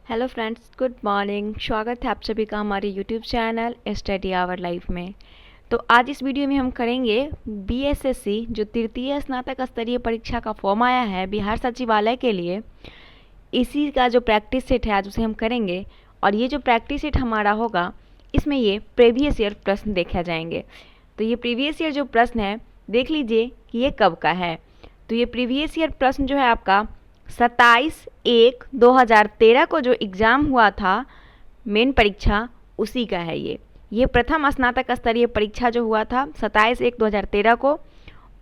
Hello friends, good morning. स्वागत है आप सभी का हमारे YouTube channel Study Our Life में। तो आज इस वीडियो में हम करेंगे बीएसएससी जो तृतीय स्नातक स्तरीय परीक्षा का फॉर्म आया है बिहार सचिवालय के लिए, इसी का जो प्रैक्टिस सेट है आज उसे हम करेंगे। और ये जो प्रैक्टिस सेट हमारा होगा इसमें ये प्रीवियस ईयर प्रश्न देखे जाएंगे। तो ये प्रीवियस ईयर जो प्रश्न है देख लीजिए कि ये कब का है। तो ये प्रीवियस ईयर प्रश्न जो है आपका 27/1/2013 को जो एग्ज़ाम हुआ था मेन परीक्षा उसी का है। ये प्रथम स्नातक स्तरीय परीक्षा जो हुआ था 27/1/2013 को,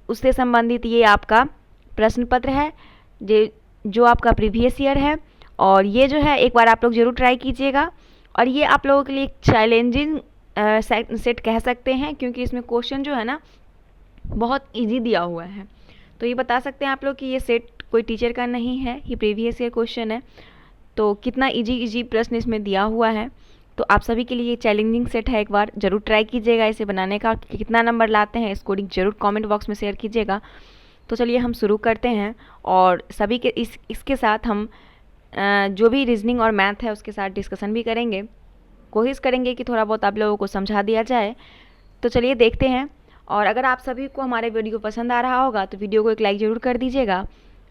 उससे संबंधित ये आपका प्रश्न पत्र है जो आपका प्रीवियस ईयर है। और ये जो है एक बार आप लोग ज़रूर ट्राई कीजिएगा। और ये आप लोगों के लिए चैलेंजिंग सेट कह सकते हैं, क्योंकि इसमें क्वेश्चन जो है ना बहुत इजी दिया हुआ है। तो ये बता सकते हैं आप लोग कि ये सेट कोई टीचर का नहीं है, ये प्रीवियस ईयर क्वेश्चन है। तो कितना इजी प्रश्न इसमें दिया हुआ है। तो आप सभी के लिए ये चैलेंजिंग सेट है, एक बार ज़रूर ट्राई कीजिएगा इसे बनाने का। कितना नंबर लाते हैं इसको ज़रूर कमेंट बॉक्स में शेयर कीजिएगा। तो चलिए हम शुरू करते हैं। और सभी के इसके साथ हम जो भी रीजनिंग और मैथ है उसके साथ डिस्कशन भी करेंगे। कोशिश करेंगे कि थोड़ा बहुत आप लोगों को समझा दिया जाए। तो चलिए देखते हैं। और अगर आप सभी को हमारे वीडियो पसंद आ रहा होगा तो वीडियो को एक लाइक ज़रूर कर दीजिएगा।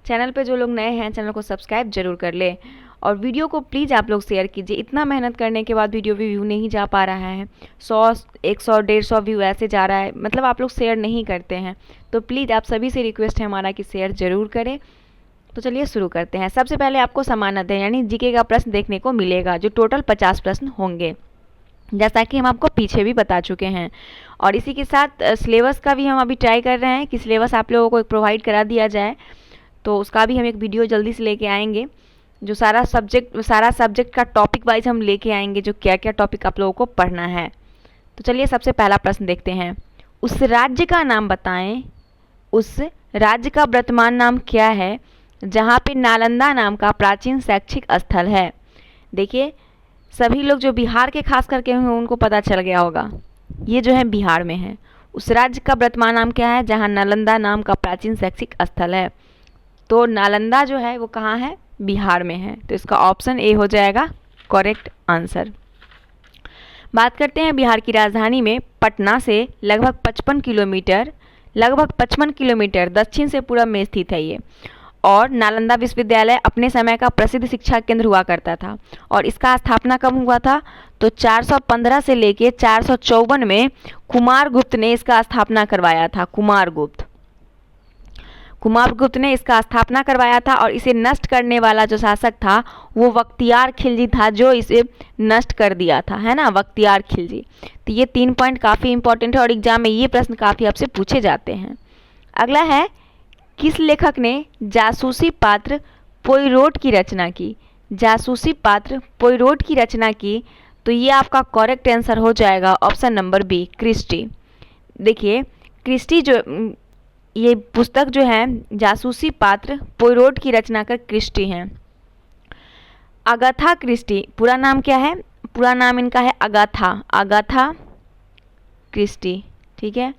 चैनल पे जो लोग नए हैं चैनल को सब्सक्राइब जरूर कर ले। और वीडियो को प्लीज़ आप लोग शेयर कीजिए। इतना मेहनत करने के बाद वीडियो भी व्यू नहीं जा पा रहा है, 100 100 150 व्यू ऐसे जा रहा है, मतलब आप लोग शेयर नहीं करते हैं। तो प्लीज़ आप सभी से रिक्वेस्ट है हमारा कि शेयर ज़रूर करें। तो चलिए शुरू करते हैं। सबसे पहले आपको समान अध्ययन यानी जीके का प्रश्न देखने को मिलेगा, जो टोटल 50 प्रश्न होंगे, जैसा कि हम आपको पीछे भी बता चुके हैं। और इसी के साथ सिलेबस का भी हम अभी ट्राई कर रहे हैं कि सिलेबस आप लोगों को प्रोवाइड करा दिया जाए। तो उसका भी हम एक वीडियो जल्दी से लेके आएंगे, जो सारा सब्जेक्ट का टॉपिक वाइज हम लेके आएंगे, जो क्या क्या टॉपिक आप लोगों को पढ़ना है। तो चलिए सबसे पहला प्रश्न देखते हैं। उस राज्य का नाम बताएं, उस राज्य का वर्तमान नाम क्या है जहाँ पे नालंदा नाम का प्राचीन शैक्षिक स्थल है। देखिए सभी लोग जो बिहार के खास करके हैं उनको पता चल गया होगा, ये जो है बिहार में है। उस राज्य का वर्तमान नाम क्या है जहाँ नालंदा नाम का प्राचीन शैक्षिक स्थल है। तो नालंदा जो है वो कहाँ है, बिहार में है। तो इसका ऑप्शन ए हो जाएगा करेक्ट आंसर। बात करते हैं बिहार की राजधानी में पटना से लगभग 55 किलोमीटर दक्षिण से पूर्व में स्थित है ये। और नालंदा विश्वविद्यालय अपने समय का प्रसिद्ध शिक्षा केंद्र हुआ करता था। और इसका स्थापना कब हुआ था, तो 415 से लेके 454 में कुमारगुप्त ने इसका स्थापना करवाया था। कुमारगुप्त ने इसका स्थापना करवाया था। और इसे नष्ट करने वाला जो शासक था वो बख्तियार खिलजी था, जो इसे नष्ट कर दिया था, है ना, बख्तियार खिलजी। तो ये 3 पॉइंट काफ़ी इंपॉर्टेंट है और एग्जाम में ये प्रश्न काफ़ी आपसे पूछे जाते हैं। अगला है, किस लेखक ने जासूसी पात्र पोइरोट की रचना की। जासूसी पात्र पोइरोट की रचना की, तो ये आपका करेक्ट आंसर हो जाएगा ऑप्शन नंबर बी, क्रिस्टी। देखिए क्रिस्टी जो ये पुस्तक जो है जासूसी पात्र पोइरोट की रचना कर क्रिस्टी हैं। अगाथा क्रिस्टी पूरा नाम क्या है, पूरा नाम इनका है अगाथा क्रिस्टी, ठीक है।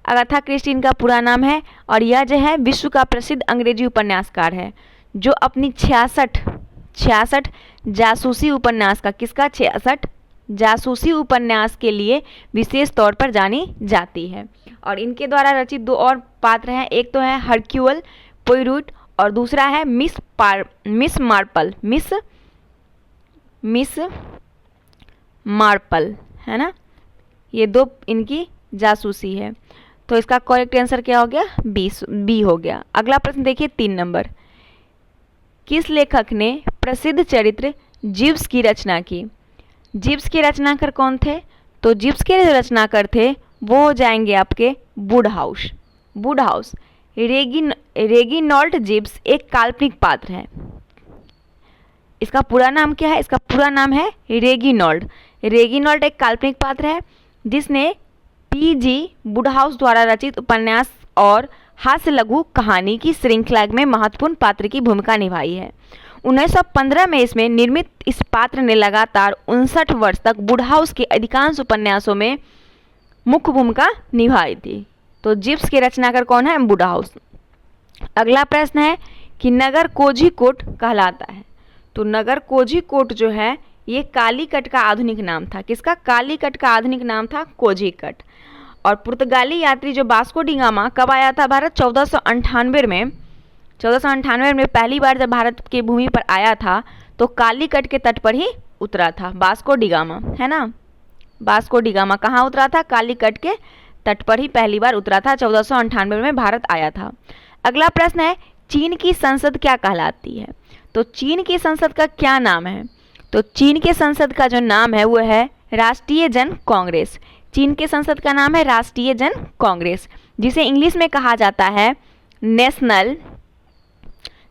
अगाथा क्रिस्टी इनका पूरा नाम है। और यह जो है विश्व का प्रसिद्ध अंग्रेजी उपन्यासकार है, जो अपनी 66 जासूसी उपन्यास का, किसका 66 जासूसी उपन्यास के लिए विशेष तौर पर जानी जाती है। और इनके द्वारा रचित 2 और पात्र हैं, एक तो है हरक्यूल पोइरोट और दूसरा है मिस मार्पल, है ना। ये 2 इनकी जासूसी है। तो इसका करेक्ट आंसर क्या हो गया, बी हो गया। अगला प्रश्न देखिए 3 नंबर। किस लेखक ने प्रसिद्ध चरित्र जिव्स की रचना की। जिव्स के रचनाकार कौन थे, तो जिव्स के जो रचनाकार थे वो हो जाएंगे आपके वुडहाउस। रेगिनॉल्ड जिव्स एक काल्पनिक पात्र है। इसका पूरा नाम क्या है, इसका पूरा नाम है रेगिनॉल्ड एक काल्पनिक पात्र है जिसने पीजी वुडहाउस द्वारा रचित उपन्यास और हास्य लघु कहानी की श्रृंखला में महत्वपूर्ण पात्र की भूमिका निभाई है। 1915 में इसमें निर्मित इस पात्र ने लगातार 59 वर्ष तक वुडहाउस के अधिकांश उपन्यासों में मुख्य भूमिका निभाई थी। तो जिव्स के रचनाकार कौन है, वुडहाउस। अगला प्रश्न है कि नगर कोझिकोड कहलाता है। तो नगर कोझिकोड जो है ये कालीकट का आधुनिक नाम था। किसका? कालीकट का आधुनिक नाम था कोझिकट। और पुर्तगाली यात्री जो वास्को डी गामा कब आया था भारत? 1498 में। 1498 में पहली बार जब भारत की भूमि पर आया था तो कालीकट के तट पर ही उतरा था वास्को डी गामा, है ना। वास्को डी गामा कहाँ उतरा था? कालीकट के तट पर ही पहली बार उतरा था। 1498 में भारत आया था। अगला प्रश्न है, चीन की संसद क्या कहलाती है? तो चीन की संसद का क्या नाम है? तो चीन के संसद का जो नाम है वो है राष्ट्रीय जन कांग्रेस। चीन के संसद का नाम है राष्ट्रीय जन कांग्रेस, जिसे इंग्लिश में कहा जाता है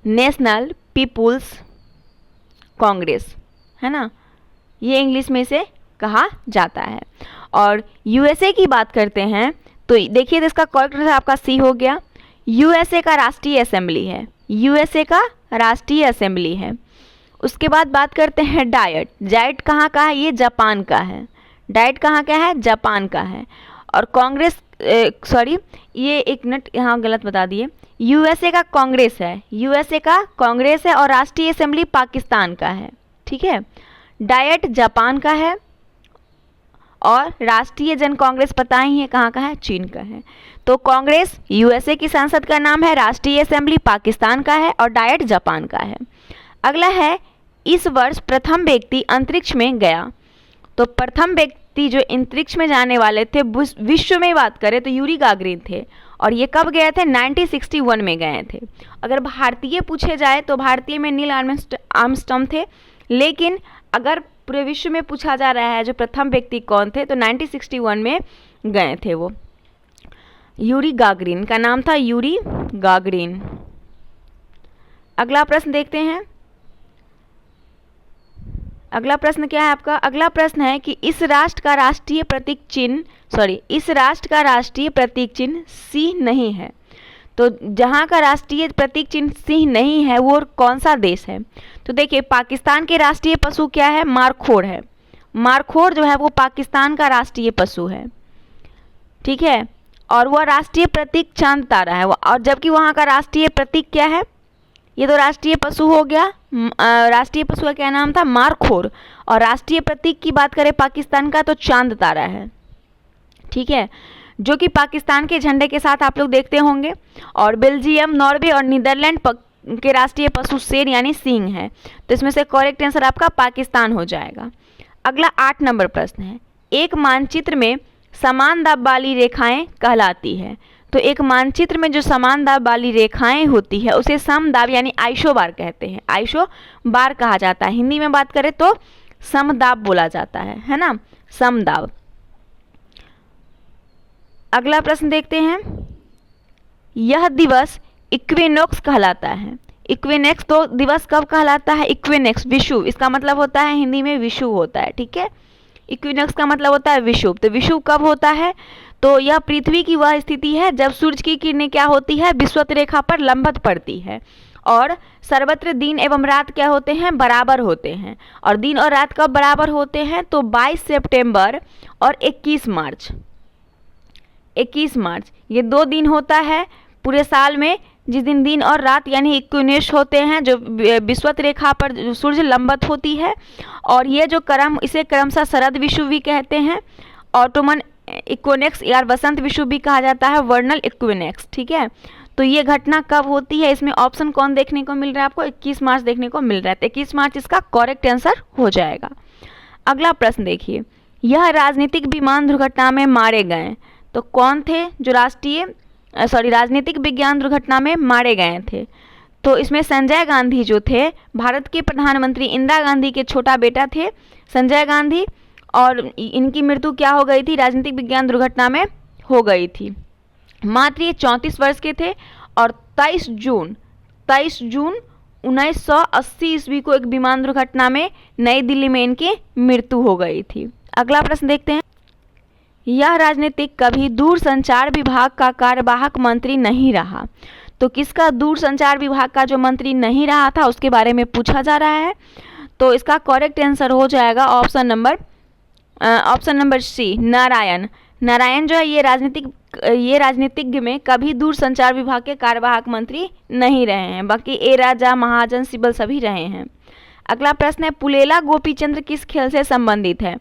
नेशनल पीपुल्स कांग्रेस, है ना। ये इंग्लिश में से कहा जाता है। और यूएसए की बात करते हैं तो देखिए, तो इसका करेक्ट आंसर आपका सी हो गया। यूएसए का राष्ट्रीय असेंबली है। यूएसए का राष्ट्रीय असेंबली है। उसके बाद बात करते हैं डाइट। डाइट कहाँ का है? ये जापान का है। डाइट कहाँ का है? जापान का है। और कांग्रेस ये एक मिनट यहाँ गलत बता दिए। यूएसए का कांग्रेस है। यूएसए का कांग्रेस है और राष्ट्रीय असेंबली पाकिस्तान का है, ठीक है। डाइट जापान का है और राष्ट्रीय जन कांग्रेस पता ही है कहाँ का है? चीन का है। तो कांग्रेस यूएसए की संसद का नाम है, राष्ट्रीय असेंबली पाकिस्तान का है और डाइट जापान का है। अगला है, इस वर्ष प्रथम व्यक्ति अंतरिक्ष में गया। तो प्रथम व्यक्ति जो अंतरिक्ष में जाने वाले थे विश्व में बात करें तो यूरी गागरिन थे। और ये कब गए थे? 1961 में गए थे। अगर भारतीय पूछे जाए तो भारतीय में नील आर्मस्ट्रांग थे, लेकिन अगर पूरे विश्व में पूछा जा रहा है जो प्रथम व्यक्ति कौन थे तो 1961 में गए थे वो। यूरी गागरिन का नाम था, यूरी गागरिन। अगला प्रश्न देखते हैं। अगला प्रश्न क्या है आपका? अगला प्रश्न है कि इस राष्ट्र का राष्ट्रीय प्रतीक चिन्ह सिंह नहीं है। तो जहाँ का राष्ट्रीय प्रतीक चिन्ह सिंह नहीं है वो कौन सा देश है? तो देखिए, पाकिस्तान के राष्ट्रीय पशु क्या है? मारखोर है। मारखोर जो है वो पाकिस्तान का राष्ट्रीय पशु है, ठीक है। और वह राष्ट्रीय प्रतीक चांद तारा है। और जबकि वहाँ का राष्ट्रीय प्रतीक क्या है? ये तो राष्ट्रीय पशु हो गया। राष्ट्रीय पशु का क्या नाम था? मारखोर। और राष्ट्रीय प्रतीक की बात करें पाकिस्तान का तो चांद तारा है, ठीक है, जो कि पाकिस्तान के झंडे के साथ आप लोग देखते होंगे। और बेल्जियम, नॉर्वे और नीदरलैंड के राष्ट्रीय पशु शेर यानी सिंह है। तो इसमें से करेक्ट आंसर आपका पाकिस्तान हो जाएगा। अगला 8 नंबर प्रश्न है, एक मानचित्र में समान दाब वाली रेखाएं कहलाती है। तो एक मानचित्र में जो समान दाब वाली रेखाएं होती है उसे समदाब यानी आइसोबार कहते हैं। आइसोबार कहा जाता है। हिंदी में बात करें तो समदाब बोला जाता है ना, समदाब। अगला प्रश्न देखते हैं, यह दिवस इक्विनॉक्स कहलाता है। इक्विनॉक्स तो दिवस कब कहलाता है? इक्विनॉक्स, विषुव। इसका मतलब होता है हिंदी में विषुव होता है, ठीक है। इक्विनॉक्स का मतलब होता है विषुव। तो विषुव कब होता है? तो यह पृथ्वी की वह स्थिति है जब सूरज की किरणें क्या होती है? विषुवत रेखा पर लंबवत पड़ती है और सर्वत्र दिन एवं रात क्या होते हैं? बराबर होते हैं। और दिन और रात कब बराबर होते हैं? तो 22 सितंबर और 21 मार्च। 21 मार्च ये 2 दिन होता है पूरे साल में जिस दिन दिन और रात यानी इक्विनॉक्स होते हैं, जो विषुवत रेखा पर सूर्य लंबवत होती है। और ये जो इसे क्रमशः शरद विषुव भी कहते हैं, ऑटोमन इक्विनॉक्स या वसंत विषुव भी कहा जाता है, वर्नल इक्विनॉक्स, ठीक है। तो ये घटना कब होती है? इसमें ऑप्शन कौन देखने को मिल रहा है आपको? 21 मार्च देखने को मिल रहा है। तो 21 मार्च इसका करेक्ट आंसर हो जाएगा। अगला प्रश्न देखिए, यह राजनीतिक विमान दुर्घटना में मारे गए तो कौन थे जो राजनीतिक विज्ञान दुर्घटना में मारे गए थे? तो इसमें संजय गांधी जो थे, भारत के प्रधानमंत्री इंदिरा गांधी के छोटा बेटा थे संजय गांधी, और इनकी मृत्यु क्या हो गई थी? राजनीतिक विज्ञान दुर्घटना में हो गई थी। मात्र ये 34 वर्ष के थे और 23 जून 1980 ईस्वी को एक विमान दुर्घटना में नई दिल्ली में इनकी मृत्यु हो गई थी। अगला प्रश्न देखते हैं, यह राजनीतिक कभी दूरसंचार विभाग का कार्यवाहक मंत्री नहीं रहा। तो किसका दूरसंचार विभाग का जो मंत्री नहीं रहा था उसके बारे में पूछा जा रहा है। तो इसका करेक्ट आंसर हो जाएगा option number C, Narayan. Narayan जो है ये राजनीतिज्ञ में कभी दूरसंचार विभाग के कार्यवाहक मंत्री नहीं रहे हैं, बाकी ए राजा, महाजन, सिब्बल सभी रहे हैं। अगला प्रश्न है पुलेला गोपीचंद किस खेल से संबंधित है?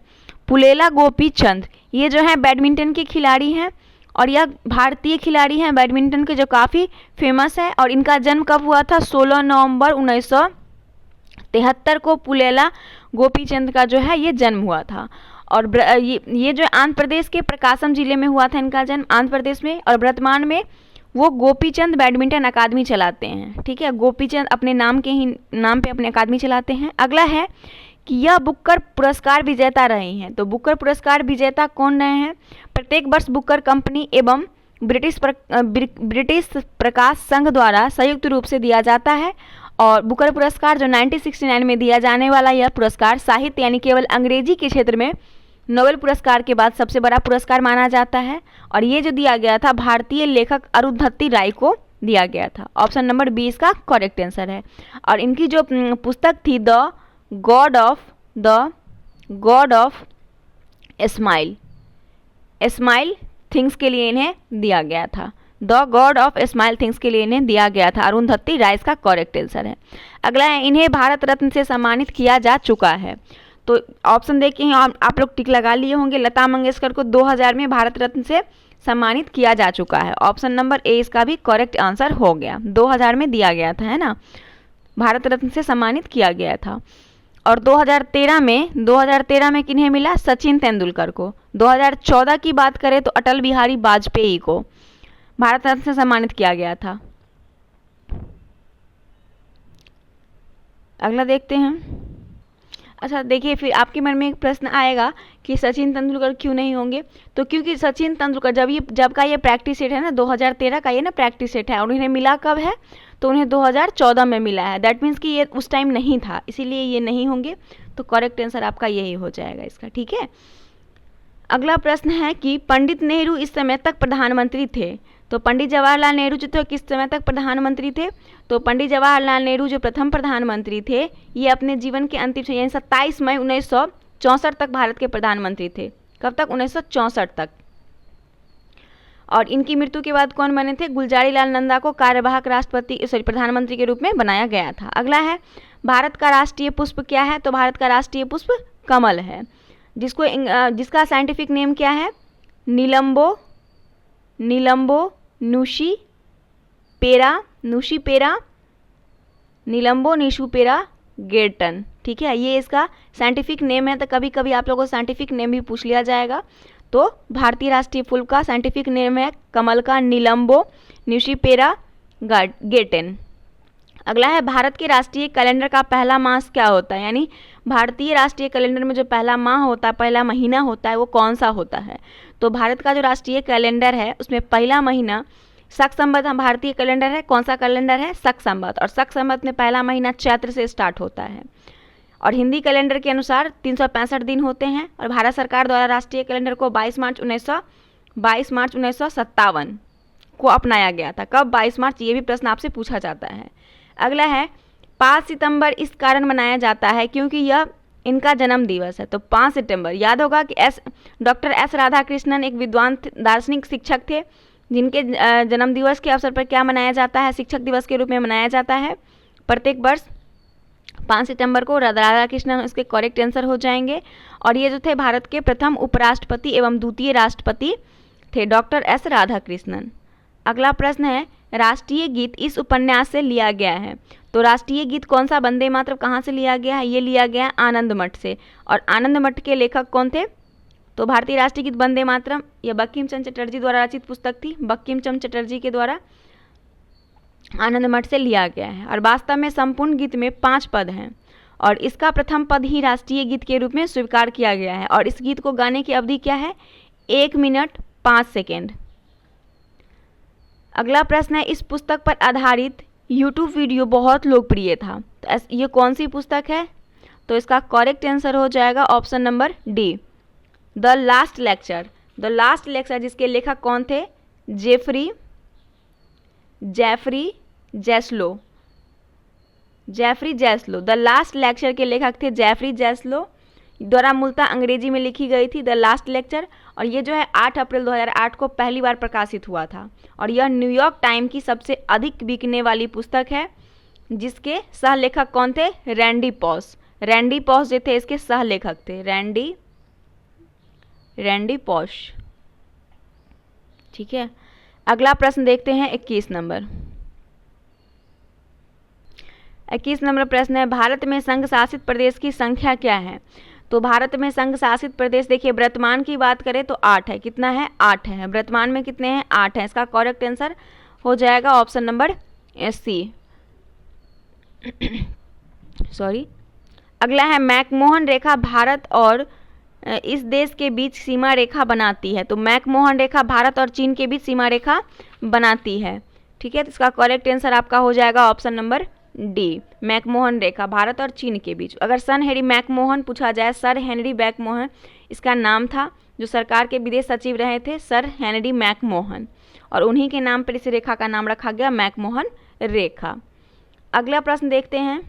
पुलेला गोपीचंद ये जो है बैडमिंटन के खिलाड़ी हैं और यह भारतीय खिलाड़ी हैं बैडमिंटन के जो काफ़ी फेमस है। और इनका जन्म कब हुआ था? 16 नवंबर 1973 को पुलेला गोपीचंद का जो है ये जन्म हुआ था। और ये जो आंध्र प्रदेश के प्रकाशम जिले में हुआ था इनका जन्म, आंध्र प्रदेश में। और वर्तमान में वो गोपीचंद बैडमिंटन अकादमी चलाते हैं। ठीक है, गोपीचंद अपने नाम के ही नाम पे अपने अकादमी चलाते हैं। अगला है कि यह बुकर पुरस्कार विजेता रहे हैं। तो बुकर पुरस्कार विजेता कौन रहे हैं? प्रत्येक वर्ष बुकर कंपनी एवं ब्रिटिश प्रकाश संघ द्वारा संयुक्त रूप से दिया जाता है। और बुकर पुरस्कार जो 1969 में दिया जाने वाला यह पुरस्कार साहित्य यानी केवल अंग्रेजी के क्षेत्र में नोबेल पुरस्कार के बाद सबसे बड़ा पुरस्कार माना जाता है। और ये जो दिया गया था भारतीय लेखक अरुंधति राय को दिया गया था। ऑप्शन नंबर बी इसका करेक्ट आंसर है। और इनकी जो पुस्तक थी the God of smile things के लिए इन्हें दिया गया था। The God of smile things के लिए इन्हें दिया गया था। अरुंधति राय का करेक्ट आंसर है। अगला है इन्हें भारत रत्न से सम्मानित किया जा चुका है। तो ऑप्शन देखिए आप लोग टिक लगा लिए होंगे। लता मंगेशकर को 2000 में भारत रत्न से सम्मानित किया जा चुका है। ऑप्शन नंबर ए इसका भी करेक्ट आंसर हो गया। 2000 में दिया गया था, है ना, भारत रत्न से सम्मानित किया गया था। और 2013 में किन्हें मिला? सचिन तेंदुलकर को। 2014 की बात करें तो अटल बिहारी वाजपेयी को भारत रत्न से सम्मानित किया गया था। अगला देखते हैं। अच्छा देखिए, फिर आपके मन में एक प्रश्न आएगा कि सचिन तेंदुलकर क्यों नहीं होंगे? तो क्योंकि सचिन तेंदुलकर जब का ये प्रैक्टिस सेट है ना, 2013 का ये ना प्रैक्टिस सेट है। और उन्हें मिला कब है? तो उन्हें 2014 में मिला है। दैट मीन्स कि ये उस टाइम नहीं था, इसीलिए ये नहीं होंगे। तो करेक्ट आंसर आपका यही हो जाएगा इसका। ठीक है, अगला प्रश्न है कि पंडित नेहरू इस समय तक प्रधानमंत्री थे। तो पंडित जवाहरलाल नेहरू जो थे किस समय तक प्रधानमंत्री थे? तो पंडित जवाहरलाल नेहरू जो प्रथम प्रधानमंत्री थे ये अपने जीवन के अंतिम यानी 27 मई 1964 तक भारत के प्रधानमंत्री थे। कब तक? 1964 तक। और इनकी मृत्यु के बाद कौन बने थे? गुलजारी लाल नंदा को कार्यवाहक प्रधानमंत्री के रूप में बनाया गया था। अगला है भारत का राष्ट्रीय पुष्प क्या है? तो भारत का राष्ट्रीय पुष्प कमल है, जिसका साइंटिफिक नेम क्या है? नीलम्बो निशुपेरा गेटन। ठीक है, ये इसका साइंटिफिक नेम है। तो कभी कभी आप लोगों को साइंटिफिक नेम भी पूछ लिया जाएगा। तो भारतीय राष्ट्रीय फूल का साइंटिफिक नेम है कमल का नीलम्बो निशुपेरा गेटन। अगला है भारत के राष्ट्रीय कैलेंडर का पहला मास क्या होता है? यानी भारतीय राष्ट्रीय कैलेंडर में जो पहला माह होता है, पहला महीना होता है, वो कौन सा होता है? तो भारत का जो राष्ट्रीय कैलेंडर है उसमें पहला महीना शक संवत भारतीय कैलेंडर है। कौन सा कैलेंडर है? शक संवत। और शक संवत में पहला महीना चैत्र से स्टार्ट होता है। और हिंदी कैलेंडर के अनुसार 365 दिन होते हैं। और भारत सरकार द्वारा राष्ट्रीय कैलेंडर को 22 मार्च 1957 को अपनाया गया था। कब? 22 मार्च। ये भी प्रश्न आपसे पूछा जाता है। अगला है 5 सितंबर इस कारण मनाया जाता है क्योंकि यह इनका जन्म दिवस है। तो 5 सितंबर याद होगा कि डॉक्टर एस राधाकृष्णन एक विद्वान दार्शनिक शिक्षक थे, जिनके जन्म दिवस के अवसर पर क्या मनाया जाता है? शिक्षक दिवस के रूप में मनाया जाता है प्रत्येक वर्ष 5 सितंबर को। राधाकृष्णन इसके करेक्ट आंसर हो जाएंगे। और ये जो थे भारत के प्रथम उपराष्ट्रपति एवं द्वितीय राष्ट्रपति थे डॉक्टर एस राधाकृष्णन। अगला प्रश्न है राष्ट्रीय गीत इस उपन्यास से लिया गया है। तो राष्ट्रीय गीत कौन सा वंदे मातरम कहाँ से लिया गया है? ये लिया गया है आनंद मठ से। और आनंद मठ के लेखक कौन थे? तो भारतीय राष्ट्रीय गीत वंदे मातरम यह बंकिम चंद्र चटर्जी द्वारा रचित पुस्तक थी। बंकिम चंद्र चटर्जी के द्वारा आनंद मठ से लिया गया है। और वास्तव में संपूर्ण गीत में 5 पद हैं और इसका प्रथम पद ही राष्ट्रीय गीत के रूप में स्वीकार किया गया है। और इस गीत को गाने की अवधि क्या है? 1 मिनट 5 सेकेंड। अगला प्रश्न है इस पुस्तक पर आधारित यूट्यूब वीडियो बहुत लोकप्रिय था। तो ये कौन सी पुस्तक है? तो इसका करेक्ट आंसर हो जाएगा option number D, the last lecture. The last lecture जिसके लेखक कौन थे? जेफरी जैस्लो। द लास्ट लेक्चर के लेखक थे जेफरी जैस्लो, द्वारा मूलतः अंग्रेजी में लिखी गई थी द लास्ट लेक्चर। और ये जो है 8 अप्रैल 2008 को पहली बार प्रकाशित हुआ था। और यह न्यूयॉर्क टाइम की सबसे अधिक बिकने वाली पुस्तक है जिसके सह लेखक कौन थे? Randy POS. रैंडी पॉस जो थे इसके सह लेखक थे, रैंडी पॉश। ठीक है, अगला प्रश्न देखते हैं 21 नंबर। 21 नंबर प्रश्न है, भारत में संघ शासित प्रदेश की संख्या क्या है? तो भारत में संघ शासित प्रदेश देखिए वर्तमान की बात करें तो 8 है। कितना है? 8 है। वर्तमान में कितने हैं? 8 है। इसका करेक्ट आंसर हो जाएगा ऑप्शन नंबर सी। सॉरी, अगला है मैकमोहन रेखा भारत और इस देश के बीच सीमा रेखा बनाती है। तो मैकमोहन रेखा भारत और चीन के बीच सीमा रेखा बनाती है। ठीक है, तो इसका करेक्ट आंसर आपका हो जाएगा ऑप्शन नंबर डी, मैकमोहन रेखा भारत और चीन के बीच। अगर सन हेनरी मैकमोहन पूछा जाए, सर हेनरी मैकमोहन इसका नाम था, जो सरकार के विदेश सचिव रहे थे सर हेनरी मैकमोहन, और उन्हीं के नाम पर इस रेखा का नाम रखा गया मैकमोहन रेखा। अगला प्रश्न देखते हैं,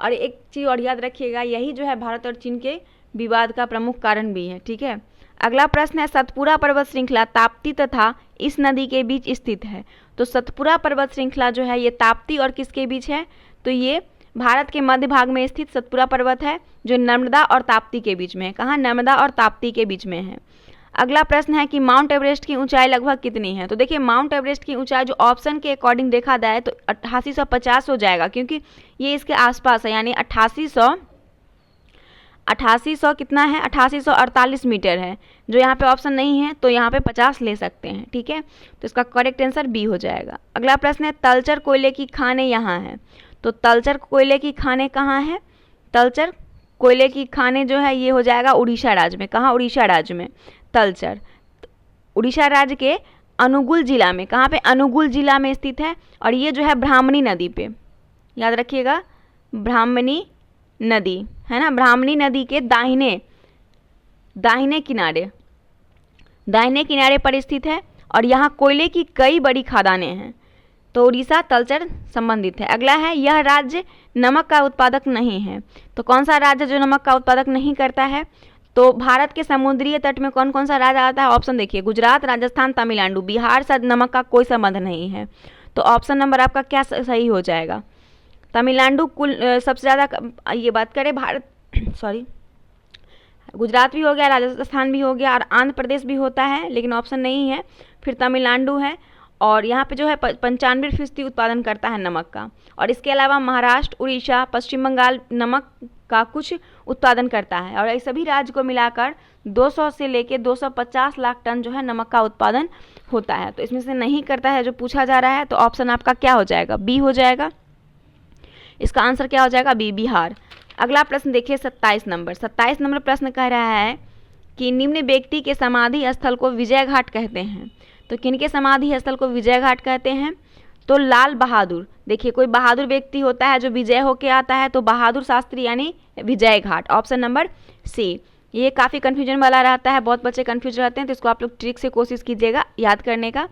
और एक चीज़ और याद रखिएगा, यही जो है भारत और चीन के विवाद का प्रमुख कारण भी है। ठीक है, अगला प्रश्न है, सतपुरा पर्वत श्रृंखला ताप्ती तथा इस नदी के बीच स्थित है। तो सतपुरा पर्वत श्रृंखला जो है ये ताप्ती और किसके बीच है? तो ये भारत के मध्य भाग में स्थित सतपुरा पर्वत है, जो नर्मदा और ताप्ती के बीच में है। कहाँ? नर्मदा और ताप्ती के बीच में है। अगला प्रश्न है कि माउंट एवरेस्ट की ऊंचाई लगभग कितनी है? तो देखिए माउंट एवरेस्ट की ऊंचाई जो ऑप्शन के अकॉर्डिंग देखा जाए तो 8850 हो जाएगा, क्योंकि ये इसके आसपास है, यानी 8800 कितना है? 8848 मीटर है। जो यहाँ पे ऑप्शन नहीं है तो यहाँ पे 50 ले सकते हैं। ठीक है, तो इसका करेक्ट आंसर बी हो जाएगा। अगला प्रश्न है, तलचर कोयले की खानें यहाँ हैं। तो तलचर कोयले की खानें कहाँ है? तलचर कोयले की खानें जो है ये हो जाएगा उड़ीसा राज्य में। कहाँ? उड़ीसा राज्य में तलचर, उड़ीसा राज्य के अनुगुल जिला में। कहाँ पे? अनुगुल जिला में स्थित है, और ये जो है ब्राह्मणी नदी पे, याद रखिएगा ब्राह्मणी नदी है ना, ब्राह्मणी नदी के दाहिने किनारे पर स्थित है, और यहाँ कोयले की कई बड़ी खदानें हैं। तो उड़ीसा तलचर संबंधित है। अगला है, यह राज्य नमक का उत्पादक नहीं है। तो कौन सा राज्य जो नमक का उत्पादक नहीं करता है? तो भारत के समुद्रीय तट में कौन कौन सा राज्य आता है? ऑप्शन देखिए, गुजरात, राजस्थान, तमिलनाडु। बिहार से नमक का कोई संबंध नहीं है, तो ऑप्शन नंबर आपका क्या सही हो जाएगा? तमिलनाडु कुल सबसे ज़्यादा ये बात करें भारत सॉरी गुजरात भी हो गया, राजस्थान भी हो गया, और आंध्र प्रदेश भी होता है, लेकिन ऑप्शन नहीं है। फिर तमिलनाडु है, और यहाँ पे जो है 95% उत्पादन करता है नमक का। और इसके अलावा महाराष्ट्र, उड़ीसा, पश्चिम बंगाल नमक का कुछ उत्पादन करता है, और इस सभी राज्य को मिलाकर 200 से लेके 250 लाख टन जो है नमक का उत्पादन होता है। तो इसमें से नहीं करता है जो पूछा जा रहा है, तो ऑप्शन आपका क्या हो जाएगा? बी हो जाएगा। इसका आंसर क्या हो जाएगा? बी, बिहार। अगला प्रश्न देखिए 27 नंबर। 27 नंबर प्रश्न कह रहा है कि निम्न व्यक्ति के समाधि स्थल को विजय घाट कहते हैं। तो किनके समाधि स्थल को विजय घाट कहते हैं? तो लाल बहादुर। देखिए कोई बहादुर व्यक्ति होता है जो विजय होके आता है, तो बहादुर शास्त्री यानी विजय घाट, ऑप्शन नंबर सी। ये काफ़ी कन्फ्यूजन वाला रहता है, बहुत बच्चे कन्फ्यूज रहते हैं, तो इसको आप लोग ट्रिक से कोशिश कीजिएगा याद करने का।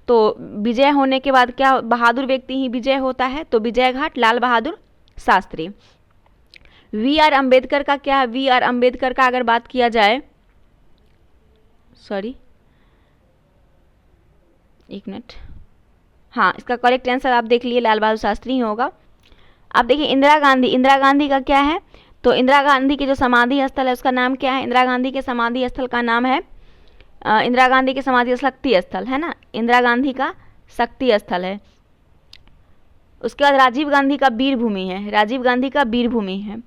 तो विजय होने के बाद क्या, बहादुर व्यक्ति ही विजय होता है, तो विजय घाट, लाल बहादुर शास्त्री। वी आर अम्बेडकर का क्या है? वी आर अम्बेडकर का अगर बात किया जाए, सॉरी एक मिनट, हाँ इसका करेक्ट आंसर आप देख लिए लाल बहादुर शास्त्री ही होगा। आप देखिए इंदिरा गांधी, इंदिरा गांधी का क्या है? तो इंदिरा गांधी के जो समाधि स्थल है उसका नाम क्या है? इंदिरा गांधी के समाधि स्थल का नाम है इंदिरा गांधी के समाधि शक्ति स्थल है ना, इंदिरा गांधी का शक्ति स्थल है। उसके बाद राजीव गांधी का वीर भूमि है, राजीव गांधी का वीर भूमि है,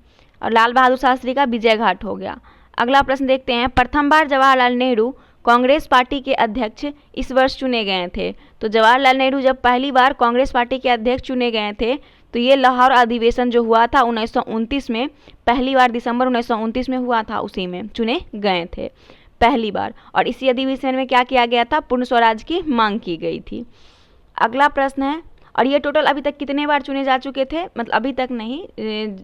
और लाल बहादुर शास्त्री का विजय घाट हो गया। अगला प्रश्न देखते हैं, प्रथम बार जवाहरलाल नेहरू कांग्रेस पार्टी के अध्यक्ष इस वर्ष चुने गए थे। तो जवाहरलाल नेहरू जब पहली बार कांग्रेस पार्टी के अध्यक्ष चुने गए थे, तो ये लाहौर अधिवेशन जो हुआ था 1929 में, पहली बार दिसंबर 1929 में हुआ था, उसी में चुने गए थे पहली बार। और इसी अधिवेशन में क्या किया गया था? पूर्ण स्वराज की मांग की गई थी। अगला प्रश्न है, और ये टोटल अभी तक कितने बार चुने जा चुके थे? मतलब अभी तक नहीं,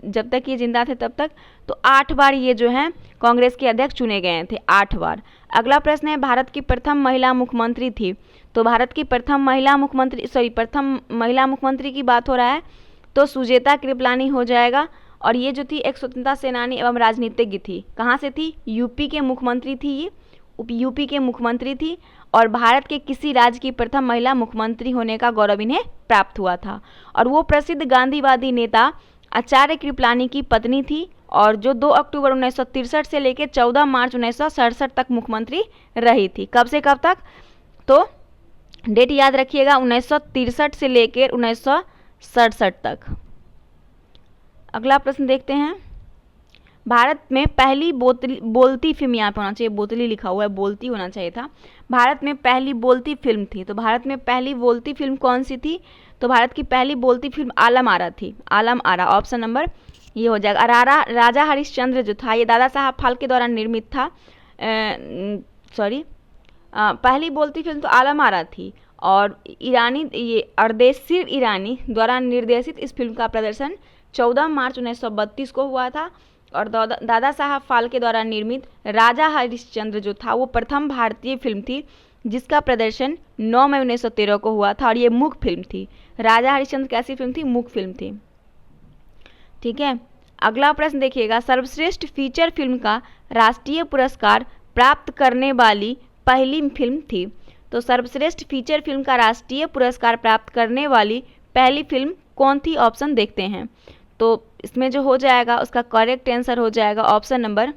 जब तक ये जिंदा थे तब तक, तो 8 बार ये जो है कांग्रेस के अध्यक्ष चुने गए थे, 8 बार। अगला प्रश्न है, भारत की प्रथम महिला मुख्यमंत्री थी। तो भारत की प्रथम महिला मुख्यमंत्री की बात हो रहा है, तो सुजेता कृपलानी हो जाएगा। और ये जो थी एक स्वतंत्रता सेनानी एवं राजनीतिज्ञ थी। कहाँ से थी? यूपी के मुख्यमंत्री थी, ये यूपी के मुख्यमंत्री थी, और भारत के किसी राज्य की प्रथम महिला मुख्यमंत्री होने का गौरव इन्हें प्राप्त हुआ था। और वो प्रसिद्ध गांधीवादी नेता आचार्य कृपलानी की पत्नी थी और जो 2 अक्टूबर 1963 से लेकर 14 मार्च 1967 तक मुख्यमंत्री रही थी। कब से कब तक? तो डेट याद रखिएगा, 1963 से लेकर 1967 तक। अगला प्रश्न देखते हैं। भारत में पहली बोलती फिल्म, यहाँ पे होना चाहिए बोतली लिखा हुआ है, बोलती होना चाहिए था। भारत में पहली बोलती फिल्म थी, तो भारत में पहली बोलती फिल्म कौन सी थी? तो भारत की पहली बोलती फिल्म आलम आरा थी। आलम आरा, ऑप्शन नंबर ये हो जाएगा। राजा हरिश्चंद्र जो था ये दादा साहब फाल्के द्वारा निर्मित था। पहली बोलती फिल्म तो आलम आरा थी और ये अर्देशीर ईरानी द्वारा निर्देशित इस फिल्म का प्रदर्शन 14 मार्च 1932 को हुआ था। और दादा साहब फाल्के द्वारा निर्मित राजा हरिश्चंद्र जो था वो प्रथम भारतीय फिल्म थी जिसका प्रदर्शन 9 मई 1913 को हुआ था और ये मूक फिल्म थी। राजा हरिश्चंद्र कैसी फिल्म थी? मूक फिल्म थी। ठीक है, अगला प्रश्न देखिएगा। सर्वश्रेष्ठ फीचर फिल्म का राष्ट्रीय पुरस्कार प्राप्त करने वाली पहली फिल्म थी। तो सर्वश्रेष्ठ फीचर फिल्म का राष्ट्रीय पुरस्कार प्राप्त करने वाली पहली फिल्म कौन थी? ऑप्शन देखते हैं। तो इसमें जो हो जाएगा उसका करेक्ट आंसर हो जाएगा ऑप्शन नंबर,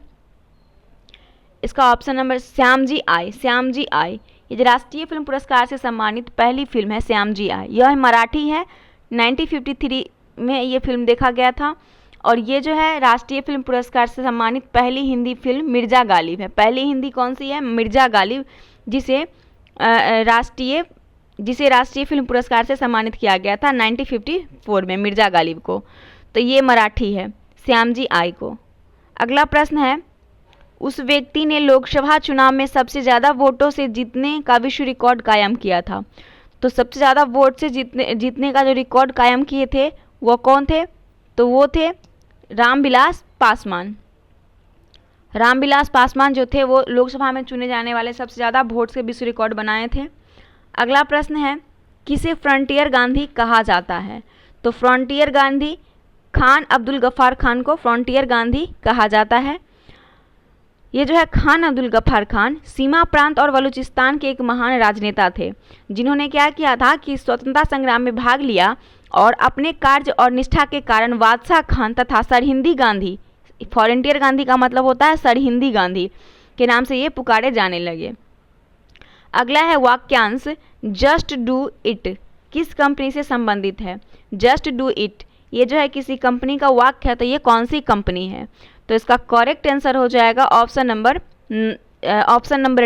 इसका ऑप्शन नंबर श्याम जी आई। श्याम जी आई ये जो राष्ट्रीय फिल्म पुरस्कार से सम्मानित पहली फिल्म है श्याम जी आई। यह मराठी है, 1953 में ये फिल्म देखा गया था। और ये जो है राष्ट्रीय फिल्म पुरस्कार से सम्मानित पहली हिंदी फिल्म मिर्जा गालिब है। पहली हिंदी कौन सी है? मिर्जा गालिब, जिसे राष्ट्रीय फिल्म पुरस्कार से सम्मानित किया गया था 1954 में मिर्जा गालिब को। तो ये मराठी है श्याम जी आई को। अगला प्रश्न है, उस व्यक्ति ने लोकसभा चुनाव में सबसे ज़्यादा वोटों से जीतने का विश्व रिकॉर्ड कायम किया था। तो सबसे ज़्यादा वोट से जीतने का जो रिकॉर्ड कायम किए थे वो कौन थे? तो वो थे रामविलास पासवान। रामविलास पासवान जो थे वो लोकसभा में चुने जाने वाले सबसे ज़्यादा वोट से विश्व रिकॉर्ड बनाए थे। अगला प्रश्न है, किसे फ्रंटियर गांधी कहा जाता है? तो फ्रंटियर गांधी खान अब्दुल गफ्फार खान को फ्रंटियर गांधी कहा जाता है। ये जो है खान अब्दुल गफ्फार खान सीमा प्रांत और बलूचिस्तान के एक महान राजनेता थे जिन्होंने क्या किया था कि स्वतंत्रता संग्राम में भाग लिया और अपने कार्य और निष्ठा के कारण बादशाह खान तथा सरहिंदी गांधी, फ्रंटियर गांधी का मतलब होता है सरहिंदी गांधी, के नाम से ये पुकारे जाने लगे। अगला है वाक्यांश जस्ट डू इट किस कंपनी से संबंधित है? जस्ट डू इट ये जो है किसी कंपनी का वाक्य है, तो ये कौन सी कंपनी है? तो इसका करेक्ट आंसर हो जाएगा ऑप्शन नंबर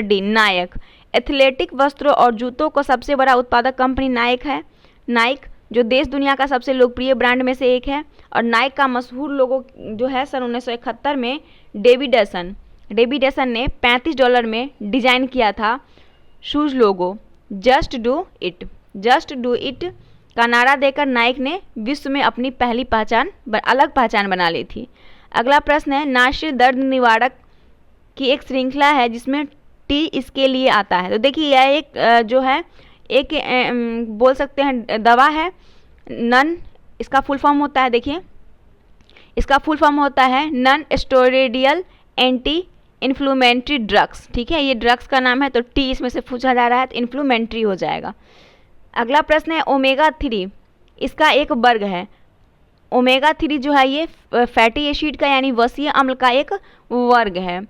डी, नायक। एथलेटिक वस्त्रों और जूतों को सबसे बड़ा उत्पादक कंपनी नाइक है। नाइक जो देश दुनिया का सबसे लोकप्रिय ब्रांड में से एक है। और नाइक का मशहूर लोगो जो है सन 1971 में डेविडेसन ने $35 में डिजाइन किया था shoes logo just do it. Just do it का नारा देकर नाइक ने विश्व में अपनी पहली अलग पहचान बना ली थी। अगला प्रश्न है, नासिर दर्द निवारक की एक श्रृंखला है जिसमें टी इसके लिए आता है। तो देखिए यह एक जो है एक बोल सकते हैं दवा है, नन इसका फुल फॉर्म होता है, देखिए इसका फुल फॉर्म होता है non steroidal anti inflammatory drugs. ठीक है, ये ड्रग्स का नाम है, तो टी इसमें से पूछा जा रहा है तो इन्फ्लेमेटरी हो जाएगा। अगला प्रश्न है, ओमेगा 3 इसका एक वर्ग है। ओमेगा 3 जो है ये फैटी एसिड का यानी वसीय अम्ल का एक वर्ग है।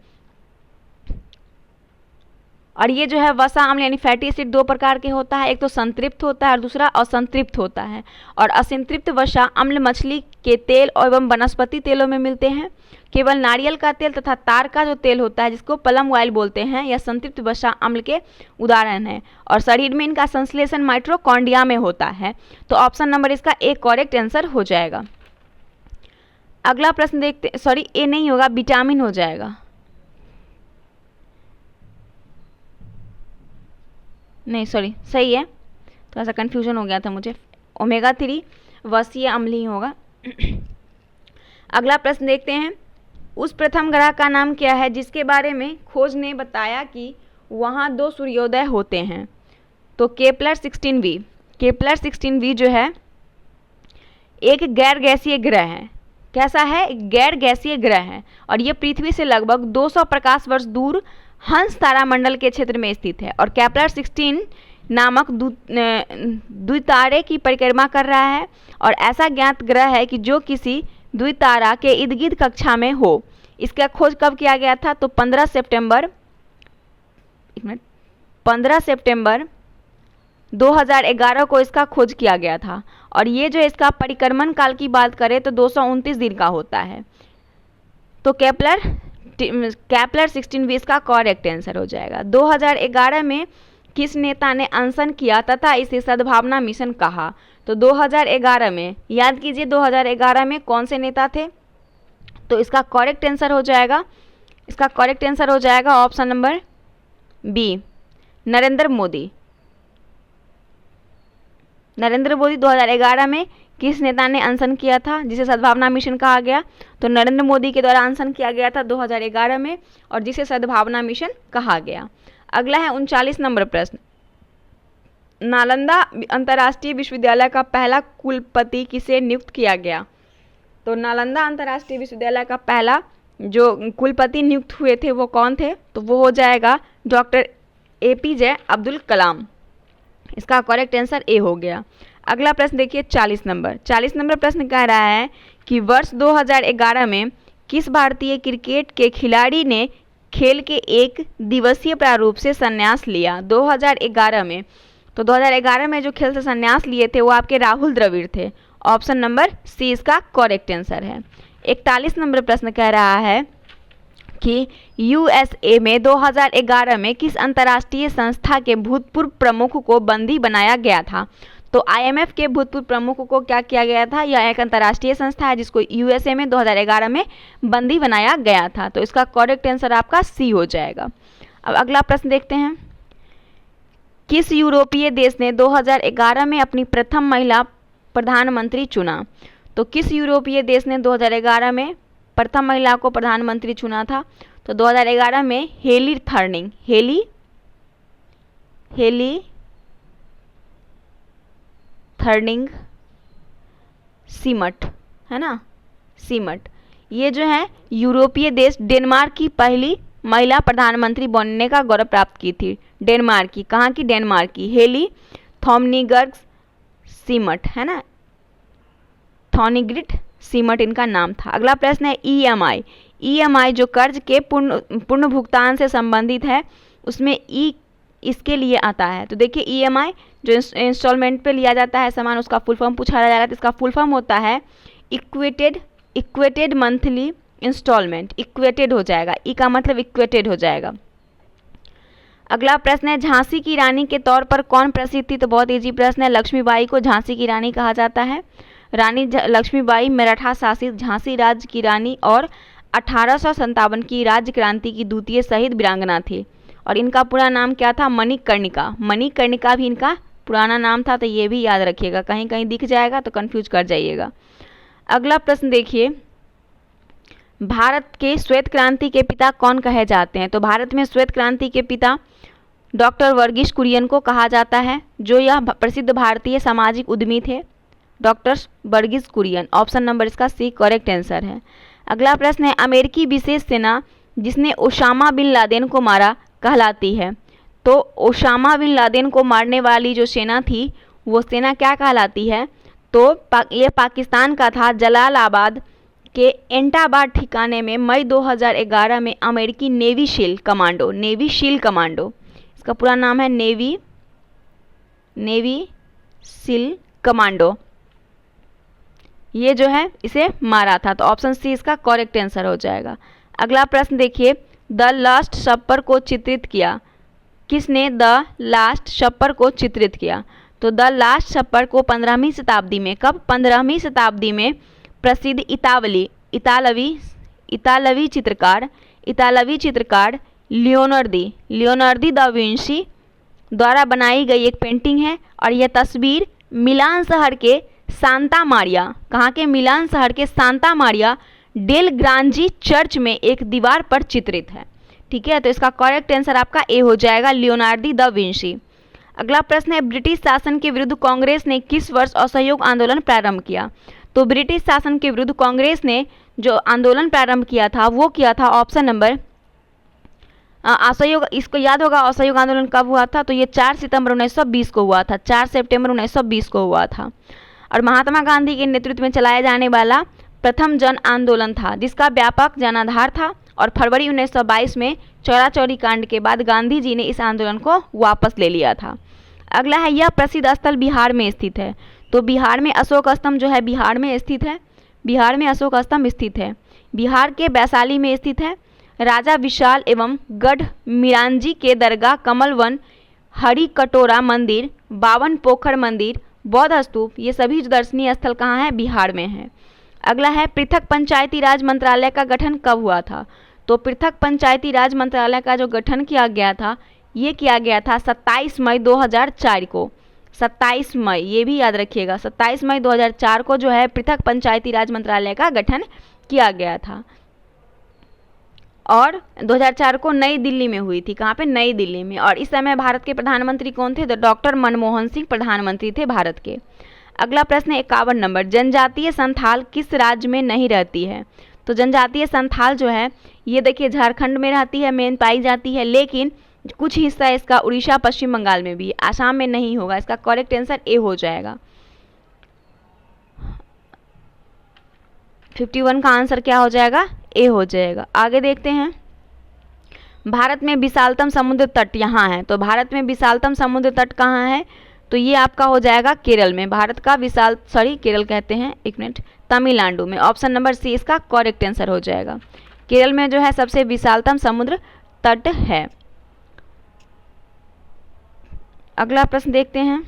और ये जो है वसा अम्ल यानी फैटी एसिड 2 प्रकार के होता है, एक तो संतृप्त होता है और दूसरा असंतृप्त होता है। और असंतृप्त वसा अम्ल मछली के तेल एवं वनस्पति तेलों में मिलते हैं। केवल नारियल का तेल तथा तार का जो तेल होता है जिसको पलम ऑयल बोलते हैं यह संतृप्त वसा अम्ल के उदाहरण है। और शरीर में इनका संश्लेषण माइटोकॉन्ड्रिया में होता है। तो ऑप्शन नंबर इसका एक करेक्ट आंसर हो जाएगा। अगला प्रश्न देखते, सॉरी ए नहीं होगा, विटामिन हो जाएगा। नहीं सॉरी सही है, थोड़ा सा कन्फ्यूजन हो गया था मुझे। ओमेगा 3 वसीय अम्ल ही होगा। अगला प्रश्न देखते हैं, उस प्रथम ग्रह का नाम क्या है जिसके बारे में खोज ने बताया कि वहाँ 2 सूर्योदय होते हैं? तो केपलर 16b। केपलर 16b जो है एक गैर गैसीय ग्रह है। कैसा है? गैर गैसीय ग्रह है और ये पृथ्वी से लगभग 200 प्रकाश वर्ष दूर हंस तारामंडल के क्षेत्र में स्थित है और केपलर 16 नामक द्वितारे की परिक्रमा कर रहा है और ऐसा ज्ञात ग्रह है कि जो किसी द्वितारा के इर्द गिर्द कक्षा में हो। इसका खोज कब किया गया था? तो 15 सितंबर 2011 को इसका खोज किया गया था और ये जो इसका परिक्रमण काल की बात करें तो 229 दिन का होता है। तो केपलर 16 भी इसका करेक्ट आंसर हो जाएगा। 2011 में किस नेता ने अनशन किया तथा इसे सद्भावना मिशन कहा? तो 2011 में, याद कीजिए 2011 में कौन से नेता थे? तो इसका करेक्ट आंसर हो जाएगा option number B, Narendra Modi. 2011 में किस नेता ने अनशन किया था जिसे सद्भावना मिशन कहा गया? तो नरेंद्र मोदी के द्वारा अनशन किया गया था 2011 में और जिसे सद्भावना मिशन कहा गया। अगला है 39 नंबर प्रश्न। नालंदा अंतर्राष्ट्रीय विश्वविद्यालय का पहला कुलपति किसे नियुक्त किया गया? तो नालंदा अंतर्राष्ट्रीय विश्वविद्यालय का पहला जो कुलपति नियुक्त हुए थे वो कौन थे? तो वो हो जाएगा डॉक्टर APJ अब्दुल कलाम। इसका करेक्ट आंसर ए हो गया। अगला प्रश्न देखिए 40 नंबर प्रश्न कह रहा है कि वर्ष 2011 में किस भारतीय क्रिकेट के खिलाड़ी ने खेल के एक दिवसीय प्रारूप से संन्यास लिया? 2011 में, तो 2011 में जो खेल से संन्यास लिए थे वो आपके राहुल द्रविड़ थे। ऑप्शन नंबर सी इसका करेक्ट आंसर है। 41 नंबर प्रश्न कह रहा है कि USA में 2011 में किस अंतर्राष्ट्रीय संस्था के भूतपूर्व प्रमुख को बंदी बनाया गया था? तो IMF के भूतपूर्व प्रमुख को क्या किया गया था? यह एक अंतर्राष्ट्रीय संस्था है जिसको USA में 2011 में बंदी बनाया गया था। तो इसका करेक्ट आंसर आपका सी हो जाएगा। अब अगला प्रश्न देखते हैं। किस यूरोपीय देश ने 2011 में अपनी प्रथम महिला प्रधानमंत्री चुना? तो किस यूरोपीय देश ने 2011 में प्रथम महिला को प्रधानमंत्री चुना था? तो 2011 में हेली थर्निंग सीमट, है ना, सीमट। ये जो है यूरोपीय देश डेनमार्क की पहली महिला प्रधानमंत्री बनने का गौरव प्राप्त की थी। डेनमार्क की, कहाँ की? डेनमार्क की। हेली थॉमनिगर्ग सीमट, है ना, थॉनिग्रिट सीमट इनका नाम था। अगला प्रश्न है EMI जो कर्ज के पूर्ण भुगतान से संबंधित है उसमें इसके लिए आता है। तो देखिए EMI जो इंस्टॉलमेंट पे लिया जाता है सामान, उसका फुल फॉर्म पूछा जा रहा है। तो इसका फुल फॉर्म होता है इक्वेटेड मंथली इंस्टॉलमेंट। इक्वेटेड हो जाएगा, ई का मतलब इक्वेटेड हो जाएगा। अगला प्रश्न है झांसी की रानी के तौर पर कौन प्रसिद्ध थी? तो बहुत इजी प्रश्न है। लक्ष्मीबाई को झांसी की रानी कहा जाता है। रानी लक्ष्मीबाई मराठा शासित झांसी राज्य की रानी और 1857 की राज्य क्रांति की द्वितीय शहीद वीरांगना थी और इनका पूरा नाम क्या था? मणिकर्णिका भी इनका पुराना नाम था। तो ये भी याद रखिएगा, कहीं कहीं दिख जाएगा तो कंफ्यूज कर जाइएगा। अगला प्रश्न देखिए, भारत के श्वेत क्रांति के पिता कौन कहे जाते हैं? तो भारत में श्वेत क्रांति के पिता डॉक्टर वर्गीस कुरियन को कहा जाता है। जो यह प्रसिद्ध भारतीय सामाजिक उद्यमी थे, doctor Verghese Kurien. Option number इसका सी करेक्ट आंसर है। अगला प्रश्न है अमेरिकी विशेष सेना जिसने ओसामा बिन लादेन को मारा कहलाती है? तो ओसामा बिन लादेन को मारने वाली जो सेना थी वो सेना क्या कहलाती है? तो ये पाकिस्तान का था। जलालाबाद के एंटाबाद ठिकाने में मई 2011 में अमेरिकी नेवी शील कमांडो, इसका पूरा नाम है नेवी शील कमांडो, ये जो है इसे मारा था। तो ऑप्शन सी इसका करेक्ट आंसर हो जाएगा। अगला प्रश्न देखिए, द लास्ट सपर को चित्रित किया किसने? द लास्ट सपर को चित्रित किया। तो द लास्ट सपर को 15वीं शताब्दी में, कब? 15वीं शताब्दी में प्रसिद्ध इतालवी चित्रकार लियोनार्दो दा विंची द्वारा बनाई गई एक पेंटिंग है और यह तस्वीर मिलान शहर के सांता मारिया, कहाँ के? मिलान शहर के सांता मारिया डेल ग्रांजी चर्च में एक दीवार पर चित्रित है। ठीक है, तो इसका करेक्ट आंसर आपका ए हो जाएगा, लियोनार्दो दा विंची। अगला प्रश्न है ब्रिटिश शासन के विरुद्ध कांग्रेस ने किस वर्ष असहयोग आंदोलन प्रारंभ किया? तो ब्रिटिश शासन के विरुद्ध कांग्रेस ने जो आंदोलन प्रारंभ किया था वो किया था ऑप्शन नंबर असहयोग, इसको याद होगा असहयोग आंदोलन कब हुआ था, तो ये 4 सितंबर 1920 को हुआ था, 4 सितंबर 1920 को हुआ था। और महात्मा गांधी के नेतृत्व में चलाया जाने वाला प्रथम जन आंदोलन था, जिसका व्यापक जनाधार था। और फरवरी 1922 में चौरा चौरी कांड के बाद गांधी जी ने इस आंदोलन को वापस ले लिया था। अगला है, यह प्रसिद्ध स्थल बिहार में स्थित है। तो बिहार में अशोक स्तंभ जो है बिहार में स्थित है, बिहार में अशोक स्तंभ स्थित है। बिहार के वैशाली में स्थित है। राजा विशाल एवं गढ़ मिरांजी के दरगाह, कमल वन, हरि कटोरा मंदिर, बावन पोखर मंदिर, बौद्ध स्तूप, ये सभी दर्शनीय स्थल कहाँ हैं, बिहार में हैं। अगला है, पृथक पंचायती राज मंत्रालय का गठन कब हुआ था। तो पृथक पंचायती राज मंत्रालय का जो गठन किया गया था, ये किया गया था 27 मई 2004 को। 27 मई, ये भी याद रखिएगा, 27 मई 2004 को जो है पृथक पंचायती राज मंत्रालय का गठन किया गया था। और 2004 को नई दिल्ली में हुई थी। कहाँ पे, नई दिल्ली में। और इस समय भारत के प्रधानमंत्री कौन थे, तो डॉक्टर मनमोहन सिंह प्रधानमंत्री थे भारत के। अगला प्रश्न 51 नंबर, जनजातीय संथाल किस राज्य में नहीं रहती है। तो जनजातीय संथाल जो है ये देखिए झारखंड में रहती है, मेन पाई जाती है, लेकिन कुछ हिस्सा इसका उड़ीसा पश्चिम बंगाल में भी, आसाम में नहीं होगा। इसका करेक्ट आंसर ए हो जाएगा। 51 का आंसर क्या हो जाएगा, ए हो जाएगा। आगे देखते हैं, भारत में विशालतम समुद्र तट यहाँ है। तो भारत में विशालतम समुद्र तट कहाँ है, तो ये आपका हो जाएगा केरल में। भारत का विशाल, सॉरी केरल कहते हैं, एक मिनट, तमिलनाडु में। ऑप्शन नंबर सी इसका करेक्ट आंसर हो जाएगा। केरल में जो है सबसे विशालतम समुद्र तट है। अगला प्रश्न देखते हैं,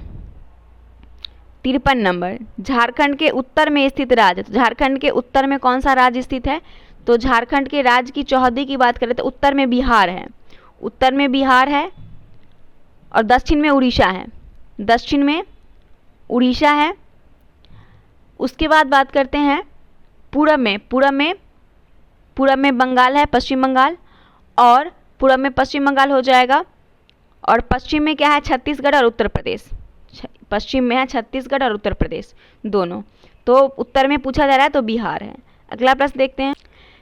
53 नंबर, झारखंड के उत्तर में स्थित राज्य। तो झारखंड के उत्तर में कौन सा राज्य स्थित है, तो झारखंड के राज्य की चौहद्दी की बात करें तो उत्तर में बिहार है, उत्तर में बिहार है, और दक्षिण में उड़ीसा है, दक्षिण में उड़ीसा है। उसके बाद बात करते हैं पूरब में, पूरब में बंगाल है, पश्चिम बंगाल, और पूरब में पश्चिम बंगाल हो जाएगा। और पश्चिम में क्या है, छत्तीसगढ़ और उत्तर प्रदेश। पश्चिम में है छत्तीसगढ़ और उत्तर प्रदेश दोनों। तो उत्तर में पूछा जा रहा है तो बिहार है। अगला प्रश्न देखते हैं,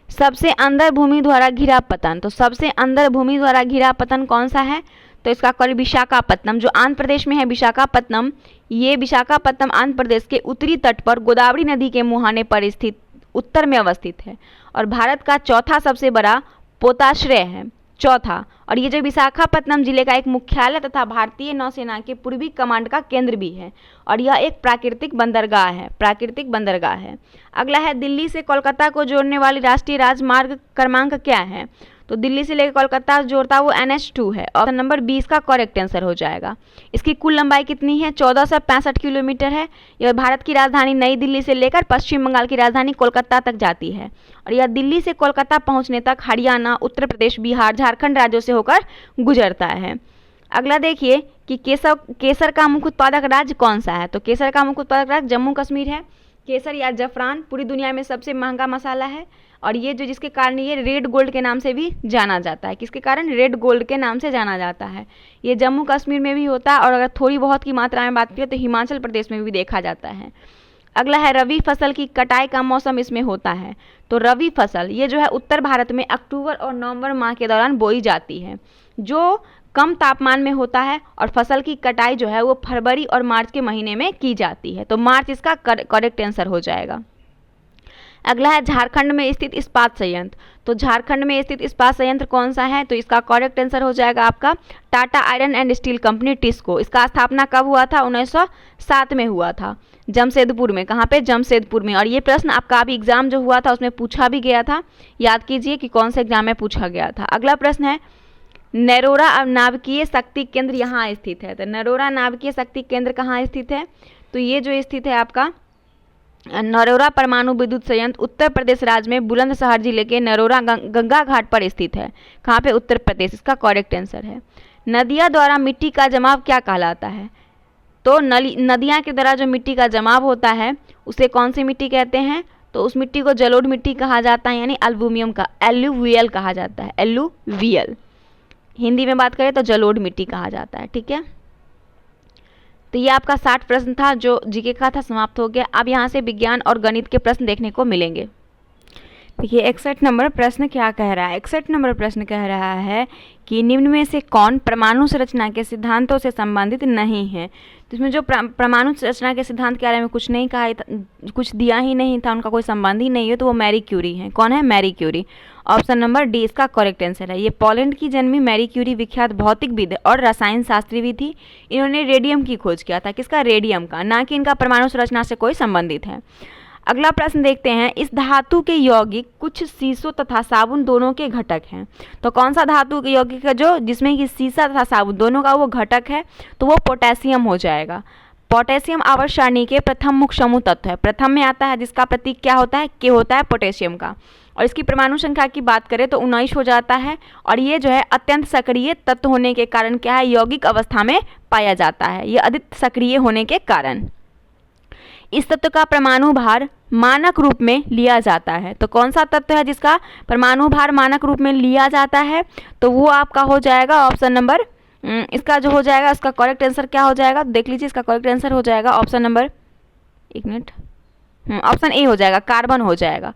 सबसे अंदर भूमि द्वारा घिरा पतन। तो सबसे अंदर भूमि द्वारा घिरा पतन कौन सा है, तो इसका कॉल विशाखापत्तनम, जो आंध्र प्रदेश में है विशाखापत्तनम। ये विशाखापत्तनम आंध्र प्रदेश के उत्तरी तट पर गोदावरी नदी के मुहाने पर स्थित उत्तर में अवस्थित है, और भारत का चौथा सबसे बड़ा पोताश्रय है, चौथा। और ये जो विशाखापत्तनम जिले का एक मुख्यालय तथा भारतीय नौसेना के पूर्वी कमांड का केंद्र भी है, और यह एक प्राकृतिक बंदरगाह है, प्राकृतिक बंदरगाह है। अगला है, दिल्ली से कोलकाता को जोड़ने वाली राष्ट्रीय राजमार्ग क्रमांक क्या है। तो दिल्ली से लेकर कोलकाता जोड़ता वो NH2 है। ऑप्शन नंबर 20 का करेक्ट आंसर हो जाएगा। इसकी कुल लंबाई कितनी है, 1465 किलोमीटर है। यह भारत की राजधानी नई दिल्ली से लेकर पश्चिम बंगाल की राजधानी कोलकाता तक जाती है, और यह दिल्ली से कोलकाता पहुंचने तक हरियाणा, उत्तर प्रदेश, बिहार, झारखंड राज्यों से होकर गुजरता है। अगला देखिए कि केसर का मुख्य उत्पादक राज्य कौन सा है। तो केसर का मुख्य उत्पादक राज्य जम्मू कश्मीर है। केसर या जफरान पूरी दुनिया में सबसे महंगा मसाला है, और ये जो जिसके कारण ये रेड गोल्ड के नाम से भी जाना जाता है। किसके कारण, रेड गोल्ड के नाम से जाना जाता है। ये जम्मू कश्मीर में भी होता है, और अगर थोड़ी बहुत की मात्रा में बात करें तो हिमाचल प्रदेश में भी देखा जाता है। अगला है, रवि फसल की कटाई का मौसम इसमें होता है। तो रवि फसल ये जो है उत्तर भारत में अक्टूबर और नवंबर माह के दौरान बोई जाती है, जो कम तापमान में होता है, और फसल की कटाई जो है वो फरवरी और मार्च के महीने में की जाती है। तो मार्च इसका करेक्ट आंसर हो जाएगा। अगला है, झारखंड में स्थित इस्पात संयंत्र। तो झारखंड में स्थित इस्पात संयंत्र कौन सा है, तो इसका करेक्ट आंसर हो जाएगा आपका Tata iron and steel company, TISCO. इसका स्थापना कब हुआ था, 1907 में हुआ था, जमशेदपुर में। कहाँ पे, जमशेदपुर में। और ये प्रश्न आपका अभी एग्जाम जो हुआ था उसमें पूछा भी गया था, याद कीजिए कि कौन से एग्जाम में पूछा गया था। अगला प्रश्न है, नरोरा नाभिकीय शक्ति केंद्र यहाँ स्थित है। तो नरोरा नाभिकीय शक्ति केंद्र कहाँ स्थित है, तो ये जो स्थित है आपका नरोरा परमाणु विद्युत संयंत्र उत्तर प्रदेश राज्य में बुलंदशहर जिले के नरोरा गंगा घाट पर स्थित है। कहाँ पे, उत्तर प्रदेश। इसका करेक्ट आंसर है। नदियाँ द्वारा मिट्टी का जमाव क्या कहलाता है। तो नदियाँ के द्वारा जो मिट्टी का जमाव होता है उसे कौन सी मिट्टी कहते हैं, तो उस मिट्टी को जलोढ़ मिट्टी कहा जाता है, यानी एल्यूमियम का एल्यूवियल कहा जाता है, एल्यूवियल। हिंदी में बात करें तो जलोढ़ मिट्टी कहा जाता है। ठीक है, तो ये आपका 60 प्रश्न था जो जीके का था, समाप्त हो गया। अब यहाँ से विज्ञान और गणित के प्रश्न देखने को मिलेंगे। देखिए 61 नंबर प्रश्न क्या कह रहा है। 61 नंबर प्रश्न कह रहा है कि निम्न में से कौन परमाणु संरचना के सिद्धांतों से संबंधित नहीं है। तो इसमें जो परमाणु संरचना के सिद्धांत के बारे में कुछ नहीं कहा, कुछ दिया ही नहीं था, उनका कोई संबंध ही नहीं है, तो वो मैरी क्यूरी है। कौन है? Marie Curie. Option number D इसका करेक्ट आंसर है। ये पोलैंड की जन्मी मैरी क्यूरी विख्यात भौतिकविद और रसायन शास्त्री भी थी। इन्होंने रेडियम की खोज किया था। किसका? रेडियम का, ना कि इनका परमाणु संरचना से कोई संबंधित है। अगला प्रश्न देखते हैं। इस धातु के यौगिक कुछ शीशों तथा साबुन दोनों के घटक हैं। तो कौन सा धातु के यौगिक है जो जिसमें कि शीशा तथा साबुन दोनों का वो घटक है? तो वो पोटेशियम हो जाएगा। पोटेशियम आवर्त सारणी के प्रथम मुख्य समूह तत्व है। प्रथम में आता है जिसका प्रतीक क्या होता है? के होता है पोटेशियम का। और इसकी परमाणु संख्या की बात करें तो 19 हो जाता है। और ये जो है अत्यंत सक्रिय तत्व होने के कारण क्या है? यौगिक अवस्था में पाया जाता है, ये अधिक सक्रिय होने के कारण। इस तत्व का परमाणु भार मानक रूप में लिया जाता है। तो कौन सा तत्व है जिसका परमाणु भार मानक रूप में लिया जाता है? तो वो आपका हो जाएगा ऑप्शन नंबर, इसका जो हो जाएगा इसका करेक्ट आंसर क्या हो जाएगा? देख लीजिए, इसका करेक्ट आंसर हो जाएगा ऑप्शन नंबर, एक मिनट, ऑप्शन ए हो जाएगा, कार्बन हो जाएगा।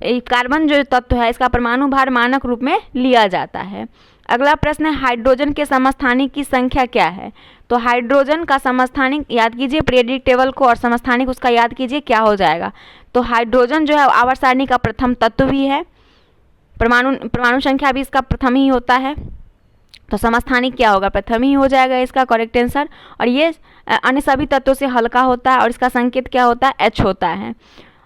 कार्बन जो तत्व है इसका परमाणु भार मानक रूप में लिया जाता है। अगला प्रश्न है हाइड्रोजन के समस्थानिक की संख्या क्या है? तो हाइड्रोजन का समस्थानिक याद कीजिए, पीरियोडिक टेबल को, और समस्थानिक उसका याद कीजिए क्या हो जाएगा। तो हाइड्रोजन जो है आवर्त सारणी का प्रथम तत्व भी है, परमाणु संख्या भी इसका प्रथम ही होता है। तो समस्थानिक क्या होगा? प्रथम ही हो जाएगा इसका करेक्ट आंसर। और ये अन्य सभी तत्वों से हल्का होता है और इसका संकेत क्या होता है? H होता है।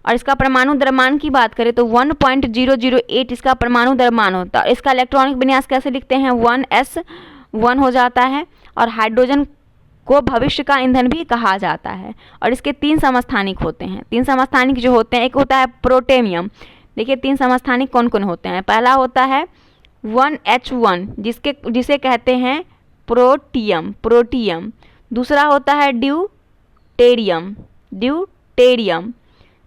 और इसका परमाणु द्रव्यमान की बात करें तो 1.008 इसका परमाणु द्रव्यमान होता है। इसका इलेक्ट्रॉनिक विन्यास कैसे लिखते हैं? 1s1 हो जाता है। और हाइड्रोजन को भविष्य का ईंधन भी कहा जाता है। और इसके 3 समस्थानिक होते हैं। 3 समस्थानिक जो होते हैं, एक होता है प्रोटेमियम। देखिए 3 समस्थानिक कौन कौन होते हैं। पहला होता है 1H1 जिसे कहते हैं प्रोटियम। दूसरा होता है ड्यूटेरियम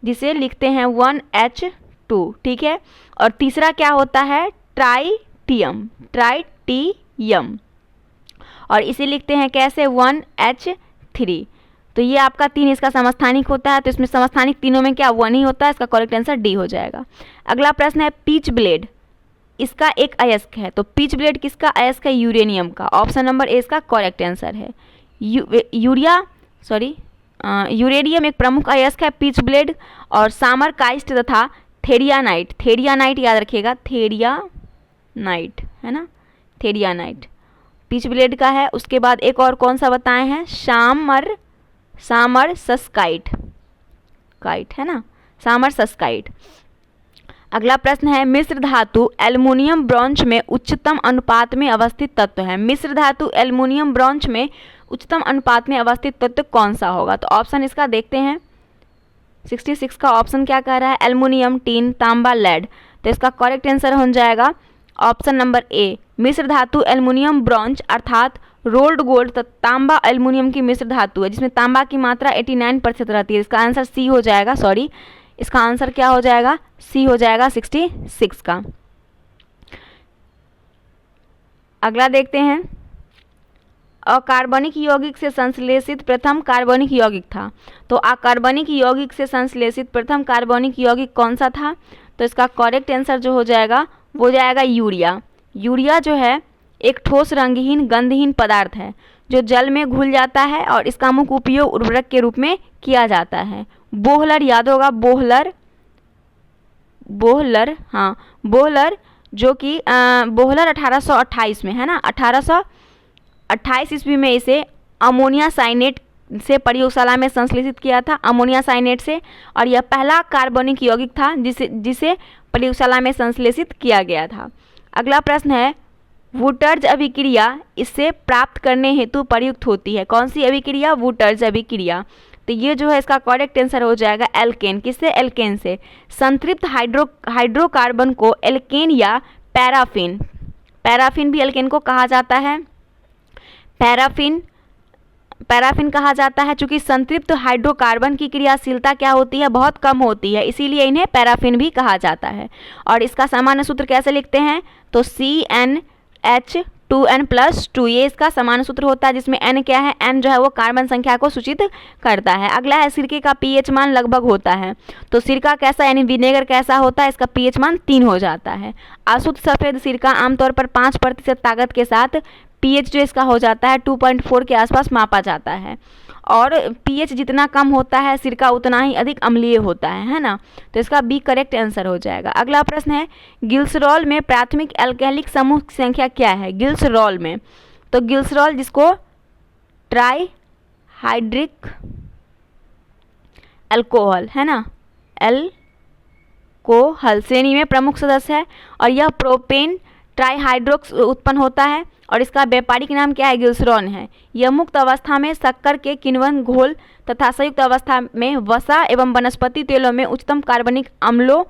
जिसे लिखते हैं 1H2, ठीक है। और तीसरा क्या होता है? ट्राइटियम और इसे लिखते हैं कैसे? 1H3। तो ये आपका 3 इसका समस्थानिक होता है। तो इसमें समस्थानिक तीनों में क्या 1 ही होता है। इसका करेक्ट आंसर डी हो जाएगा। अगला प्रश्न है पीच ब्लेड, इसका एक अयस्क है। तो पीच ब्लेड किसका अयस्क है? यूरेनियम का। ऑप्शन नंबर ए इसका करेक्ट आंसर है। यूरेनियम एक प्रमुख अयस्क है पीच ब्लेड। और सामरकाइस्ट तथा थेरियानाइट याद रखिएगा, थेरियानाइट है ना, थेरियानाइट पीच ब्लेड का है। उसके बाद एक और कौन सा बताए हैं? सामरसस्काइट है ना, सामरसस्काइट। अगला प्रश्न है मिश्र धातु एल्युमिनियम ब्रोंज में उच्चतम अनुपात में अवस्थित तत्व है। मिश्र धातु एल्युमिनियम ब्रोंज में उच्चतम अनुपात में अवस्थित तत्व कौन सा होगा? तो ऑप्शन इसका देखते हैं। 66 का ऑप्शन क्या कह रहा है? एल्युमिनियम, टीन, तांबा, लेड। तो इसका करेक्ट आंसर हो जाएगा ऑप्शन नंबर ए, मिश्र धातु एल्युमिनियम ब्रोंज अर्थात रोल्ड गोल्ड। तांबा एल्युमिनियम की मिश्र धातु है जिसमें तांबा की मात्रा 89% रहती है। इसका आंसर सी हो जाएगा, इसका आंसर क्या हो जाएगा? सी हो जाएगा 66 का। अगला देखते हैं अकार्बनिक यौगिक से संश्लेषित प्रथम कार्बनिक यौगिक था। तो अकार्बनिक यौगिक से संश्लेषित प्रथम कार्बनिक यौगिक कौन सा था? तो इसका करेक्ट आंसर जो हो जाएगा वो हो जाएगा यूरिया जो है एक ठोस रंगहीन गंधहीन पदार्थ है जो जल में घुल जाता है और इसका मुख्य उपयोग उर्वरक के रूप में किया जाता है। बोहलर याद होगा, बोहलर हाँ, बोहलर जो कि बोहलर 1828 में है ना, 1828 ईस्वी में इसे अमोनिया साइनेट से प्रयोगशाला में संश्लेषित किया था, अमोनिया साइनेट से। और यह पहला कार्बनिक यौगिक था जिसे प्रयोगशाला में संश्लेषित किया गया था। अगला प्रश्न है वुटर्ज अभिक्रिया इससे प्राप्त करने हेतु प्रयुक्त होती है। कौन सी अभिक्रिया? वुटर्ज अभिक्रिया। तो ये जो है इसका करेक्ट आंसर हो जाएगा एल्केन। किससे? एल्केन से। संतृप्त हाइड्रोकार्बन को एल्केन या पैराफिन भी एल्केन को कहा जाता है। पैराफिन कहा जाता है चूंकि संतृप्त हाइड्रोकार्बन की क्रियाशीलता क्या होती है? बहुत कम होती है, इसीलिए इन्हें पैराफिन भी कहा जाता है। और इसका सामान्य सूत्र कैसे लिखते हैं? तो CnH2 2n+2, ये इसका समान सूत्र होता है, जिसमें n क्या है, n जो है वो कार्बन संख्या को सूचित करता है। अगला है सिरके का पीएच मान लगभग होता है, तो सिरका कैसा यानी विनेगर कैसा होता है, इसका पीएच मान 3 हो जाता है। अशुद्ध सफ़ेद सिरका आमतौर पर 5% ताकत के साथ पीएच जो इसका हो जाता है 2.4 के आसपास मापा जाता है, और पीएच जितना कम होता है सिरका उतना ही अधिक अम्लीय होता है ना। तो इसका बी करेक्ट आंसर हो जाएगा। अगला प्रश्न है ग्लिसरॉल में प्राथमिक अल्कोहलिक समूह की संख्या क्या है ग्लिसरॉल में, तो ग्लिसरॉल जिसको ट्राईहाइड्रिक अल्कोहल है ना, अल्कोहल श्रेणी में प्रमुख सदस्य है, और यह प्रोपेन ट्राईहाइड्रोक्स उत्पन्न होता है, और इसका व्यापारिक नाम क्या है ग्लिसरॉल है। यह मुक्त अवस्था में शक्कर के किण्वन घोल तथा संयुक्त अवस्था में वसा एवं वनस्पति तेलों में उच्चतम कार्बनिक अम्लों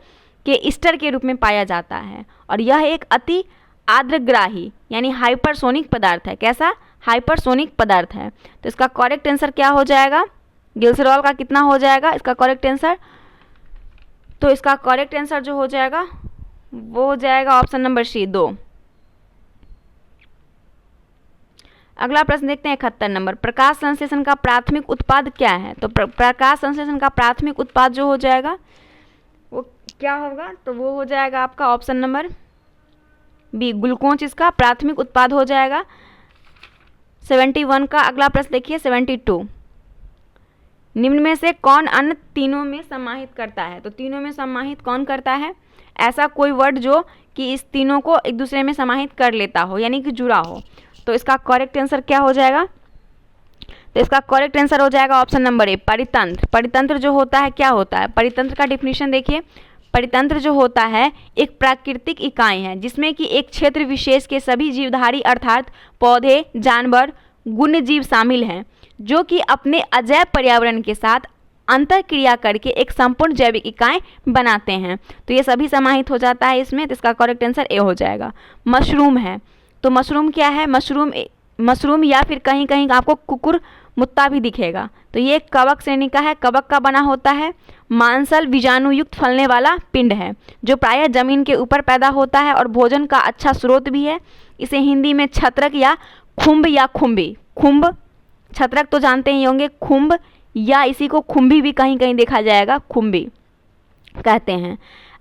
के ईस्टर के रूप में पाया जाता है, और यह एक अति आर्द्रग्राही यानी हाइपरसोनिक पदार्थ है। कैसा, हाइपरसोनिक पदार्थ है। तो इसका करेक्ट आंसर क्या हो जाएगा, ग्लिसरॉल का कितना हो जाएगा इसका करेक्ट आंसर, तो इसका करेक्ट आंसर जो हो जाएगा वो हो जाएगा ऑप्शन नंबर सी 2। अगला प्रश्न देखते हैं 71 नंबर, प्रकाश संश्लेषण का प्राथमिक उत्पाद क्या है, तो प्रकाश संश्लेषण का प्राथमिक उत्पाद जो हो जाएगा वो क्या होगा, तो वो हो जाएगा आपका ऑप्शन नंबर बी ग्लूकोज इसका प्राथमिक उत्पाद हो जाएगा। 71 का अगला प्रश्न देखिए 72, निम्न में से कौन अन्य तीनों में समाहित करता है, तो तीनों में समाहित कौन करता है, ऐसा कोई वर्ड जो कि इस तीनों को एक दूसरे में समाहित कर लेता हो यानी कि जुड़ा हो, तो इसका करेक्ट आंसर क्या हो जाएगा, तो इसका करेक्ट आंसर हो जाएगा ऑप्शन नंबर ए परितंत्र। परितंत्र जो होता है क्या होता है, परितंत्र का डिफिनीशन देखिए, परितंत्र जो होता है एक प्राकृतिक इकाई है जिसमें कि एक क्षेत्र विशेष के सभी जीवधारी अर्थात पौधे जानवर गुण जीव शामिल हैं, जो कि अपने अजैव पर्यावरण के साथ अंतरक्रिया करके एक संपूर्ण जैविक इकाई बनाते हैं, तो ये सभी समाहित हो जाता है इसमें, तो इसका करेक्ट आंसर ए हो जाएगा। मशरूम है, तो मशरूम क्या है, मशरूम या फिर कहीं कहीं आपको कुकुर मुत्ता भी दिखेगा, तो ये कवक श्रेणी का है, कवक का बना होता है, मांसल बीजाणु युक्त फलने वाला पिंड है जो प्रायः जमीन के ऊपर पैदा होता है और भोजन का अच्छा स्रोत भी है। इसे हिंदी में छत्रक या खुम्ब या खुम्बी, खुम्ब छत्रक तो जानते ही होंगे, खुम्ब या इसी को खुम्बी भी कहीं कहीं देखा जाएगा, खुम्बी कहते हैं।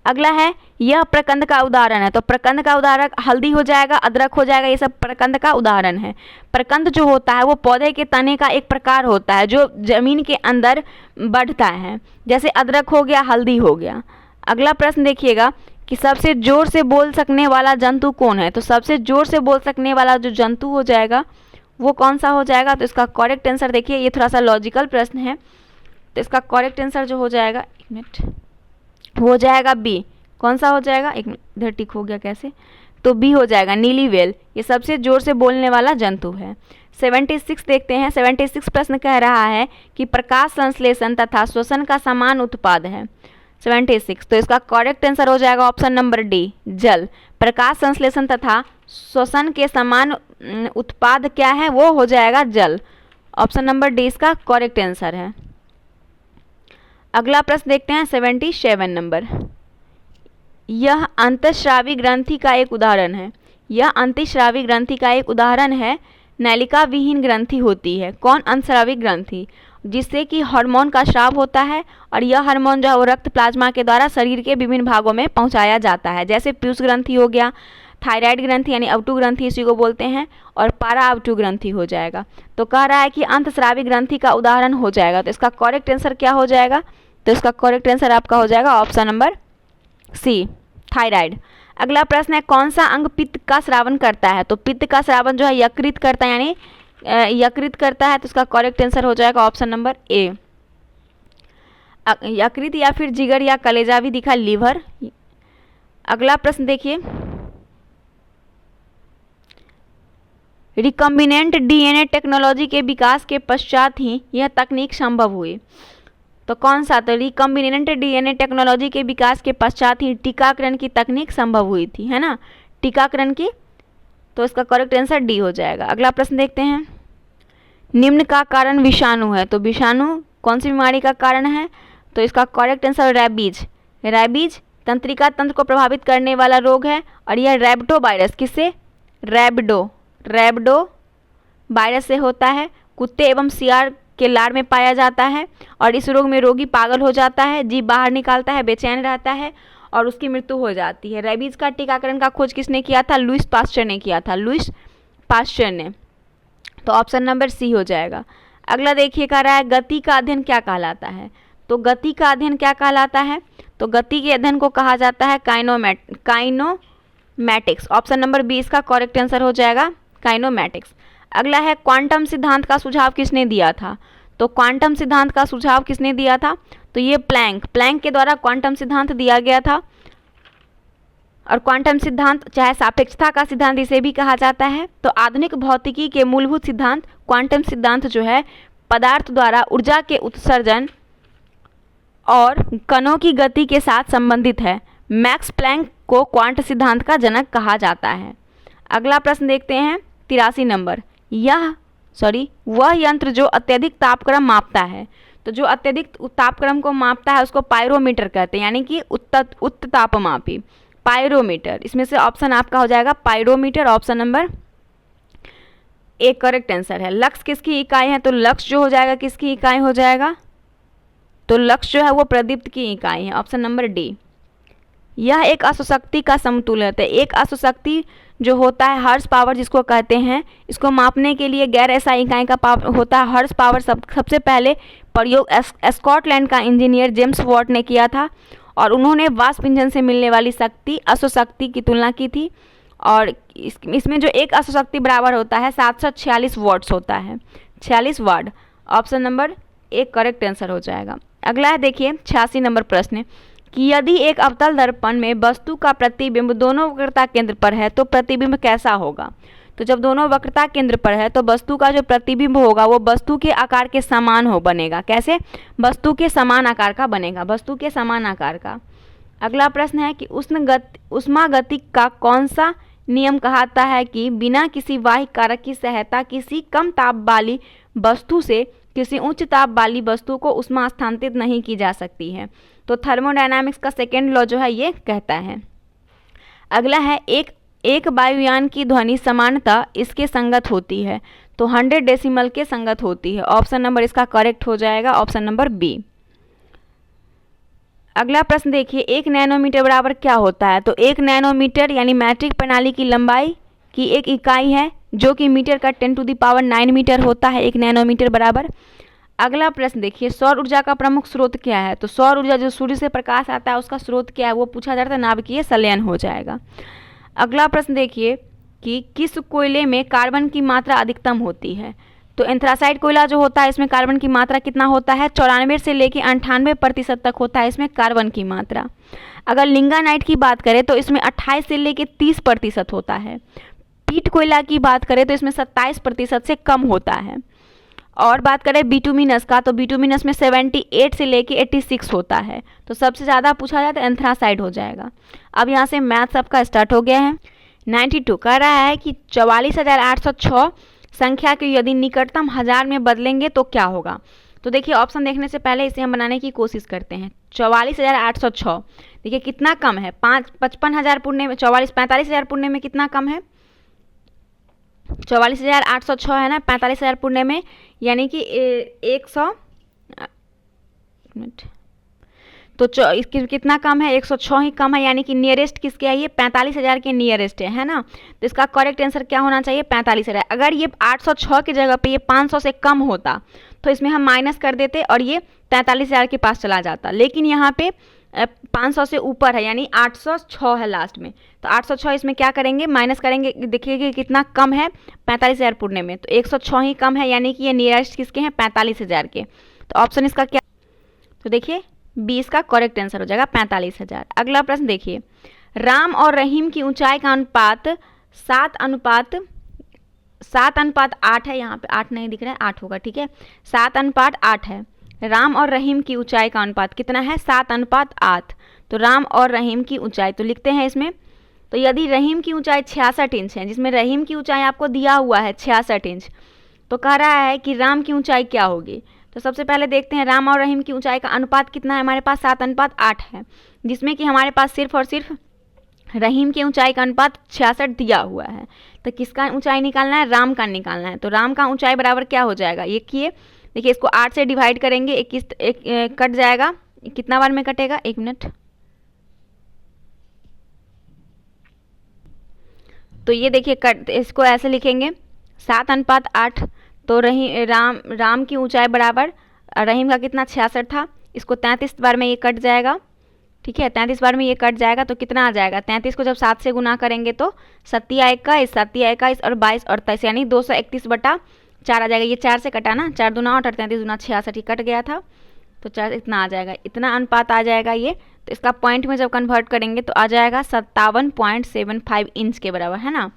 अगला है यह प्रकंद का उदाहरण है, तो प्रकंद का उदाहरण हल्दी हो जाएगा, अदरक हो जाएगा, ये सब प्रकंद का उदाहरण है। प्रकंद जो होता है वो पौधे के तने का एक प्रकार होता है जो जमीन के अंदर बढ़ता है, जैसे अदरक हो गया, हल्दी हो गया। अगला प्रश्न देखिएगा कि सबसे जोर से बोल सकने वाला जंतु कौन है, तो सबसे जोर से बोल सकने वाला जो जंतु हो जाएगा वो कौन सा हो जाएगा, तो इसका करेक्ट आंसर देखिए, ये थोड़ा सा लॉजिकल प्रश्न है, तो इसका करेक्ट आंसर जो हो जाएगा, एक मिनट, हो जाएगा बी। कौन सा हो जाएगा, एक मिनट इधर टिक हो गया कैसे, तो बी हो जाएगा, नीली व्हेल, ये सबसे जोर से बोलने वाला जंतु है। 76 देखते हैं, 76 प्रश्न कह रहा है कि प्रकाश संश्लेषण तथा श्वसन का समान उत्पाद है 76, तो इसका करेक्ट आंसर हो जाएगा ऑप्शन नंबर डी जल। प्रकाश संश्लेषण तथा श्वसन के समान उत्पाद क्या है, वो हो जाएगा जल, ऑप्शन नंबर डी इसका करेक्ट आंसर है। अगला प्रश्न देखते हैं 77 नंबर, यह अंतःस्रावी ग्रंथि का एक उदाहरण है, यह अंतःस्रावी ग्रंथि का एक उदाहरण है, नलिका विहीन ग्रंथि होती है। कौन अंतःस्रावी ग्रंथि, जिससे कि हार्मोन का स्राव होता है और यह हार्मोन जो है वो रक्त प्लाज्मा के द्वारा शरीर के विभिन्न भागों में पहुंचाया जाता है, जैसे पीयूष ग्रंथि हो गया, थायराइड ग्रंथि यानी अवटु ग्रंथि इसी को बोलते हैं, और पारा अवटु ग्रंथि हो जाएगा। तो कह रहा है कि अंतःस्रावी ग्रंथि का उदाहरण हो जाएगा, तो इसका करेक्ट आंसर क्या हो जाएगा, तो इसका करेक्ट आंसर आपका हो जाएगा ऑप्शन नंबर सी थायराइड। अगला प्रश्न है कौन सा अंग पित्त का स्रावन करता है, तो पित्त का स्रावन जो है यकृत करता है, यानी यकृत करता है, तो इसका करेक्ट आंसर हो जाएगा ऑप्शन नंबर ए यकृत, या फिर जिगर या कलेजा भी दिखा, लीवर। अगला प्रश्न देखिए, रिकम्बिनेंट डीएनए टेक्नोलॉजी के विकास के पश्चात ही यह तकनीक संभव हुई, तो कौन सा, तो रिकम्बिनेंट डीएनए टेक्नोलॉजी के विकास के पश्चात ही टीकाकरण की तकनीक संभव हुई थी, है ना, टीकाकरण की, तो इसका करेक्ट आंसर डी हो जाएगा। अगला प्रश्न देखते हैं, निम्न का कारण विषाणु है, तो विषाणु कौन सी बीमारी का कारण है, तो इसका करेक्ट आंसर रैबीज। रैबीज तंत्रिका तंत्र को प्रभावित करने वाला रोग है, और यह रैब्डो वायरस, किससे, रैब्डो रैबिडो वायरस से होता है। कुत्ते एवं सियार के लार में पाया जाता है और इस रोग में रोगी पागल हो जाता है, जीभ बाहर निकालता है, बेचैन रहता है और उसकी मृत्यु हो जाती है। रेबीज का टीकाकरण का खोज किसने किया था? लुईस पास्चर ने किया था, लुईस पास्चर ने। तो ऑप्शन नंबर सी हो जाएगा। अगला देखिए कह रहा है गति का अध्ययन क्या कहलाता है? तो गति का अध्ययन क्या कहलाता है? तो गति के अध्ययन को कहा जाता है काइनोमैटिक्स। ऑप्शन नंबर बी इसका करेक्ट आंसर हो जाएगा, काइनोमैटिक्स। अगला है क्वांटम सिद्धांत का सुझाव किसने दिया था? तो क्वांटम सिद्धांत का सुझाव किसने दिया था? तो ये प्लैंक के द्वारा क्वांटम सिद्धांत दिया गया था। और क्वांटम सिद्धांत चाहे सापेक्षता का सिद्धांत इसे भी कहा जाता है। तो आधुनिक भौतिकी के मूलभूत सिद्धांत क्वांटम सिद्धांत जो है पदार्थ द्वारा ऊर्जा के उत्सर्जन और कणों की गति के साथ संबंधित है। मैक्स प्लैंक को क्वांटम सिद्धांत का जनक कहा जाता है। अगला प्रश्न देखते हैं 83 नंबर। वह यंत्र जो अत्यधिक तापक्रम मापता है। तो जो अत्यधिक तापक्रम को मापता है उसको पायरोमीटर कहते हैं, यानी कि उत्तापमापी, पायरोमीटर। इसमें से ऑप्शन आपका हो जाएगा pyrometer, option number A correct answer है। लक्स किसकी इकाई है? तो लक्स जो हो जाएगा किसकी इकाई हो जाएगा? तो लक्स जो है वो प्रदीप्त की इकाई है, ऑप्शन नंबर डी। यह एक अशुशक्ति का समतुल्य है। एक अशुशक्ति जो होता है हर्ट्ज पावर जिसको कहते हैं, इसको मापने के लिए गैर एसआई इकाई का पावर होता है हर्ट्ज पावर। सबसे पहले प्रयोग स्कॉटलैंड का इंजीनियर जेम्स वॉट ने किया था और उन्होंने वाष्प इंजन से मिलने वाली शक्ति अशुशक्ति की तुलना की थी। और इसमें जो एक अशुशक्ति बराबर होता है 746 वॉट्स होता है, 46 वाट। ऑप्शन नंबर एक करेक्ट आंसर हो जाएगा। अगला है देखिए 86 नंबर प्रश्न कि यदि एक अवतल दर्पण में वस्तु का प्रतिबिंब दोनों वक्रता केंद्र पर है तो प्रतिबिंब कैसा होगा? तो जब दोनों वक्रता केंद्र पर है तो वस्तु का जो प्रतिबिंब होगा वो वस्तु के आकार के समान बनेगा। कैसे? वस्तु के समान आकार का बनेगा, वस्तु के समान आकार का। अगला प्रश्न है कि ऊष्मागतिकी का कौन सा नियम कहता है कि बिना किसी बाह्य कारक की सहायता किसी कम ताप वाली वस्तु से किसी उच्च ताप वाली वस्तु को ऊष्मा स्थानांतरित नहीं की जा सकती है? तो थर्मोडायनामिक्स का सेकेंड लॉ जो है ये कहता है। अगला है एक वायुयान की ध्वनि सामान्यतः इसके संगत होती है। तो 100 डेसिमल के संगत होती है। ऑप्शन नंबर इसका करेक्ट हो जाएगा, ऑप्शन नंबर बी। अगला प्रश्न देखिए 1 नैनोमीटर बराबर क्या होता है? तो 1 नैनोमीटर यानी मैट्रिक प्रणाली की लंबाई की एक इकाई है जो कि मीटर का 10⁹ मीटर होता है 1 नैनोमीटर बराबर। अगला प्रश्न देखिए सौर ऊर्जा का प्रमुख स्रोत क्या है? तो सौर ऊर्जा जो सूर्य से प्रकाश आता है उसका स्रोत क्या है वो पूछा जाता है, नाभिकीय संलयन हो जाएगा। अगला प्रश्न देखिए कि किस कोयले में कार्बन की मात्रा अधिकतम होती है? तो एंथ्रासाइड कोयला जो होता है इसमें कार्बन की मात्रा कितना होता है? 94 से लेकर 98% तक होता है इसमें कार्बन की मात्रा। अगर लिंगानाइट की बात करें तो इसमें 28 से लेकर 30% होता है। पीट कोयला की बात करें तो इसमें 27% से कम होता है। और बात करें बिटुमिनस का तो बिटुमिनस में 78 से लेके 86 होता है। तो सबसे ज़्यादा पूछा जाए तो एंथ्रासाइड हो जाएगा। अब यहाँ से मैथ्स आपका स्टार्ट हो गया है। 92 कह रहा है कि 44,806 संख्या को यदि निकटतम 1000 में बदलेंगे तो क्या होगा? तो देखिए ऑप्शन देखने से पहले इसे हम बनाने की कोशिश करते हैं। 44,806 देखिए कितना कम है, 55,000 पुण्य में 45,000 पुण्य में कितना कम है? 44,806 है ना 45,000 पुण्य में, यानी कि 100 मिनट तो कितना कम है? 106 ही कम है, यानी कि नियरेस्ट किसके है? ये 45,000 के नियरेस्ट है ना। तो इसका करेक्ट आंसर क्या होना चाहिए? 45,000। अगर ये 806 की जगह पे ये 500 से कम होता तो इसमें हम माइनस कर देते और ये 43,000 के पास चला जाता। लेकिन यहाँ पे 500 से ऊपर है यानी 806 है लास्ट में। तो 806 इसमें क्या करेंगे? माइनस करेंगे। देखिए कितना कम है 45,000 पुण्य में, तो 106 ही कम है, यानी कि ये नियरेस्ट किसके हैं? 45,000 के। तो ऑप्शन इसका क्या? तो देखिए 20 का करेक्ट आंसर हो जाएगा 45,000। अगला प्रश्न देखिए राम और रहीम की ऊंचाई का अनुपात 7:8 है। यहाँ पे 8 नहीं दिख रहा है, 8 होगा, ठीक है। 7:8 है। राम और रहीम की ऊंचाई का अनुपात कितना है? 7:8। तो राम और रहीम की ऊंचाई तो लिखते हैं इसमें। तो यदि रहीम की ऊंचाई 66 इंच है, जिसमें रहीम की ऊंचाई आपको दिया हुआ है 66 इंच, तो कह रहा है कि राम की ऊंचाई क्या होगी? तो सबसे पहले देखते हैं राम और रहीम की ऊंचाई का अनुपात कितना है। हमारे पास 7:8 है, जिसमें कि हमारे पास सिर्फ और सिर्फ रहीम की ऊंचाई का अनुपात 66 दिया हुआ है, तो किसका ऊंचाई निकालना है? राम का निकालना है। तो राम का ऊंचाई बराबर क्या हो जाएगा? ये किए, देखिए इसको 8 से डिवाइड करेंगे, 21 कट जाएगा। कितना बार में कटेगा? 1 मिनट। तो ये देखिए कट, इसको ऐसे लिखेंगे 7:8। तो राम की ऊंचाई बराबर रहीम का कितना? 66 था। इसको 33 बार में ये कट जाएगा, ठीक है, 33 बार में ये कट जाएगा तो कितना आ जाएगा? 33 को जब 7 से गुना करेंगे तो 7×21 और 22 और 23 यानी 231/4 आ जाएगा। ये 4 से कटा ना, 4 दूना 8 और 33 दूना 66 कट गया था, तो 4 इतना आ जाएगा, इतना अनुपात आ जाएगा ये। तो इसका पॉइंट में जब कन्वर्ट करेंगे तो आ जाएगा 57.75 इंच के बराबर, है ना।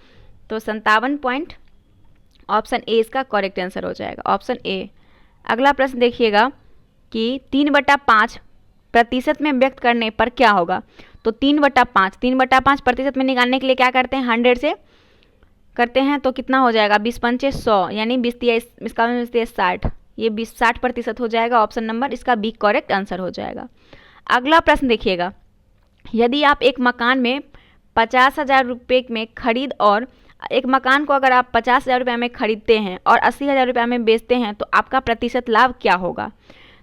तो 57 ऑप्शन ए इसका करेक्ट आंसर हो जाएगा, ऑप्शन ए। अगला प्रश्न देखिएगा कि 3/5 प्रतिशत में व्यक्त करने पर क्या होगा। तो 3/5 प्रतिशत में निकालने के लिए क्या करते हैं? 100 से करते हैं तो कितना हो जाएगा? 20×5 100 यानी 20×3 इसका 60, ये 60% हो जाएगा। ऑप्शन नंबर इसका बी करेक्ट आंसर हो जाएगा। अगला प्रश्न देखिएगा, यदि आप एक मकान में 50,000 रुपये में खरीद और एक मकान को अगर आप 50,000 रुपये में खरीदते हैं और 80,000 रुपये में बेचते हैं तो आपका प्रतिशत लाभ क्या होगा?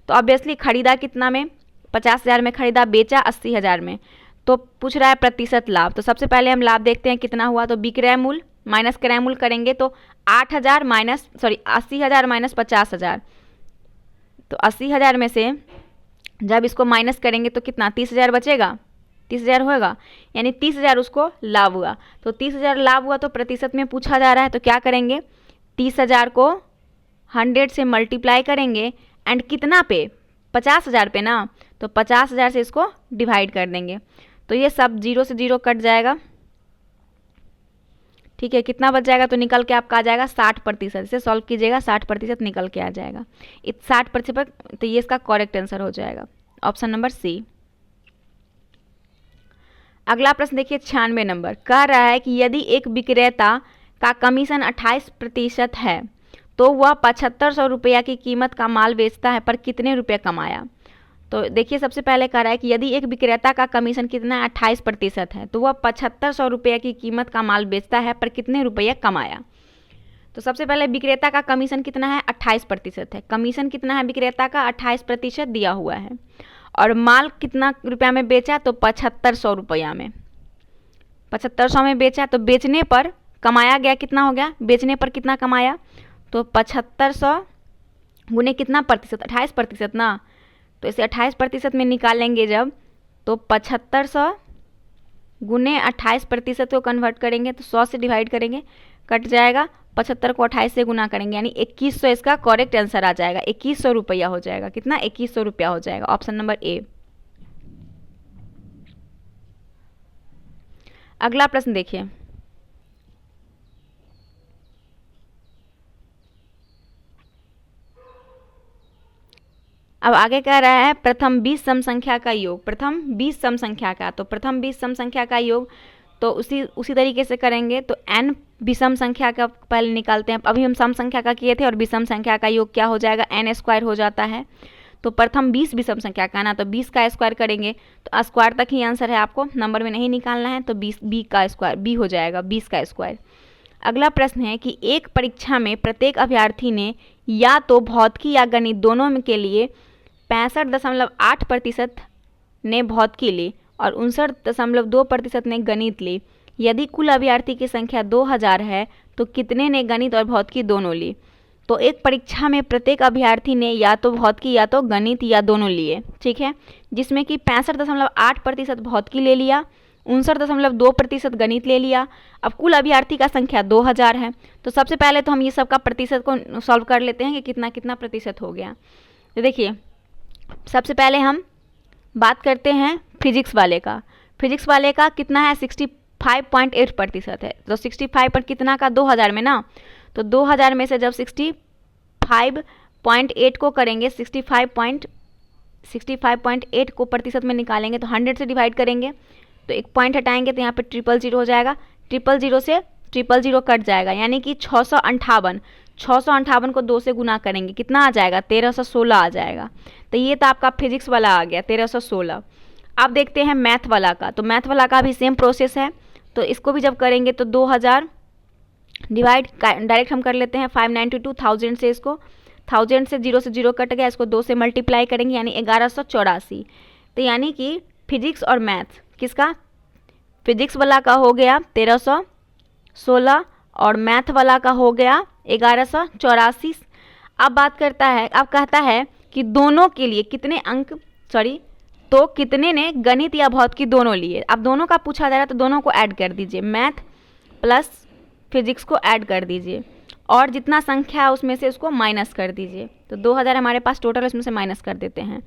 तो ऑब्वियसली खरीदा कितना में? 50,000 में खरीदा, बेचा 80,000 में, तो पूछ रहा है प्रतिशत लाभ। तो सबसे पहले हम लाभ देखते हैं कितना हुआ। तो विक्रय मूल्य माइनस क्रय मूल्य करेंगे तो 80,000 माइनस 50,000। तो 80,000 में से जब इसको माइनस करेंगे तो कितना? 30,000 बचेगा, 30,000 होगा, यानी 30,000 उसको लाभ हुआ। तो 30,000 लाभ हुआ तो प्रतिशत में पूछा जा रहा है, तो क्या करेंगे? 30,000 को 100 से मल्टीप्लाई करेंगे एंड कितना पे? 50,000 पे ना, तो 50,000 से इसको डिवाइड कर देंगे। तो ये सब 0 से 0 कट जाएगा, ठीक है। कितना बच जाएगा? तो निकल के आपका आ जाएगा 60%। इसे सॉल्व कीजिएगा, 60% निकल के आ जाएगा। 60%, तो ये इसका करेक्ट आंसर हो जाएगा, ऑप्शन नंबर सी। अगला प्रश्न देखिए 96 नंबर, कह रहा है कि यदि एक विक्रेता का कमीशन 28% है तो वह 7500 रुपया की कीमत का माल बेचता है पर कितने रुपये कमाया। तो देखिए सबसे पहले कह रहा है कि यदि एक विक्रेता का कमीशन कितना है? 28% है, तो वह 7500 रुपये की कीमत का माल बेचता है पर कितने रुपये कमाया। तो सबसे पहले विक्रेता का कमीशन कितना है? 28% है। कमीशन कितना है विक्रेता का? 28% दिया हुआ है। और माल कितना रुपया में बेचा? तो 7500 रुपया में, 7500 में बेचा। तो बेचने पर कमाया गया कितना हो गया? बेचने पर कितना कमाया? तो 7500 गुने कितना प्रतिशत? 28% ना, तो इसे 28% में निकालेंगे जब, तो 7500 गुने 28% को कन्वर्ट करेंगे तो 100 से डिवाइड करेंगे, कट जाएगा। 75 को 28 से गुना करेंगे यानी 2100 इसका करेक्ट आंसर आ जाएगा। 2100 रुपया हो जाएगा। कितना? 2100 रुपया हो जाएगा, ऑप्शन नंबर ए। अगला प्रश्न देखिए, अब आगे कह रहा है प्रथम 20 सम संख्या का योग। प्रथम 20 सम संख्या का, तो प्रथम 20 सम संख्या का योग तो उसी तरीके से करेंगे। तो n विषम संख्या का पहले निकालते हैं। अभी हम सम संख्या का किए थे और विषम संख्या का योग क्या हो जाएगा? n² हो जाता है। तो प्रथम 20 विषम संख्या का ना, तो 20 का स्क्वायर करेंगे तो स्क्वायर तक ही आंसर है, आपको नंबर में नहीं निकालना है। तो 20 b का स्क्वायर, b हो जाएगा 20 का स्क्वायर। अगला प्रश्न है कि एक परीक्षा में प्रत्येक अभ्यर्थी ने या तो भौतिकी या गणित दोनों के लिए 65.8% ने भौतिकी ली और 59.2% ने गणित ली। यदि कुल अभ्यर्थी की संख्या 2000 है तो कितने ने गणित और भौतिकी दोनों ली। तो एक परीक्षा में प्रत्येक अभ्यर्थी ने या तो भौतिकी या तो गणित या दोनों लिए, ठीक है, जिसमें कि 65.8% भौतिकी ले लिया, 59.2% गणित ले लिया। अब कुल अभ्यर्थी का संख्या 2000 है। तो सबसे पहले तो हम ये सब का प्रतिशत को सॉल्व कर लेते हैं कि कितना कितना प्रतिशत हो गया। तो देखिए सबसे पहले हम बात करते हैं फिजिक्स वाले का। फिजिक्स वाले का कितना है? 65.8% है। तो 65 पर कितना का? 2000 में ना, तो 2000 में से जब 65.8 को करेंगे, 65.8 को प्रतिशत में निकालेंगे तो 100 से डिवाइड करेंगे, तो एक पॉइंट हटाएंगे तो यहाँ पे 000 हो जाएगा। 000 से 000 कट जाएगा यानी कि 658 को 2 से गुना करेंगे, कितना आ जाएगा? 1316 आ जाएगा। तो ये तो आपका फिजिक्स वाला आ गया 1316। अब देखते हैं मैथ वाला का। तो मैथ वाला का भी सेम प्रोसेस है। तो इसको भी जब करेंगे तो 2000 डिवाइड डायरेक्ट हम कर लेते हैं 592 1000 से, इसको 1000 से 0 कट गया, इसको 2 से मल्टीप्लाई करेंगे यानी 1184। तो यानी कि फिजिक्स और मैथ किसका, फिजिक्स वाला का हो गया 1316 और मैथ वाला का हो गया 1184। अब बात करता है, अब कहता है कि दोनों के लिए कितने अंक, तो कितने ने गणित या भौतिकी दोनों लिए। अब दोनों का पूछा जा रहा है तो दोनों को ऐड कर दीजिए, मैथ प्लस फिजिक्स को ऐड कर दीजिए और जितना संख्या है उसमें से उसको माइनस कर दीजिए। तो 2000 हमारे पास टोटल, उसमें से माइनस कर देते हैं।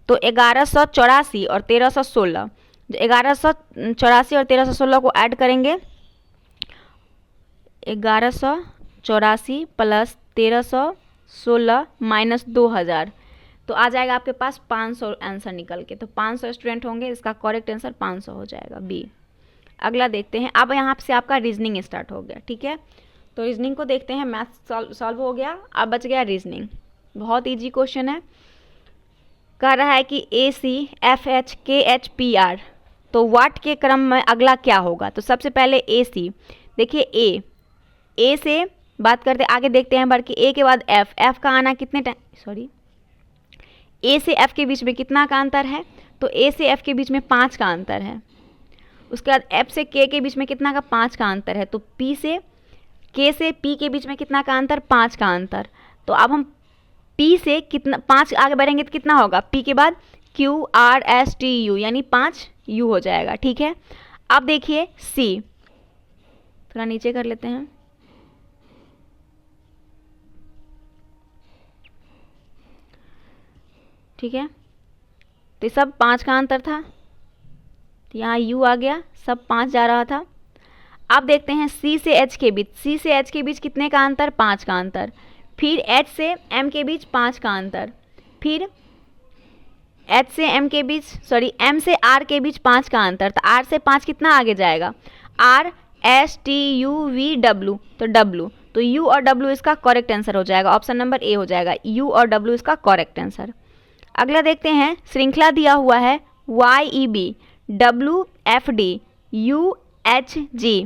तो 1184 और 1316, 1184 और 1316 को ऐड करेंगे, 1184 प्लस 1316 माइनस 2000, तो आ जाएगा आपके पास 500 आंसर निकल के। तो 500 स्टूडेंट होंगे, इसका करेक्ट आंसर 500 हो जाएगा बी। अगला देखते हैं। अब यहाँ से आपका रीजनिंग स्टार्ट हो गया, ठीक है। तो रीजनिंग को देखते हैं, मैथ सॉल्व हो गया, अब बच गया रीजनिंग। बहुत इजी क्वेश्चन है। कह रहा है कि AC FH KH PR, तो वाट के क्रम में अगला क्या होगा। तो सबसे पहले AC, देखिए A से बात करते आगे देखते हैं बढ़ के, A के बाद F का आना कितने टाइम, A से F के बीच में कितना का अंतर है, तो A से F के बीच में 5 का अंतर है। उसके बाद F से K के बीच में कितना का 5 का अंतर है। तो P से K से P के बीच में कितना का अंतर, 5 का अंतर। तो अब हम P से कितना 5 आगे बढ़ेंगे तो कितना होगा, P के बाद Q R S T U यानी 5 U हो जाएगा, ठीक है। अब देखिए C, थोड़ा नीचे कर लेते हैं, ठीक है। तो सब 5 का अंतर था, तो यहाँ U आ गया, सब 5 जा रहा था। अब देखते हैं C से H के बीच, C से H के बीच कितने का अंतर, 5 का अंतर। फिर H से M के बीच 5 का अंतर। फिर H से M के बीच, M से R के बीच 5 का अंतर। तो R से 5 कितना आगे जाएगा, R S T U V W, तो W, तो U और W इसका करेक्ट आंसर हो जाएगा, ऑप्शन नंबर A हो जाएगा, U और W इसका करेक्ट आंसर। अगला देखते हैं, श्रृंखला दिया हुआ है YEB WFD UHG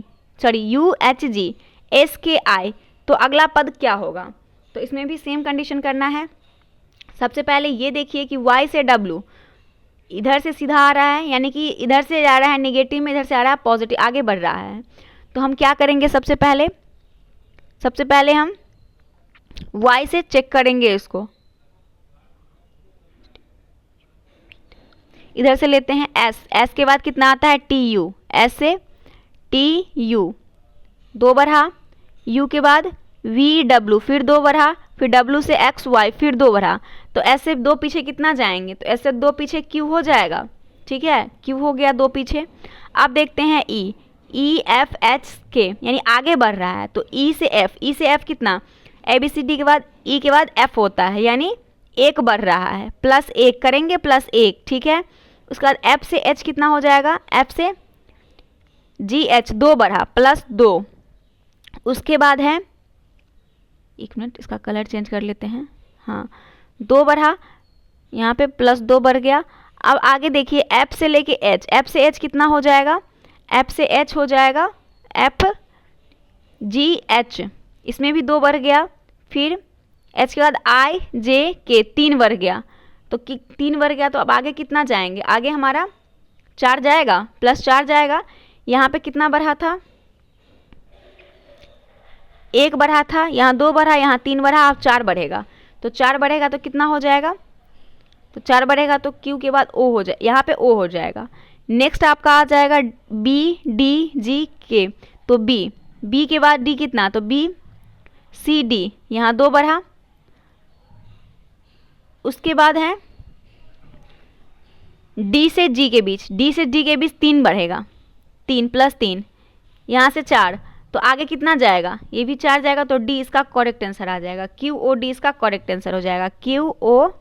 SKI, तो अगला पद क्या होगा। तो इसमें भी सेम कंडीशन करना है। सबसे पहले ये देखिए कि Y से W इधर से सीधा आ रहा है, यानी कि इधर से जा रहा है नेगेटिव में, इधर से आ रहा है पॉजिटिव, आगे बढ़ रहा है। तो हम क्या करेंगे, सबसे पहले हम Y से चेक करेंगे इसको, इधर से लेते हैं S के बाद कितना आता है TU, S से TU 2 बढ़ा, U के बाद VW फिर 2 बढ़ा, फिर W से XY फिर 2 बढ़ा। तो S से 2 पीछे कितना जाएंगे, तो S से 2 पीछे Q हो जाएगा, ठीक है, Q हो गया 2 पीछे। अब देखते हैं EFHK यानी आगे बढ़ रहा है। तो E से F कितना, ABCD के बाद E के बाद F होता है, यानी 1 बढ़ रहा है, +1 करेंगे +1, ठीक है। उसके बाद F से H कितना हो जाएगा, F से GH 2 बढ़ा +2। उसके बाद है, 1 मिनट इसका कलर चेंज कर लेते हैं, हाँ 2 बढ़ा, यहाँ पे +2 बढ़ गया। अब आगे देखिए F से लेके F से H कितना हो जाएगा, F से H हो जाएगा FGH, इसमें भी 2 बढ़ गया। फिर H के बाद IJK 3 बढ़ गया, तो 3 बढ़ गया, तो अब आगे कितना जाएंगे, आगे हमारा 4 जाएगा, +4 जाएगा। यहाँ पे कितना बढ़ा था, 1 बढ़ा था, यहाँ 2 बढ़ा, यहाँ 3 बढ़ा, अब 4 बढ़ेगा। तो 4 बढ़ेगा तो कितना हो जाएगा, तो 4 बढ़ेगा तो Q के बाद O हो जाए, यहाँ पे O हो जाएगा। नेक्स्ट आपका आ जाएगा BDGK, तो B के बाद D कितना, तो BCD, यहाँ 2 बढ़ा। उसके बाद है D से G के बीच 3 बढ़ेगा, 3 + 3, यहाँ से 4, तो आगे कितना जाएगा, ये भी 4 जाएगा, तो D इसका करेक्ट आंसर आ जाएगा, QOD इसका करेक्ट आंसर हो जाएगा। QOD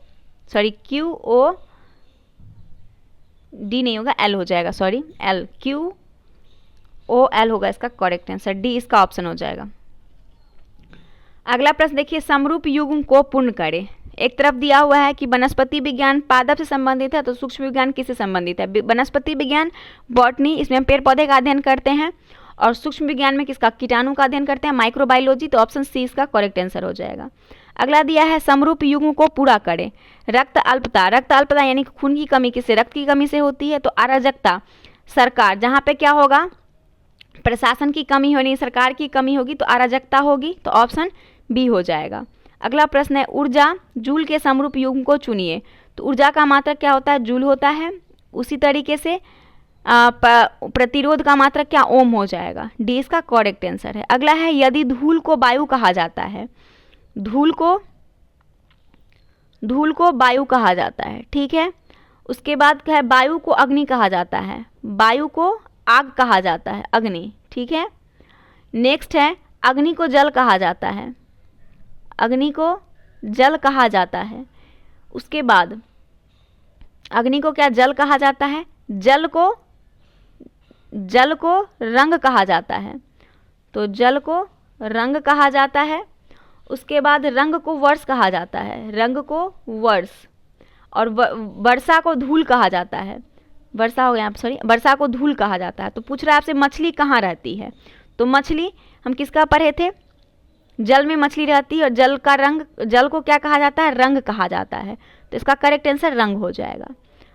नहीं होगा, L हो जाएगा, L, QOL होगा इसका करेक्ट आंसर, D इसका ऑप्शन हो जाएगा। अगला प्रश्न देखिए, समरूप युग्म को पूर्ण करें। एक तरफ दिया हुआ है कि वनस्पति विज्ञान पादप से संबंधित है, तो सूक्ष्म विज्ञान किससे संबंधित है? वनस्पति विज्ञान बॉटनी, इसमें हम पेड़ पौधे का अध्ययन करते हैं, और सूक्ष्म विज्ञान में किसका? कीटाणु का अध्ययन करते हैं, माइक्रोबायोलॉजी। तो ऑप्शन सी इसका करेक्ट आंसर हो जाएगा। अगला दिया है समरूप युग्म को पूरा करें। रक्त अल्पता, रक्त अल्पता यानी खून की कमी किससे? रक्त की कमी से होती है। तो अराजकता, सरकार, जहाँ पे क्या होगा? प्रशासन की कमी होनी, सरकार की कमी होगी तो अराजकता होगी। तो ऑप्शन बी हो जाएगा। अगला प्रश्न है ऊर्जा, जूल के समरूप युग्म को चुनिए। तो ऊर्जा का मात्रक क्या होता है? जूल होता है। उसी तरीके से प्रतिरोध का मात्रक क्या? ओम हो जाएगा। डी इसका करेक्ट आंसर है। अगला है यदि धूल को वायु कहा जाता है, धूल को वायु कहा जाता है, ठीक है। उसके बाद क्या है? वायु को अग्नि कहा जाता है, वायु को आग कहा जाता है, अग्नि, ठीक है। नेक्स्ट है अग्नि को जल कहा जाता है, अग्नि को जल कहा जाता है। उसके बाद अग्नि को क्या? जल कहा जाता है। जल को रंग कहा जाता है, तो जल को रंग कहा जाता है। उसके बाद रंग को वर्ष कहा जाता है, रंग को वर्ष। और वर्षा को धूल कहा जाता है, वर्षा हो गया, सॉरी, वर्षा को धूल कहा जाता है। तो पूछ रहा है आपसे मछली कहाँ रहती है? तो मछली हम किसका पढ़े थे? जल में मछली रहती है, और जल का रंग, जल को क्या कहा जाता है? रंग कहा जाता है। तो इसका करेक्ट आंसर रंग हो जाएगा।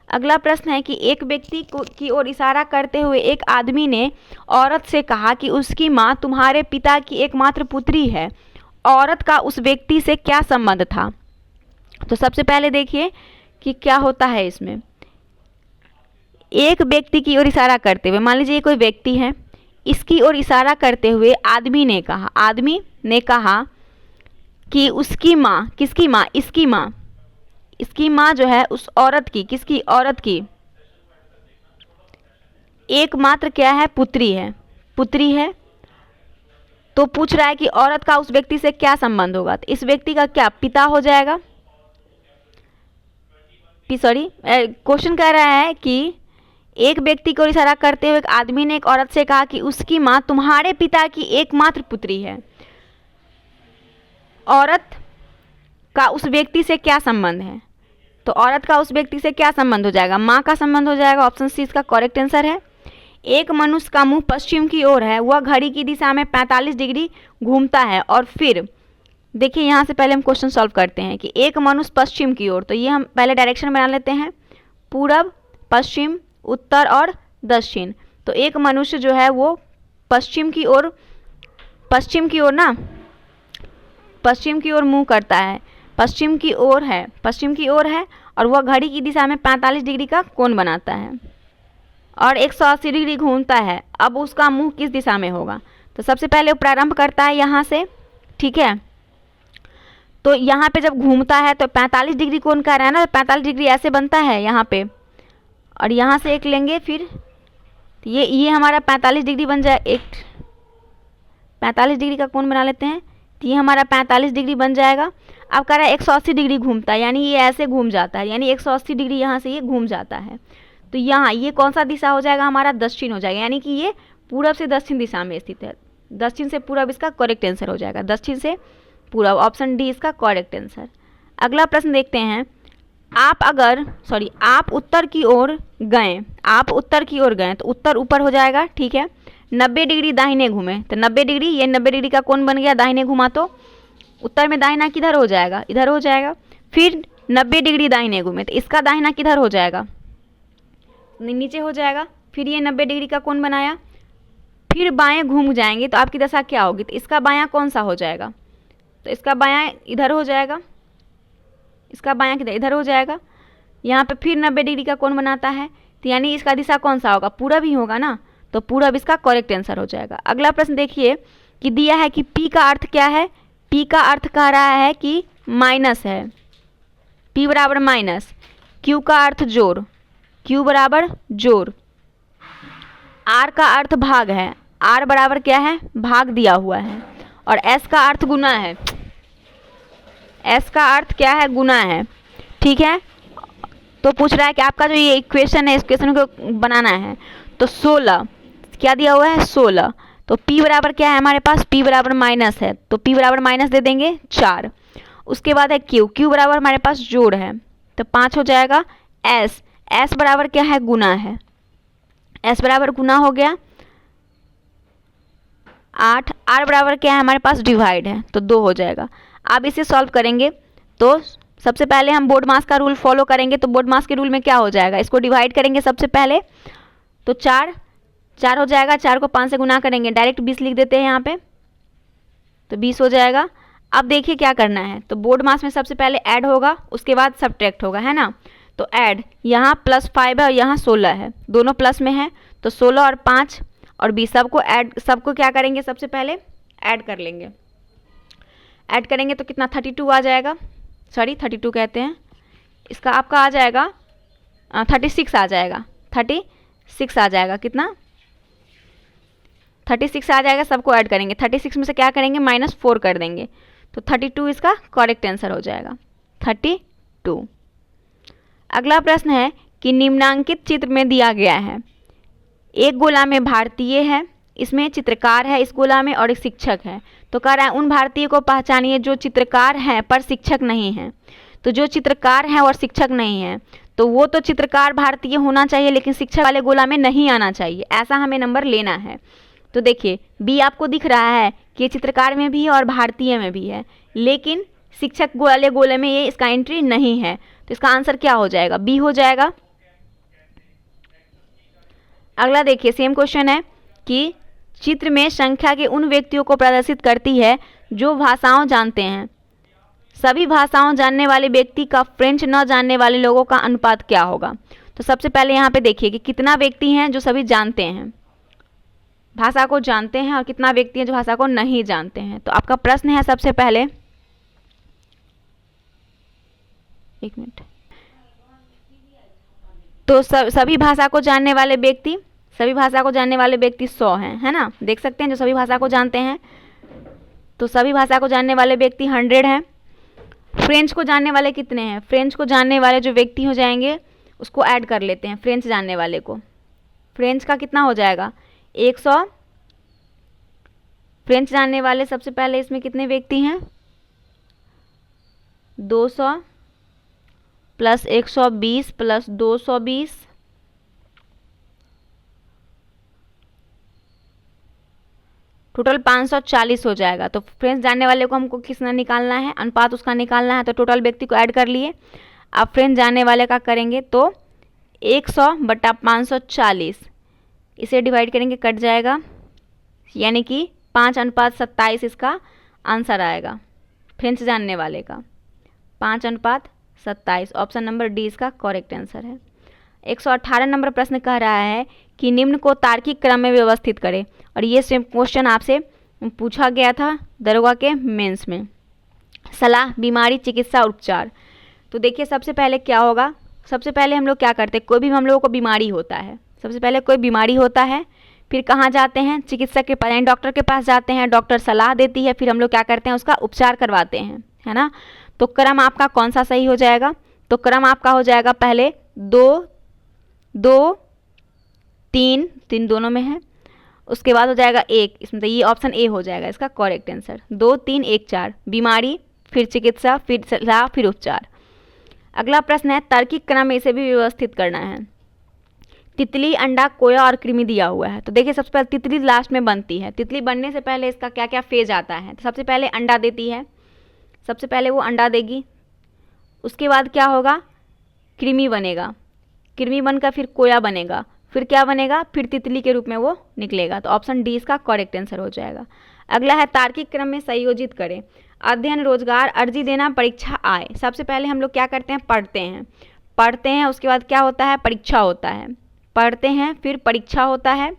अगला प्रश्न है कि एक व्यक्ति की ओर इशारा करते हुए एक आदमी ने औरत से कहा कि उसकी माँ तुम्हारे पिता की एकमात्र पुत्री है। औरत का उस व्यक्ति से क्या संबंध था? तो सबसे पहले देखिए कि क्या होता है इसमें। एक व्यक्ति की ओर इशारा करते हुए, मान लीजिए कोई व्यक्ति है, इसकी ओर इशारा करते हुए आदमी ने कहा कि उसकी माँ, किसकी माँ? इसकी माँ जो है उस औरत की, किसकी? औरत की एकमात्र क्या है? पुत्री है। तो पूछ रहा है कि औरत का उस व्यक्ति से क्या संबंध होगा? तो इस व्यक्ति का क्या? पिता हो जाएगा। सॉरी, क्वेश्चन कह रहा है कि एक व्यक्ति को इशारा करते हुए एक आदमी ने एक औरत से कहा कि उसकी माँ तुम्हारे पिता की एकमात्र पुत्री है। औरत का उस व्यक्ति से क्या संबंध है? तो औरत का उस व्यक्ति से क्या संबंध हो जाएगा? माँ का संबंध हो जाएगा। ऑप्शन सी इसका करेक्ट आंसर है। एक मनुष्य का मुंह पश्चिम की ओर है, वह घड़ी की दिशा में 45 डिग्री घूमता है। और फिर देखिए, यहाँ से पहले हम क्वेश्चन सॉल्व करते हैं कि एक मनुष्य पश्चिम की ओर, तो ये हम पहले डायरेक्शन बना लेते हैं, पूरब, पश्चिम, उत्तर और दक्षिण। तो एक मनुष्य जो है वो पश्चिम की ओर मुंह करता है, पश्चिम की ओर है, और वह घड़ी की दिशा में 45 डिग्री का कोण बनाता है और 180 डिग्री घूमता है। अब उसका मुंह किस दिशा में होगा? तो सबसे पहले वो प्रारंभ करता है यहाँ से, ठीक है। तो यहाँ पे जब घूमता है तो 45 डिग्री कोण का रहा है ना, 45 डिग्री ऐसे बनता है यहाँ पे, और यहाँ से एक लेंगे, फिर ये हमारा 45 डिग्री बन जाए, एक 45 डिग्री का कोण बना लेते हैं, तो ये हमारा 45 डिग्री बन जाएगा। अब कह रहा है 180 डिग्री घूमता है, यानी ये ऐसे घूम जाता है, यानी 180 डिग्री यहाँ से ये घूम जाता है। तो यहाँ ये कौन सा दिशा हो जाएगा? हमारा दक्षिण हो जाएगा, यानी कि ये पूरब से दक्षिण दिशा में स्थित है। दक्षिण से पूरब इसका करेक्ट आंसर हो जाएगा, दक्षिण से पूरब। ऑप्शन डी इसका करेक्ट आंसर। अगला प्रश्न देखते हैं। आप उत्तर की ओर गए, तो उत्तर ऊपर हो जाएगा, ठीक है। 90 डिग्री दाहिने घूमे, तो 90 डिग्री, ये 90 डिग्री का कोण बन गया, दाहिने घुमा तो उत्तर में दाहिना किधर हो जाएगा? इधर हो जाएगा। फिर 90 डिग्री दाहिने घूमे, तो इसका दाहिना किधर हो जाएगा? नीचे हो जाएगा। फिर ये 90 डिग्री का कोण बनाया, फिर बाएं घूम जाएंगे तो आपकी दशा क्या होगी? तो इसका बायां कौन सा हो जाएगा? तो इसका बायां इधर हो जाएगा, इसका बायां किधर? इधर हो जाएगा। यहाँ पे फिर 90 डिग्री का कोण बनाता है, तो यानी इसका दिशा कौन सा होगा? पूरब ही होगा ना, तो पूरब इसका करेक्ट आंसर हो जाएगा। अगला प्रश्न देखिए कि दिया है कि P का अर्थ क्या है? P का अर्थ कह रहा है कि माइनस है, P बराबर माइनस। Q का अर्थ जोड़, Q बराबर जोड़। R का अर्थ भाग है, R बराबर क्या है? भाग दिया हुआ है। और S का अर्थ गुना है, S का अर्थ क्या है? गुना है, ठीक है। तो पूछ रहा है कि आपका जो ये इक्वेशन है, इस इक्वेशन को बनाना है। तो 16 क्या दिया हुआ है? 16। तो P बराबर क्या है हमारे पास? P बराबर माइनस है, तो P बराबर माइनस दे देंगे 4। उसके बाद है क्यू, क्यू बराबर हमारे पास जोड़ है तो 5 हो जाएगा। एस, एस बराबर क्या है, गुना है, एस बराबर गुना हो गया 8। आर बराबर क्या है हमारे पास, डिवाइड है तो 2 हो जाएगा। अब इसे सॉल्व करेंगे तो सबसे पहले हम बोर्ड मास का रूल फॉलो करेंगे। तो बोर्ड मास के रूल में क्या हो जाएगा, इसको डिवाइड करेंगे सबसे पहले तो 4 4 हो जाएगा, 4 को 5 से गुना करेंगे, डायरेक्ट 20 लिख देते हैं यहाँ पे तो 20 हो जाएगा। अब देखिए क्या करना है, तो बोर्ड मास में सबसे पहले ऐड होगा, उसके बाद सब्ट्रैक्ट होगा, है ना। तो ऐड, यहाँ +5 है और यहाँ 16 है, दोनों प्लस में है तो 16 और 5 और 20 सबको ऐड, सबको क्या करेंगे, सबसे पहले ऐड कर लेंगे। ऐड करेंगे तो कितना 32 आ जाएगा, सॉरी 32 कहते हैं, इसका आपका आ जाएगा 36 आ जाएगा, 36 आ जाएगा, कितना 36 आ जाएगा। सबको ऐड करेंगे, 36 में से क्या करेंगे, -4 कर देंगे तो 32 इसका करेक्ट आंसर हो जाएगा, 32। अगला प्रश्न है कि निम्नांकित चित्र में दिया गया है, एक गोला में भारतीय है, इसमें चित्रकार है इस गोला में और एक शिक्षक है। तो कह रहा है उन भारतीय को पहचानिए जो चित्रकार हैं पर शिक्षक नहीं हैं। तो जो चित्रकार हैं और शिक्षक नहीं हैं तो वो तो चित्रकार भारतीय होना चाहिए लेकिन शिक्षक वाले गोला में नहीं आना चाहिए, ऐसा हमें नंबर लेना है। तो देखिए बी आपको दिख रहा है कि ये चित्रकार में भी है और भारतीय में भी है, लेकिन शिक्षक वाले गोले में ये इसका एंट्री नहीं है, तो इसका आंसर क्या हो जाएगा, बी हो जाएगा। अगला देखिए सेम क्वेश्चन है कि चित्र में संख्या के उन व्यक्तियों को प्रदर्शित करती है जो भाषाओं जानते हैं। सभी भाषाओं जानने वाले व्यक्ति का फ्रेंच न जानने वाले लोगों का अनुपात क्या होगा। तो सबसे पहले यहाँ पे देखिए कि कितना व्यक्ति हैं जो सभी जानते हैं, भाषा को जानते हैं, और कितना व्यक्ति हैं जो भाषा को नहीं जानते हैं। तो आपका प्रश्न है सबसे पहले, एक मिनट, तो सभी भाषा को जानने वाले व्यक्ति, सभी भाषा को जानने वाले व्यक्ति 100 हैं, है ना, देख सकते हैं जो सभी भाषा को जानते हैं। तो सभी भाषा को जानने वाले व्यक्ति 100 हैं। फ्रेंच को जानने वाले कितने हैं, फ्रेंच को जानने वाले जो व्यक्ति हो जाएंगे उसको ऐड कर लेते हैं, फ्रेंच जानने वाले को, फ्रेंच का कितना हो जाएगा 100। फ्रेंच जानने वाले सबसे पहले इसमें कितने व्यक्ति हैं, 200 + 120 + 220 टोटल 540 हो जाएगा। तो फ्रेंच जानने वाले को हमको किसना निकालना है, अनुपात उसका निकालना है, तो टोटल व्यक्ति को ऐड कर लिए। अब फ्रेंच जानने वाले का करेंगे तो 100 बटा 540, इसे डिवाइड करेंगे कट जाएगा, यानी कि 5:27 इसका आंसर आएगा फ्रेंच जानने वाले का, 5:27। ऑप्शन नंबर डी इसका करेक्ट आंसर है। 118 नंबर प्रश्न कह रहा है कि निम्न को तार्किक क्रम में व्यवस्थित करें, और ये सेम क्वेश्चन आपसे पूछा गया था दरोगा के मेंस में। सलाह, बीमारी, चिकित्सा, उपचार। तो देखिए सबसे पहले क्या होगा, सबसे पहले हम लोग क्या करते हैं, कोई भी हम लोगों को बीमारी होता है, सबसे पहले कोई बीमारी होता है, फिर कहाँ जाते हैं, चिकित्सक के पास यानी डॉक्टर के पास जाते हैं, डॉक्टर सलाह देती है, फिर हम लोग क्या करते हैं, उसका उपचार करवाते हैं, है ना। तो क्रम आपका कौन सा सही हो जाएगा, तो क्रम आपका हो जाएगा पहले 2 2 3 3 दोनों में है, उसके बाद हो जाएगा 1, इसमें तो ये ऑप्शन ए हो जाएगा इसका करेक्ट आंसर, 2 3 1 4, बीमारी, फिर चिकित्सा, फिर सलाह, फिर उपचार। अगला प्रश्न है तार्किक क्रम में इसे भी व्यवस्थित करना है। तितली, अंडा, कोया और कृमि दिया हुआ है। तो देखिए सबसे पहले तितली लास्ट में बनती है, तितली बनने से पहले इसका क्या क्या फेज आता है। तो सबसे पहले अंडा देती है, सबसे पहले वो अंडा देगी, उसके बाद क्या होगा, कृमि बनेगा, कृमि बनकर फिर कोया बनेगा, फिर क्या बनेगा, फिर तितली के रूप में वो निकलेगा। तो ऑप्शन डी इसका करेक्ट आंसर हो जाएगा। अगला है तार्किक क्रम में संयोजित करें। अध्ययन, रोजगार, अर्जी देना, परीक्षा, आय। सबसे पहले हम लोग क्या करते हैं, पढ़ते हैं, उसके बाद क्या होता है, परीक्षा होता है, पढ़ते हैं फिर परीक्षा होता है,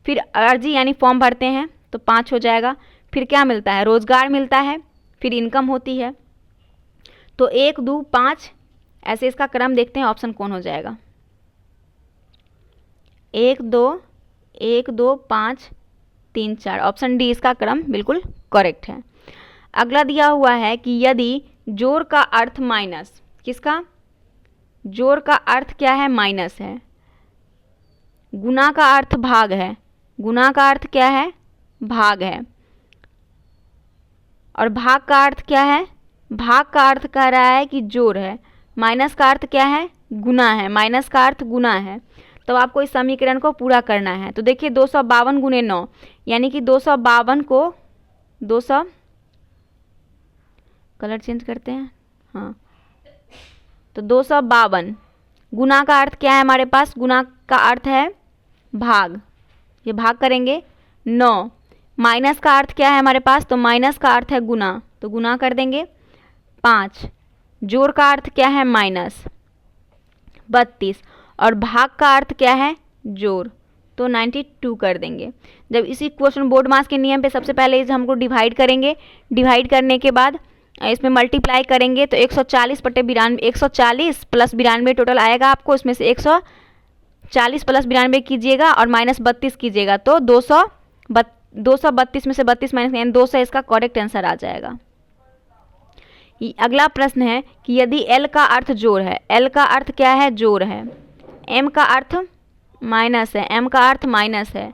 फिर अर्जी यानी फॉर्म भरते हैं तो 5 हो जाएगा, फिर क्या मिलता है, रोजगार मिलता है, फिर इनकम होती है। तो 1 2 5 ऐसे इसका क्रम देखते हैं, ऑप्शन कौन हो जाएगा, 1 2 5 3 4, ऑप्शन डी इसका क्रम बिल्कुल करेक्ट है। अगला दिया हुआ है कि यदि जोड़ का अर्थ माइनस, किसका, जोड़ का अर्थ क्या है, माइनस है, गुना का अर्थ भाग है, गुना का अर्थ क्या है, भाग है, और भाग का अर्थ क्या है, भाग का अर्थ कह रहा है कि जोड़ है, माइनस का अर्थ क्या है, गुना है, माइनस का अर्थ गुना है। तो आपको इस समीकरण को पूरा करना है। तो देखिए 252 गुने 9 यानी कि 252 को 200, कलर चेंज करते हैं, हाँ, तो 252 गुना का अर्थ क्या है हमारे पास, गुना का अर्थ है भाग, ये भाग करेंगे 9, माइनस का अर्थ क्या है हमारे पास, तो माइनस का अर्थ है गुना, तो गुना कर देंगे 5, जोड़ का अर्थ क्या है माइनस 32 और भाग का अर्थ क्या है जोड़, तो 92 कर देंगे। जब इसी क्वेश्चन बोर्ड मास के नियम पे सबसे पहले इसे हमको डिवाइड करेंगे, डिवाइड करने के बाद इसमें मल्टीप्लाई करेंगे तो 140 बटे 92, 140 प्लस 92 टोटल आएगा आपको, इसमें से 140 प्लस 92 कीजिएगा और माइनस 32 कीजिएगा तो 232 में से 32 माइनस यानी 200 इसका करेक्ट आंसर आ जाएगा। अगला प्रश्न है कि यदि L का अर्थ जोड़ है, L का अर्थ क्या है जोड़ है, M का अर्थ माइनस है, M का अर्थ माइनस है,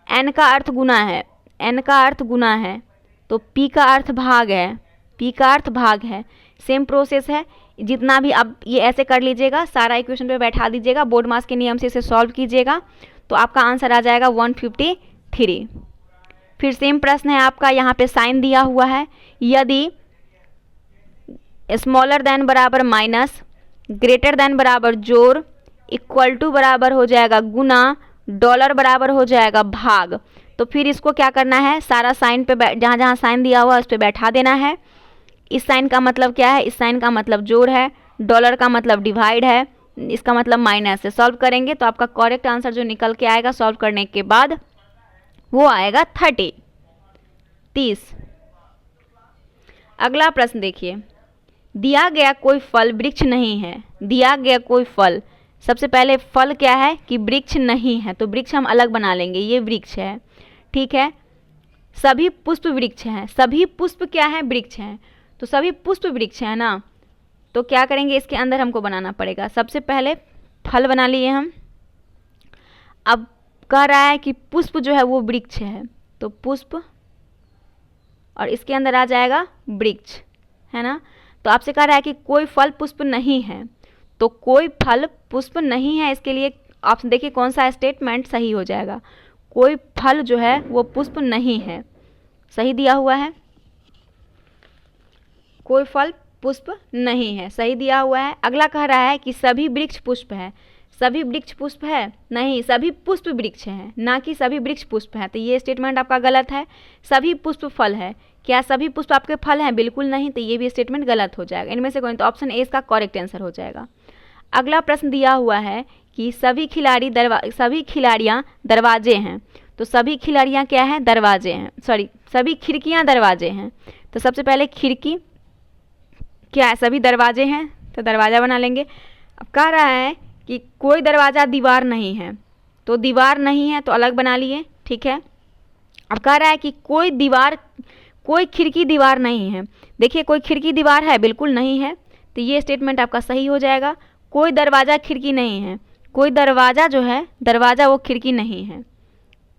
N का अर्थ गुना है, N का अर्थ गुना है, तो P का अर्थ भाग है, P का अर्थ भाग है। सेम प्रोसेस है, जितना भी अब ये ऐसे कर लीजिएगा, सारा इक्वेशन पे बैठा दीजिएगा, बोर्ड मास के नियम से इसे सॉल्व कीजिएगा तो आपका आंसर आ जाएगा 153। फिर सेम प्रश्न है आपका, यहाँ पे साइन दिया हुआ है, यदि स्मॉलर देन बराबर माइनस, ग्रेटर देन बराबर जोड़, इक्वल टू बराबर हो जाएगा गुना, डॉलर बराबर हो जाएगा भाग, तो फिर इसको क्या करना है, सारा साइन पे जहाँ जहाँ साइन दिया हुआ है उस पर बैठा देना है। इस साइन का मतलब क्या है, इस साइन का मतलब जोड़ है, डॉलर का मतलब डिवाइड है, इसका मतलब माइनस है। सॉल्व करेंगे तो आपका करेक्ट आंसर जो निकल के आएगा सॉल्व करने के बाद वो आएगा 30। अगला प्रश्न देखिए, दिया गया कोई फल वृक्ष नहीं है, दिया गया कोई फल, सबसे पहले फल क्या है कि वृक्ष नहीं है, तो वृक्ष हम अलग बना लेंगे, ये वृक्ष है, ठीक है। सभी पुष्प वृक्ष हैं, सभी पुष्प क्या है वृक्ष हैं, तो सभी पुष्प वृक्ष है ना, तो क्या करेंगे इसके अंदर हमको बनाना पड़ेगा। सबसे पहले फल बना लिए हम, अब कह रहा है कि पुष्प जो है वो वृक्ष है, तो पुष्प और इसके अंदर आ जाएगा वृक्ष, है ना। तो आपसे कह रहा है कि कोई फल पुष्प नहीं है, तो कोई फल पुष्प नहीं है, इसके लिए आप देखिए कौन सा स्टेटमेंट सही हो जाएगा। कोई फल जो है वो पुष्प नहीं है, सही दिया हुआ है, कोई फल पुष्प नहीं है, सही दिया हुआ है। अगला कह रहा है कि सभी वृक्ष पुष्प है, सभी वृक्ष पुष्प है नहीं, सभी पुष्प वृक्ष हैं, ना कि सभी वृक्ष पुष्प हैं, तो ये स्टेटमेंट आपका गलत है। सभी पुष्प फल है, क्या सभी पुष्प आपके फल हैं, बिल्कुल नहीं, तो ये भी स्टेटमेंट गलत हो जाएगा। इनमें से कोई, तो ऑप्शन ए इसका करेक्ट आंसर हो जाएगा। अगला प्रश्न दिया हुआ है कि सभी खिलाड़ियाँ दरवाजे हैं, तो सभी खिलाड़ियाँ क्या हैं दरवाजे हैं, सॉरी सभी खिड़कियाँ दरवाजे हैं, तो सबसे पहले खिड़की क्या है, सभी दरवाजे हैं तो दरवाज़ा बना लेंगे। अब कह रहा है कि कोई दरवाज़ा दीवार नहीं है, तो दीवार नहीं है तो अलग बना लिए, ठीक है। अब कह रहा है कि कोई खिड़की दीवार नहीं है, देखिए कोई खिड़की दीवार है, बिल्कुल नहीं है, तो ये स्टेटमेंट आपका सही हो जाएगा। कोई दरवाज़ा खिड़की नहीं है, कोई दरवाज़ा जो है दरवाज़ा वो खिड़की नहीं है,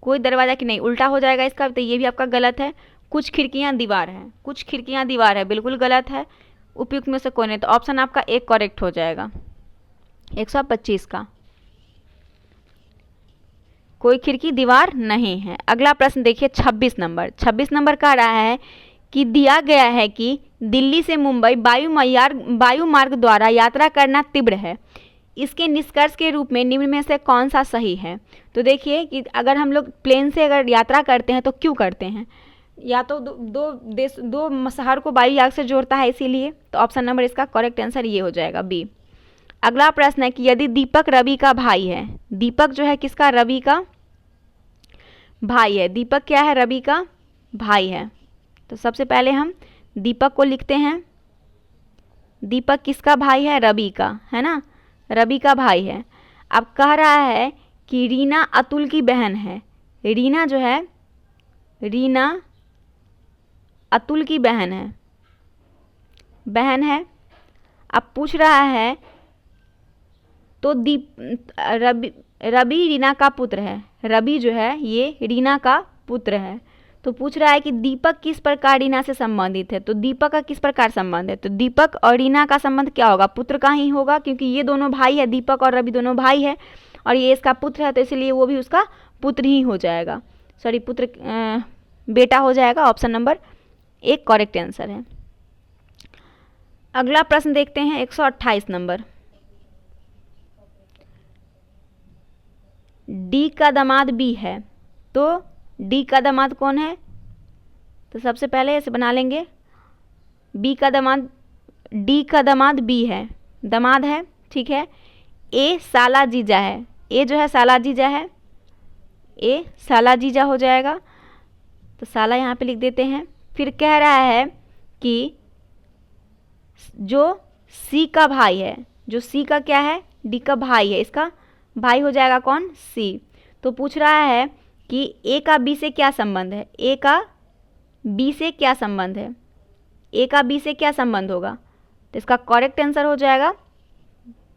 कोई दरवाज़ा की नहीं, उल्टा हो जाएगा इसका, तो ये भी आपका गलत है। कुछ खिड़कियाँ दीवार है, कुछ खिड़कियाँ दीवार है, बिल्कुल गलत है, उपयुक्त में से कोई नहीं, तो ऑप्शन आपका एक करेक्ट हो जाएगा 125 का, कोई खिड़की दीवार नहीं है। अगला प्रश्न देखिए 26 नंबर कह रहा है कि दिया गया है कि दिल्ली से मुंबई वायु मार्ग द्वारा यात्रा करना तीव्र है, इसके निष्कर्ष के रूप में निम्न में से कौन सा सही है। तो देखिए कि अगर हम लोग प्लेन से अगर यात्रा करते हैं तो क्यों करते हैं, या तो दो शहर को वायु याग से जोड़ता है इसीलिए, तो ऑप्शन नंबर इसका करेक्ट आंसर ये हो जाएगा बी। अगला प्रश्न है कि यदि दीपक रवि का भाई है, दीपक जो है किसका, रवि का भाई है, दीपक क्या है रवि का भाई है, तो सबसे पहले हम दीपक को लिखते हैं, दीपक किसका भाई है, रवि का, है ना, रवि का भाई है। अब कह रहा है कि रीना अतुल की बहन है, रीना जो है रीना अतुल की बहन है। अब पूछ रहा है तो रवि रीना का पुत्र है, रवि जो है ये रीना का पुत्र है, तो पूछ रहा है कि दीपक किस प्रकार रीना से संबंधित है। तो दीपक का किस प्रकार संबंध है, तो दीपक और रीना का संबंध क्या होगा, पुत्र का ही होगा, क्योंकि ये दोनों भाई है, दीपक और रवि दोनों भाई है और ये इसका पुत्र है, तो इसलिए वो भी उसका पुत्र ही हो जाएगा, सॉरी पुत्र बेटा हो जाएगा। ऑप्शन नंबर 1 करेक्ट आंसर है। अगला प्रश्न देखते हैं 128 नंबर। डी का दामाद बी है, तो डी का दामाद कौन है, तो सबसे पहले ऐसे बना लेंगे, बी का दामाद, डी का दामाद बी है, दामाद है, ठीक है। ए साला जीजा है, ए जो है साला जीजा है, ए साला जीजा हो जाएगा, तो साला यहाँ पे लिख देते हैं। फिर कह रहा है कि जो सी का भाई है, जो सी का क्या है, डी का भाई है, इसका भाई हो जाएगा कौन, सी। तो पूछ रहा है कि ए का बी से क्या संबंध है, ए का बी से क्या संबंध है, ए का बी से क्या संबंध होगा, तो इसका करेक्ट आंसर हो जाएगा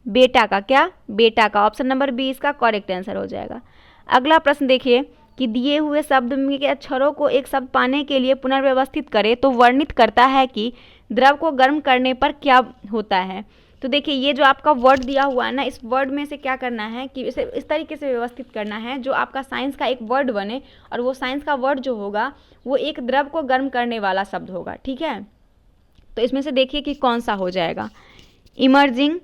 बेटा का, क्या, बेटा का। ऑप्शन नंबर बी इसका करेक्ट आंसर हो जाएगा। अगला प्रश्न देखिए कि दिए हुए शब्द में के अक्षरों को एक शब्द पाने के लिए पुनर्व्यवस्थित करें तो वर्णित करता है कि द्रव को गर्म करने पर क्या होता है। तो देखिए ये जो आपका वर्ड दिया हुआ है ना, इस वर्ड में से क्या करना है कि इसे इस तरीके से व्यवस्थित करना है जो आपका साइंस का एक वर्ड बने, और वो साइंस का वर्ड जो होगा वो एक द्रव को गर्म करने वाला शब्द होगा, ठीक है। तो इसमें से देखिए कि कौन सा हो जाएगा। इमर्जिंग,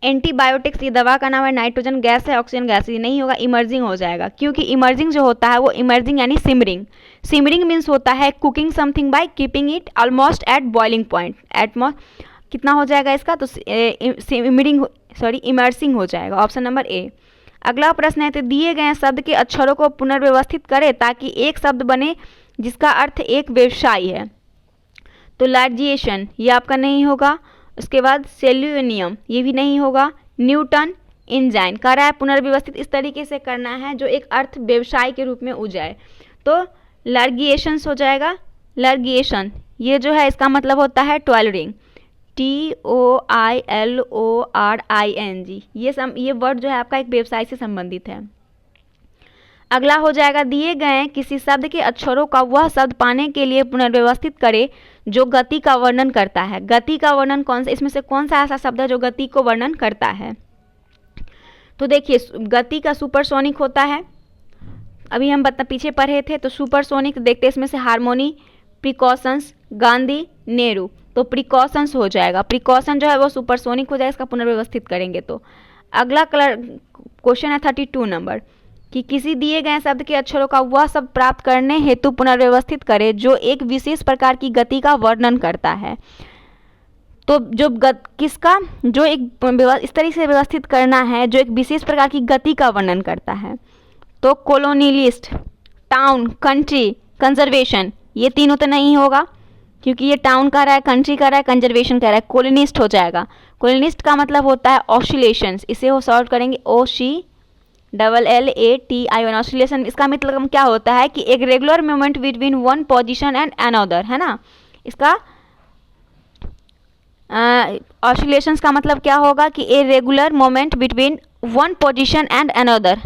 एंटीबायोटिक्स, ये दवा का नाम है, नाइट्रोजन गैस है, ऑक्सीजन गैस, ये नहीं होगा, इमर्जिंग हो जाएगा, क्योंकि इमर्जिंग जो होता है वो इमर्जिंग यानी सिमरिंग, सिमरिंग मीन्स होता है cooking something by keeping it almost at boiling point, utmost कितना हो जाएगा इसका, तो सिमरिंग सॉरी इमर्सिंग हो जाएगा। Option number A. अगला प्रश्न है, तो दिए गए शब्द के अक्षरों को पुनर्व्यवस्थित करें ताकि एक शब्द बने जिसका अर्थ एक व्यवसाय है। तो लार्जिएशन ये आपका नहीं होगा, उसके बाद सेल्यूनियम ये भी नहीं होगा, न्यूटन, इंजाइन कह रहा है पुनर्व्यवस्थित इस तरीके से करना है जो एक अर्थ व्यवसाय के रूप में हो जाए, तो लार्गिएशंस हो जाएगा। लार्गिएशन ये जो है इसका मतलब होता है टॉयलरिंग, TOILORING, ये वर्ड जो है आपका एक व्यवसाय से संबंधित है। अगला हो जाएगा, दिए गए किसी शब्द के अक्षरों का वह शब्द पाने के लिए पुनर्व्यवस्थित करें जो गति का वर्णन करता है। गति का वर्णन कौन सा, इसमें से कौन सा ऐसा शब्द है जो गति को वर्णन करता है। तो देखिए गति का सुपरसोनिक होता है, अभी हम पीछे पढ़े थे, तो सुपरसोनिक देखते हैं इसमें से हार्मोनी, प्रिकॉशंस, गांधी, नेहरू, तो प्रिकॉशंस हो जाएगा, प्रिकॉशन जो है वो सुपरसोनिक हो जाएगा, इसका पुनर्व्यवस्थित करेंगे तो। अगला क्वेश्चन है 32 नंबर कि किसी दिए गए शब्द के अक्षरों का वह शब्द प्राप्त करने हेतु पुनर्व्यवस्थित करें जो एक विशेष प्रकार की गति का वर्णन करता है। तो जो किसका, जो एक इस तरीके से व्यवस्थित करना है जो एक विशेष प्रकार की गति का वर्णन करता है। तो कॉलोनियलिस्ट, टाउन, कंट्री, कंजर्वेशन, ये तीनों तो नहीं होगा क्योंकि ये टाउन कह रहा है, कंट्री कह रहा है, कंजर्वेशन कह रहा है, कॉलोनिस्ट हो जाएगा। कॉलोनिस्ट का मतलब होता है ऑसिलेशंस, इसे हो सॉल्व करेंगे OCLLATION, ऑसिलेशन इसका मतलब क्या होता है कि एक regular movement between one position and another, है ना। इसका ऑसिलेशंस का मतलब क्या होगा कि a regular moment between one position and another,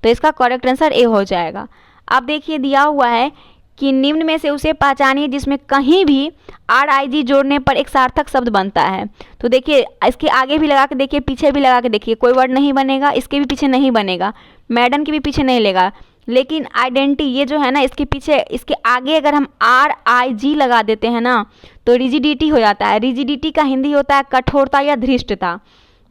तो इसका करेक्ट आंसर ए हो जाएगा। अब देखिए दिया हुआ है कि निम्न में से उसे पहचानिए जिसमें कहीं भी RIG जोड़ने पर एक सार्थक शब्द बनता है। तो देखिए इसके आगे भी लगा के देखिए, पीछे भी लगा के देखिए, कोई वर्ड नहीं बनेगा, इसके भी पीछे नहीं बनेगा, मैडम के भी पीछे नहीं लेगा, लेकिन आइडेंटिटी ये जो है ना इसके पीछे, इसके आगे अगर हम RIG लगा देते हैं ना तो रिजिडिटी हो जाता है। रिजिडिटी का हिंदी होता है कठोरता या धृष्टता,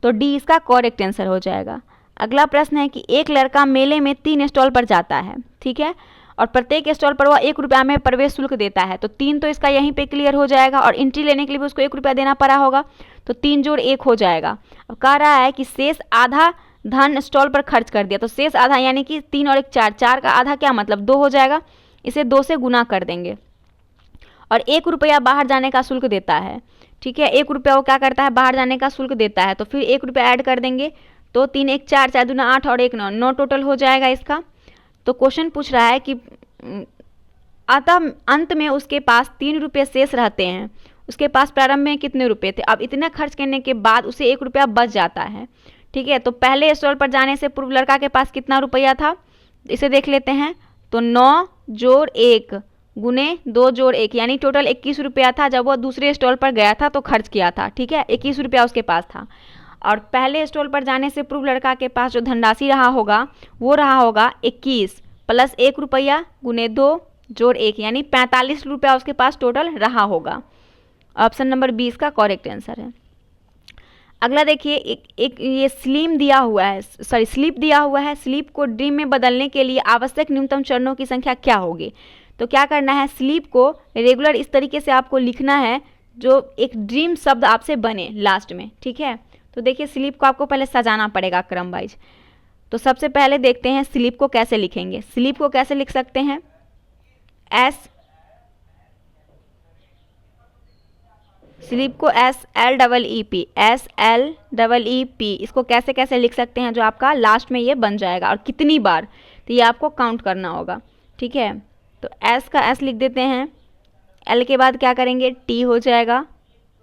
तो डी इसका करेक्ट आंसर हो जाएगा। अगला प्रश्न है कि एक लड़का मेले में 3 स्टॉल पर जाता है, ठीक है, और प्रत्येक स्टॉल पर वह 1 रुपया में प्रवेश शुल्क देता है, तो 3 तो इसका यहीं पे क्लियर हो जाएगा, और एंट्री लेने के लिए भी उसको 1 रुपया देना पड़ा होगा, तो 3 जोड़ 1 हो जाएगा। अब कह रहा है कि शेष आधा धन स्टॉल पर खर्च कर दिया, तो शेष आधा यानी कि 3 और 1 4, 4 का आधा क्या मतलब 2 हो जाएगा, इसे 2 से गुना कर देंगे, और 1 रुपया बाहर जाने का शुल्क देता है, ठीक है, 1 रुपया वो क्या करता है बाहर जाने का शुल्क देता है, तो फिर 1 रुपया ऐड कर देंगे, तो 3 1 4, 4 दूना 8 और 1 9, 9 टोटल हो जाएगा इसका। तो क्वेश्चन पूछ रहा है कि अतः अंत में उसके पास 3 रुपये शेष रहते हैं, उसके पास प्रारंभ में कितने रुपए थे, अब इतना खर्च करने के बाद उसे 1 रुपया बच जाता है, ठीक है। तो पहले स्टॉल पर जाने से पूर्व लड़का के पास कितना रुपया था, इसे देख लेते हैं, तो 9 जोड़ 1 गुने 2 जोड़ 1, यानी टोटल 21 रुपया था जब वो दूसरे स्टॉल पर गया था तो खर्च किया था। ठीक है, 21 रुपया उसके पास था, और पहले स्टॉल पर जाने से पूर्व लड़का के पास जो धनराशि रहा होगा वो रहा होगा 21 प्लस 1 रुपया गुने 2 जोड़ 1, यानी 45 रुपया उसके पास टोटल रहा होगा। ऑप्शन नंबर 20 का करेक्ट आंसर है। अगला देखिए, एक ये स्लिप दिया हुआ है। स्लिप को ड्रीम में बदलने के लिए आवश्यक न्यूनतम चरणों की संख्या क्या होगी? तो क्या करना है, स्लिप को रेगुलर इस तरीके से आपको लिखना है जो एक ड्रीम शब्द आपसे बने लास्ट में। ठीक है, तो देखिए स्लिप को आपको पहले सजाना पड़ेगा क्रम वाइज। तो सबसे पहले देखते हैं स्लिप को कैसे लिखेंगे। स्लिप को कैसे लिख सकते हैं, स्लिप को SLEEP, इसको कैसे कैसे लिख सकते हैं जो आपका लास्ट में ये बन जाएगा, और कितनी बार, तो ये आपको काउंट करना होगा। ठीक है, तो S का S लिख देते हैं, L के बाद क्या करेंगे, T हो जाएगा,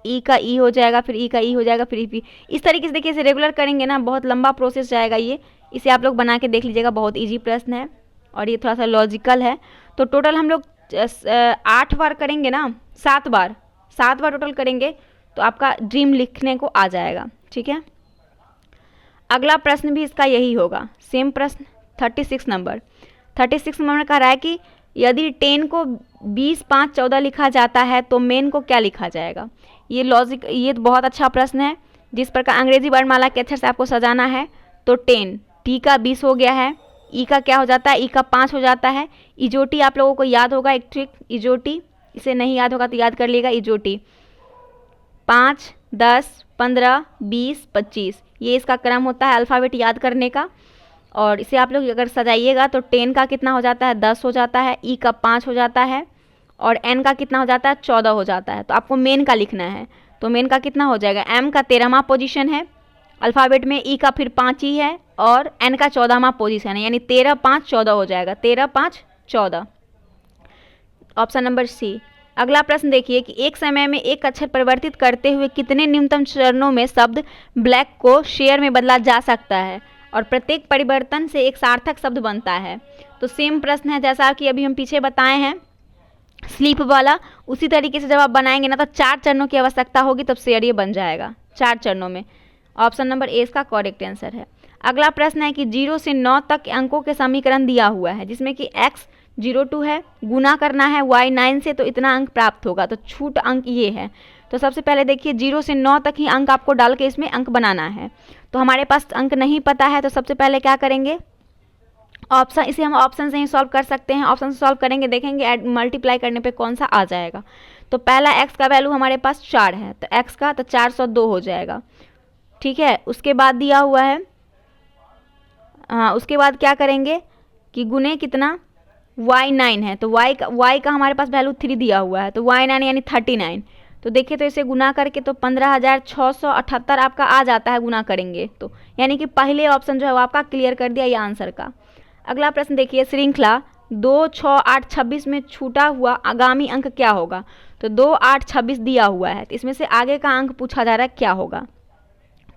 E का E हो जाएगा, फिर E का E हो जाएगा, फिर P। इस तरीके से देखिए, इसे रेगुलर करेंगे ना, बहुत लंबा प्रोसेस जाएगा ये। इसे आप लोग बना के देख लीजिएगा, बहुत ईजी प्रश्न है और ये थोड़ा सा लॉजिकल है। तो टोटल हम लोग 8 बार करेंगे ना, 7 बार टोटल करेंगे तो आपका ड्रीम लिखने को आ जाएगा। ठीक है, अगला प्रश्न भी इसका यही होगा, सेम प्रश्न 36 नंबर कह रहा है कि यदि 10 को 20, 5, 14 लिखा जाता है तो मेन को क्या लिखा जाएगा? ये बहुत अच्छा प्रश्न है। जिस प्रकार अंग्रेजी वर्णमाला के अक्षर से आपको सजाना है, तो 10, टी का 20 हो गया है, ई का क्या हो जाता है, ई का 5 हो जाता है। इजोटी आप लोगों को याद होगा, एक ट्रिक इजोटी, इसे नहीं याद होगा तो याद कर लिएगा। इजोटी 5, 10, 15, 20, 25, ये इसका क्रम होता है अल्फ़ाबेट याद करने का। और इसे आप लोग अगर सजाइएगा तो 10 का कितना हो जाता है, 10 हो जाता है, ई का 5 हो जाता है, और एन का कितना हो जाता है, 14 हो जाता है। तो आपको मेन का लिखना है, तो मेन का कितना हो जाएगा, एम का 13वां पोजीशन है अल्फ़ाबेट में, ई का फिर 5 ही है, और एन का 14वां पोजीशन है, यानी 13, 5, 14 हो जाएगा, 13, 5, 14। Option number C. अगला प्रश्न देखिए कि एक समय में एक अक्षर परिवर्तित करते हुए कितने न्यूनतम चरणों में शब्द ब्लैक को शेयर में बदला जा सकता है, और प्रत्येक परिवर्तन से एक सार्थक शब्द बनता है? तो सेम प्रश्न है जैसा कि अभी हम पीछे बताए हैं स्लीप वाला, उसी तरीके से जब आप बनाएंगे ना तो 4 चरणों की आवश्यकता होगी, तब शेयर ये बन जाएगा 4 चरणों में। ऑप्शन नंबर ए इसका करेक्ट आंसर है। अगला प्रश्न है कि 0 से 9 तक अंकों के समीकरण दिया हुआ है, जिसमें कि x 02 है, गुना करना है y 9 से तो इतना अंक प्राप्त होगा, तो छूट अंक ये है। तो सबसे पहले देखिए 0 से 9 तक ही अंक आपको डाल के इसमें अंक बनाना है। तो हमारे पास अंक नहीं पता है, तो सबसे पहले क्या करेंगे, ऑप्शन, इसे हम ऑप्शन से ही सॉल्व कर सकते हैं। ऑप्शन से सॉल्व करेंगे, देखेंगे ऐड मल्टीप्लाई करने पे कौन सा आ जाएगा। तो पहला x का वैल्यू हमारे पास 4 है, तो x का तो 402 हो जाएगा। ठीक है, उसके बाद दिया हुआ है, हाँ उसके बाद क्या करेंगे कि गुने कितना, y 9 है, तो y का हमारे पास वैल्यू 3 दिया हुआ है, तो y 9 यानी 39। तो देखिए तो इसे गुना करके तो 15,678 आपका आ जाता है, गुना करेंगे तो, यानी कि पहले ऑप्शन जो है वो आपका क्लियर कर दिया ये आंसर का। अगला प्रश्न देखिए, श्रृंखला 2, 6, 8, 26 में छूटा हुआ आगामी अंक क्या होगा? तो 2, 8, 26 दिया हुआ है, तो इसमें से आगे का अंक पूछा जा रहा है क्या होगा।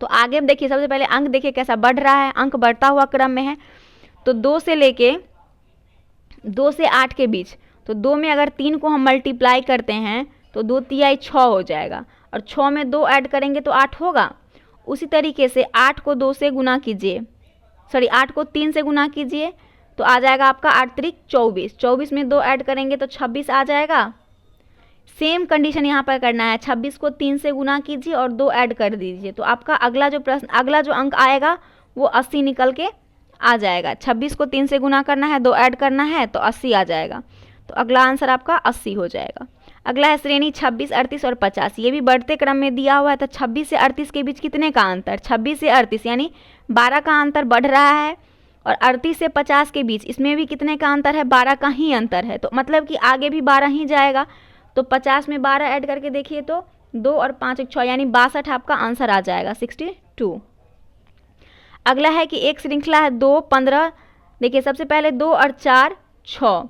तो आगे देखिए सबसे पहले अंक देखिए कैसा बढ़ रहा है, अंक बढ़ता हुआ क्रम में है। तो 2 से 8 के बीच, तो 2 में अगर 3 को हम मल्टीप्लाई करते हैं तो 2 तिहाई 6 हो जाएगा, और 6 में 2 ऐड करेंगे तो 8 होगा। उसी तरीके से 8 को 2 से गुना कीजिए, 8 को 3 से गुना कीजिए तो आ जाएगा आपका 8 त्रिक 24, 24 में 2 ऐड करेंगे तो 26 आ जाएगा। सेम कंडीशन यहाँ पर करना है, 26 को 3 से गुना कीजिए और 2 ऐड कर दीजिए, तो आपका अगला जो अंक आएगा वो 80 निकल के आ जाएगा। 26 को 3 से गुना करना है, 2 ऐड करना है तो 80 आ जाएगा, तो अगला आंसर आपका 80 हो जाएगा। अगला है श्रेणी 26, 38 और 50, ये भी बढ़ते क्रम में दिया हुआ है। तो 26 से 38 के बीच कितने का अंतर, 26 से 38 यानी 12 का अंतर बढ़ रहा है, और 38 से 50 के बीच इसमें भी कितने का अंतर है, 12 का ही अंतर है, तो मतलब कि आगे भी 12 ही जाएगा। तो 50 में 12 ऐड करके देखिए तो 2 और 5 1 6 यानी 62 आपका आंसर आ जाएगा, 62। अगला है कि एक श्रृंखला है 2, 15, देखिए सबसे पहले 2 और 4 6,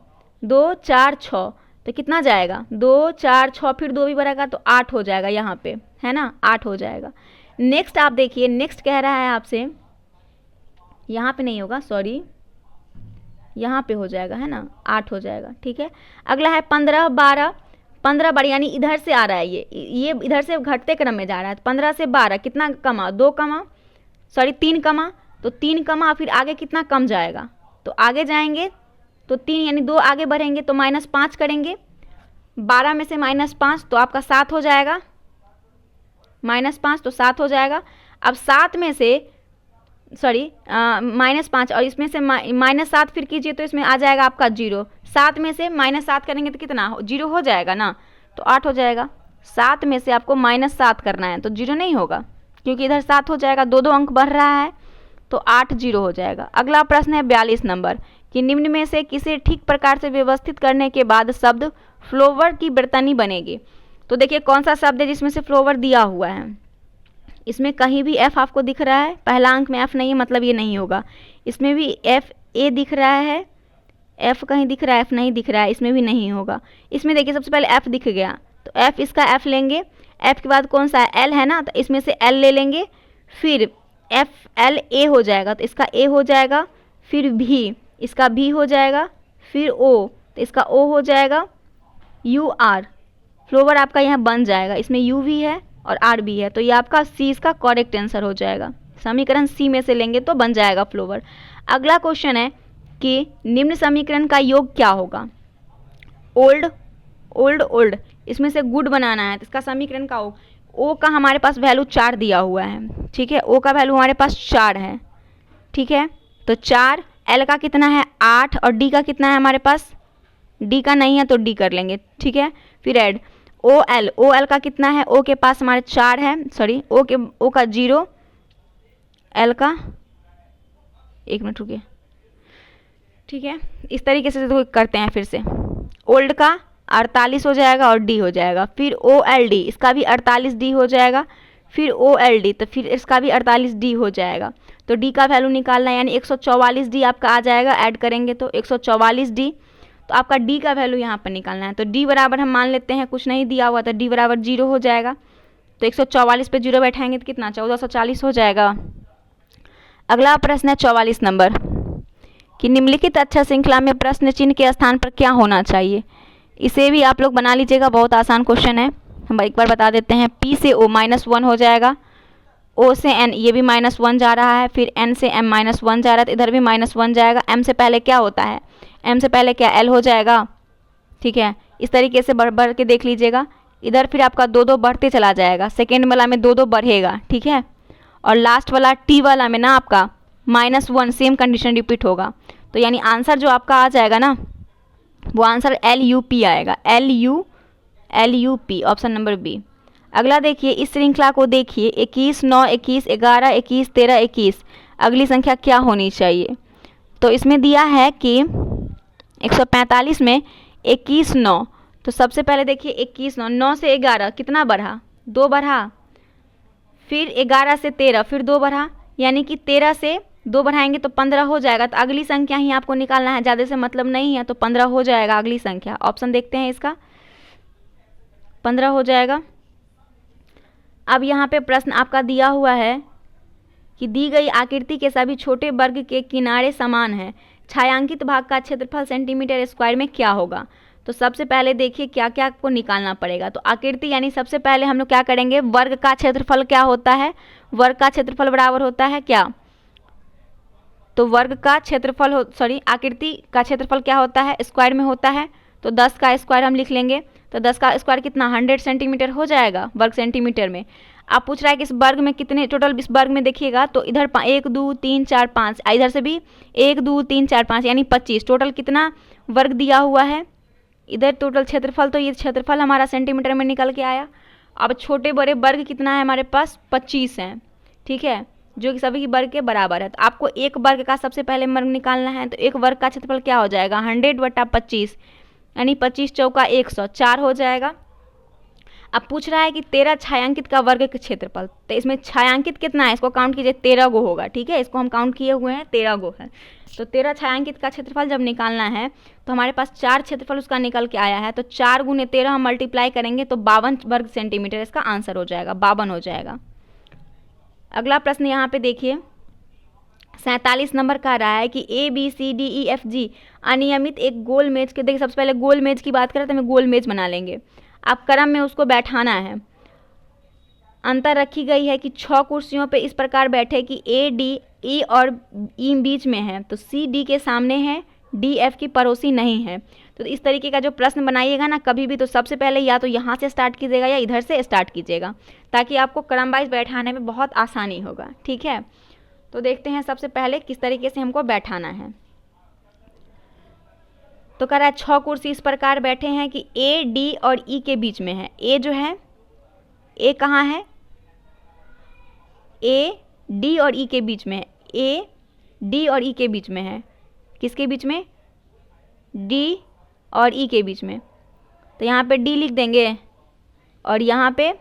2, 4, 6, तो कितना जाएगा, 2, 4, 6, फिर 2 भी बढ़ेगा तो 8 हो जाएगा, यहाँ पे है ना 8 हो जाएगा। नेक्स्ट आप देखिए, नेक्स्ट कह रहा है आपसे, यहाँ पे नहीं होगा सॉरी, यहाँ पे हो जाएगा, है ना, 8 हो जाएगा। ठीक है, अगला है 15 12, 15 12 यानी इधर से आ रहा है, ये इधर से घटते क्रम में जा रहा है। 15 से 12 कितना कमा, 2 कमा, सॉरी 3 कमा, तो 3 कमा, फिर आगे कितना कम जाएगा, तो आगे जाएंगे तो 3 यानी 2 आगे बढ़ेंगे तो -5 करेंगे, 12 में से -5 तो आपका 7 हो जाएगा, -5 तो 7 हो जाएगा। अब 7 में से सॉरी -5 और इसमें से -7 फिर कीजिए तो इसमें आ जाएगा आपका 0। 7 में से -7 करेंगे तो कितना 0 हो जाएगा ना, तो 8 हो जाएगा। 7 में से आपको -7 करना है तो 0 नहीं होगा, क्योंकि इधर 7 हो जाएगा, 2 2 अंक बढ़ रहा है, तो 8 0 हो जाएगा। अगला प्रश्न है 42 नंबर कि निम्न में से किसे ठीक प्रकार से व्यवस्थित करने के बाद शब्द फ्लोवर की वर्तनी बनेगी। तो देखिए कौन सा शब्द है जिसमें से फ्लोवर दिया हुआ है, इसमें कहीं भी एफ आपको दिख रहा है, पहला अंक में एफ नहीं है मतलब ये नहीं होगा। इसमें भी एफ ए दिख रहा है, एफ कहीं दिख रहा है, एफ नहीं दिख रहा है, इसमें भी नहीं होगा। इसमें देखिए सबसे पहले एफ दिख गया तो एफ, इसका एफ लेंगे, एफ के बाद कौन सा है, एल है ना, तो इसमें से एल ले लेंगे, फिर एफ एल ए हो जाएगा तो इसका ए हो जाएगा, फिर भी इसका भी हो जाएगा, फिर ओ तो इसका ओ हो जाएगा, यू आर फ्लोवर आपका यहाँ बन जाएगा। इसमें यू भी है और आर भी है, तो ये आपका सी इसका करेक्ट आंसर हो जाएगा। समीकरण सी में से लेंगे तो बन जाएगा फ्लोवर। अगला क्वेश्चन है कि निम्न समीकरण का योग क्या होगा। ओल्ड ओल्ड ओल्ड, इसमें से गुड बनाना है तो इसका समीकरण का ओ का हमारे पास वैल्यू 4 दिया हुआ है। ठीक है, ओ का वैल्यू हमारे पास 4 है। ठीक है, तो 4, एल का कितना है 8 और डी का कितना है हमारे पास, डी का नहीं है तो डी कर लेंगे। ठीक है, फिर एड ओ एल का कितना है, ओ के पास हमारे 4 है, सॉरी ओ का 0, एल का 1 मिनट रुकिए। ठीक है, इस तरीके से तो करते हैं फिर से। ओल्ड का 48 हो जाएगा और डी हो जाएगा, फिर ओ एल डी, इसका भी 48 डी हो जाएगा, फिर ओ एल डी तो फिर इसका भी 48 डी हो जाएगा। तो डी का वैल्यू निकालना है यानी 144 डी आपका आ जाएगा, ऐड करेंगे तो 144 डी, तो आपका डी का वैल्यू यहाँ पर निकालना है। तो डी बराबर हम मान लेते हैं कुछ नहीं दिया हुआ तो डी बराबर 0 हो जाएगा, तो 144 पे 0 बैठाएंगे तो कितना 1440 हो जाएगा। अगला प्रश्न है 44 नंबर कि निम्नलिखित अक्षर श्रृंखला में प्रश्न चिन्ह के स्थान पर क्या होना चाहिए। इसे भी आप लोग बना लीजिएगा, बहुत आसान क्वेश्चन है। हम एक बार बता देते हैं, पी से ओ -1 हो जाएगा, ओ से एन ये भी -1 जा रहा है, फिर एन से एम -1 जा रहा है तो इधर भी -1 जाएगा। एम से पहले क्या होता है, एम से पहले क्या एल हो जाएगा। ठीक है, इस तरीके से बढ़ के देख लीजिएगा। इधर फिर आपका 2 2 बढ़ते चला जाएगा, सेकेंड वाला में 2 2 बढ़ेगा। ठीक है, और लास्ट वाला टी वाला में ना आपका -1 सेम कंडीशन रिपीट होगा, तो यानी आंसर जो आपका आ जाएगा ना वो आंसर LUP आएगा, LUP, ऑप्शन नंबर बी। अगला देखिए, इस श्रृंखला को देखिए 21 9 21 11 21 13 21, अगली संख्या क्या होनी चाहिए। तो इसमें दिया है कि 145 में 21 9, तो सबसे पहले देखिए 21 9, 9 से 11 कितना बढ़ा, 2 बढ़ा, फिर 11 से 13 फिर 2 बढ़ा, यानी कि 13 से 2 बढ़ाएंगे तो 15 हो जाएगा। तो अगली संख्या ही आपको निकालना है, ज़्यादा से मतलब नहीं है, तो 15 हो जाएगा अगली संख्या। ऑप्शन देखते हैं इसका, 15 हो जाएगा। अब यहाँ पे प्रश्न आपका दिया हुआ है कि दी गई आकृति के सभी छोटे वर्ग के किनारे समान हैं, छायांकित भाग का क्षेत्रफल सेंटीमीटर स्क्वायर में क्या होगा। तो सबसे पहले देखिए क्या क्या आपको निकालना पड़ेगा। तो आकृति यानी सबसे पहले हम लोग क्या करेंगे, वर्ग का क्षेत्रफल क्या होता है, वर्ग का क्षेत्रफल बराबर होता है क्या, तो वर्ग का क्षेत्रफल आकृति का क्षेत्रफल क्या होता है, स्क्वायर में होता है। तो 10 का स्क्वायर हम लिख लेंगे, तो 10 का स्क्वायर कितना 100 सेंटीमीटर हो जाएगा वर्ग सेंटीमीटर में। आप पूछ रहा है कि इस वर्ग में कितने टोटल, इस वर्ग में देखिएगा तो इधर 1 2 3 4 5, इधर से भी 1 2 3 4 5 यानी 25, टोटल कितना वर्ग दिया हुआ है इधर टोटल क्षेत्रफल। तो ये क्षेत्रफल हमारा सेंटीमीटर में निकल के आया। अब छोटे बड़े वर्ग कितना है हमारे पास 25 हैं। ठीक है, जो कि सभी वर्ग के बराबर है। तो आपको एक वर्ग का सबसे पहले वर्ग निकालना है, तो एक वर्ग का क्षेत्रफल क्या हो जाएगा 100/25 यानी 25 चौका 100, 4 हो जाएगा। अब पूछ रहा है कि 13 छायांकित का वर्ग के क्षेत्रफल, तो इसमें छायांकित कितना है इसको काउंट कीजिए, 13 गो होगा। ठीक है, इसको हम काउंट किए हुए हैं 13 गो है। तो 13 छायांकित का क्षेत्रफल जब निकालना है तो हमारे पास 4 क्षेत्रफल उसका निकल के आया है, तो 4 × 13 हम मल्टीप्लाई करेंगे तो 52 वर्ग सेंटीमीटर इसका आंसर हो जाएगा, 52 हो जाएगा। अगला प्रश्न यहाँ पे देखिए, 47 नंबर कह रहा है कि ABCDEFG अनियमित एक गोल मेज के, देखिए सबसे पहले गोल मेज की बात करें तो हमें गोल मेज बना लेंगे। अब क्रम में उसको बैठाना है। अंतर रखी गई है कि 6 कुर्सियों पे इस प्रकार बैठे कि AD, E और E बीच में है, तो CD के सामने है, DF की पड़ोसी नहीं है। तो इस तरीके का जो प्रश्न बनाइएगा ना कभी भी, तो सबसे पहले या तो यहाँ से स्टार्ट कीजिएगा या इधर से स्टार्ट कीजिएगा, ताकि आपको क्रम वाइज बैठाने में बहुत आसानी होगा। ठीक है, तो देखते हैं सबसे पहले किस तरीके से हमको बैठाना है। तो कह रहा है 6 कुर्सी इस प्रकार बैठे हैं कि AD और E के बीच में है। A जो है, A कहाँ है, AD और E के बीच में है, AD और E के बीच में है। किसके बीच में, D और E के बीच में। तो यहाँ पे D लिख देंगे और यहाँ पे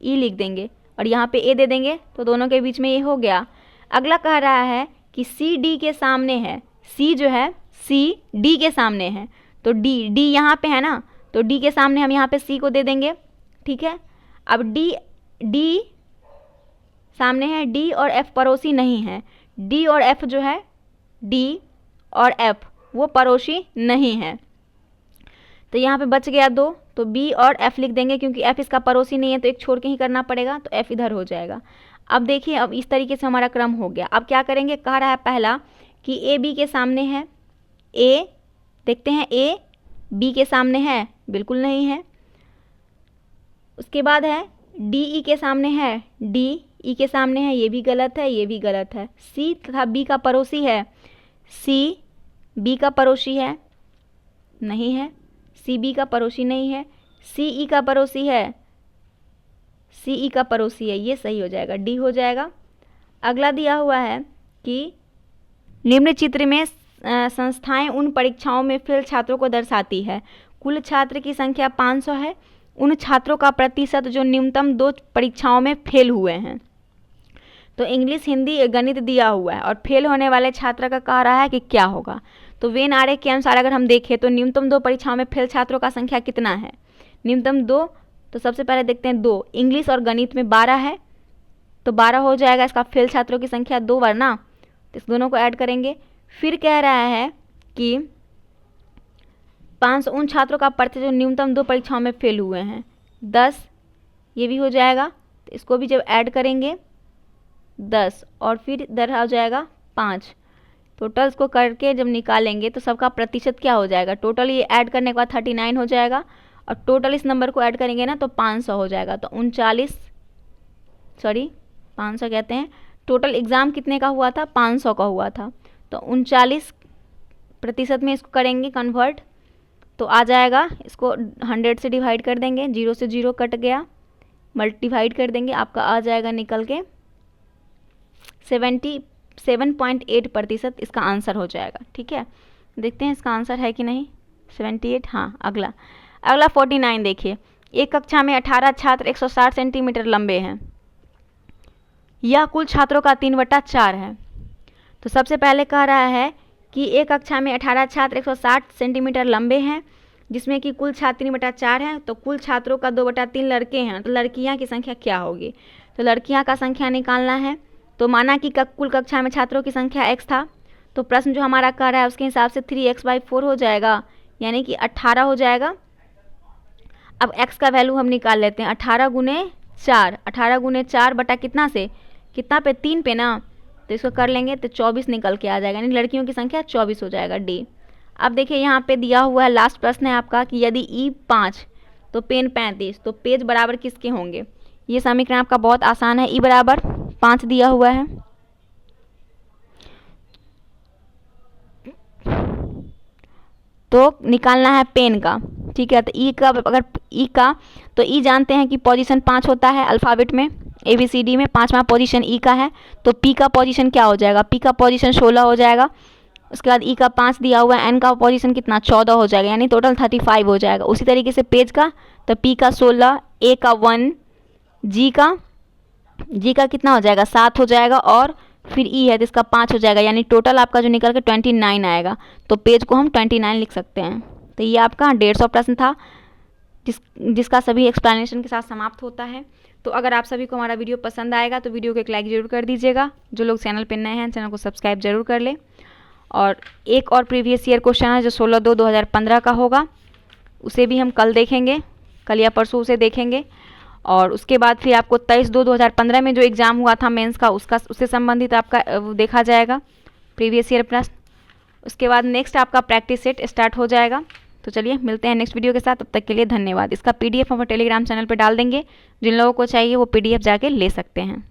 E लिख देंगे और यहाँ पे A दे देंगे, तो दोनों के बीच में ये हो गया। अगला कह रहा है कि CD के सामने है, C जो है C D के सामने है, तो D यहाँ पे है ना, तो D के सामने हम यहाँ पे C को दे देंगे। ठीक है, अब D सामने है, D और F पड़ोसी नहीं है। D और F जो है, D और F वो पड़ोसी नहीं है, तो यहाँ पे बच गया 2, तो B और F लिख देंगे, क्योंकि F इसका पड़ोसी नहीं है तो एक छोड़ के ही करना पड़ेगा, तो F इधर हो जाएगा। अब देखिए, अब इस तरीके से हमारा क्रम हो गया। अब क्या करेंगे, कह रहा है पहला कि A B के सामने है, A देखते हैं A B के सामने है, बिल्कुल नहीं है। उसके बाद है D E के सामने है, D E के सामने है, ये भी गलत है, ये भी गलत है। C तथा B का पड़ोसी है, C B का पड़ोसी है, नहीं है। C B का पड़ोसी नहीं है। C E का पड़ोसी है, C E का पड़ोसी है, ये सही हो जाएगा, D हो जाएगा। अगला दिया हुआ है कि निम्न चित्र में संस्थाएं उन परीक्षाओं में फेल छात्रों को दर्शाती है। कुल छात्र की संख्या 500 है, उन छात्रों का प्रतिशत जो न्यूनतम 2 परीक्षाओं में फेल हुए हैं। तो इंग्लिश, हिंदी, गणित दिया हुआ है और फेल होने वाले छात्र का कह रहा है कि क्या होगा। तो वेन आरेख के अनुसार अगर हम देखें तो न्यूनतम 2 परीक्षाओं में फेल छात्रों का संख्या कितना है, न्यूनतम 2, तो सबसे पहले देखते हैं 2, इंग्लिश और गणित में 12 है, तो 12 हो जाएगा इसका फेल छात्रों की संख्या 2 बार ना, तो इस दोनों को ऐड करेंगे। फिर कह रहा है कि 500 उन छात्रों का प्रतिशत जो न्यूनतम 2 परीक्षाओं में फेल हुए हैं, 10, ये भी हो जाएगा, तो इसको भी जब ऐड करेंगे 10 और फिर इधर हो जाएगा 5, टोटल्स को करके जब निकालेंगे तो सबका प्रतिशत क्या हो जाएगा, टोटल ये ऐड करने के बाद 39 हो जाएगा और टोटल इस नंबर को ऐड करेंगे ना तो 500 हो जाएगा। तो 500 कहते हैं, टोटल एग्ज़ाम कितने का हुआ था, 500 का हुआ था, तो 39% में इसको करेंगे कन्वर्ट, तो आ जाएगा, इसको 100 से डिवाइड कर देंगे, 0 से 0 कट गया, मल्टीप्लाइड कर देंगे, आपका आ जाएगा निकल के 77.8% इसका आंसर हो जाएगा। ठीक है, देखते हैं इसका आंसर है कि नहीं, 78, हाँ। अगला 49 देखिए, एक कक्षा में 18 छात्र 160 सेंटीमीटर लंबे हैं, यह कुल छात्रों का 3/4 है। तो सबसे पहले कह रहा है कि एक कक्षा में 18 छात्र 160 सेंटीमीटर लंबे हैं, जिसमें कि कुल छात्र 3/4 हैं, तो कुल छात्रों का 2/3 लड़के हैं, तो लड़कियां की संख्या क्या होगी, तो लड़कियां का संख्या निकालना है। तो माना कि कुल कक्षा में छात्रों की संख्या x था, तो प्रश्न जो हमारा कर रहा है उसके हिसाब से 3x/4 हो जाएगा, यानी कि 18 हो जाएगा। अब x का वैल्यू हम निकाल लेते हैं, 18 गुने 4 बटा कितना से कितना पे, 3 पे ना, तो इसको कर लेंगे तो 24 निकल के आ जाएगा, यानी लड़कियों की संख्या 24 हो जाएगा, D। अब देखिए यहाँ पे दिया हुआ है, लास्ट प्रश्न है आपका कि यदि E 5 तो पेन 35, तो पेज बराबर किसके होंगे। ये समीकरण आपका बहुत आसान है, E बराबर 5 दिया हुआ है, तो निकालना है पेन का। ठीक है, तो E का, अगर E का, तो E जानते हैं कि पोजीशन 5 होता है अल्फ़ाबेट में, ABCD में 5वां पोजीशन E का है, तो P का पोजीशन क्या हो जाएगा, P का पोजीशन 16 हो जाएगा। उसके बाद E का 5 दिया हुआ है, N का पोजीशन कितना 14 हो जाएगा, यानी टोटल 35 हो जाएगा। उसी तरीके से पेज का, तो P का 16, A का 1, G का कितना हो जाएगा 7 हो जाएगा, और फिर E है तो इसका 5 हो जाएगा, यानी टोटल आपका जो निकल के 29 आएगा। तो पेज को हम 29 लिख सकते हैं। तो ये आपका 150 प्रश्न था। जिसका सभी एक्सप्लेनेशन के साथ समाप्त होता है। तो अगर आप सभी को हमारा वीडियो पसंद आएगा तो वीडियो को एक लाइक ज़रूर कर दीजिएगा। जो लोग चैनल पर नए हैं चैनल को सब्सक्राइब जरूर कर लें। और एक और प्रीवियस ईयर क्वेश्चन है जो 16/2/2015 का होगा, उसे भी हम कल देखेंगे, कल या परसों उसे देखेंगे। और उसके बाद फिर आपको 23/2/2015 में जो एग्ज़ाम हुआ था मेंस का, उससे संबंधित आपका देखा जाएगा प्रीवियस ईयर प्रश्न। उसके बाद नेक्स्ट आपका प्रैक्टिस सेट स्टार्ट हो जाएगा। तो चलिए मिलते हैं नेक्स्ट वीडियो के साथ, तब तक के लिए धन्यवाद। इसका PDF हम टेलीग्राम चैनल पर डाल देंगे, जिन लोगों को चाहिए वो PDF जाके ले सकते हैं।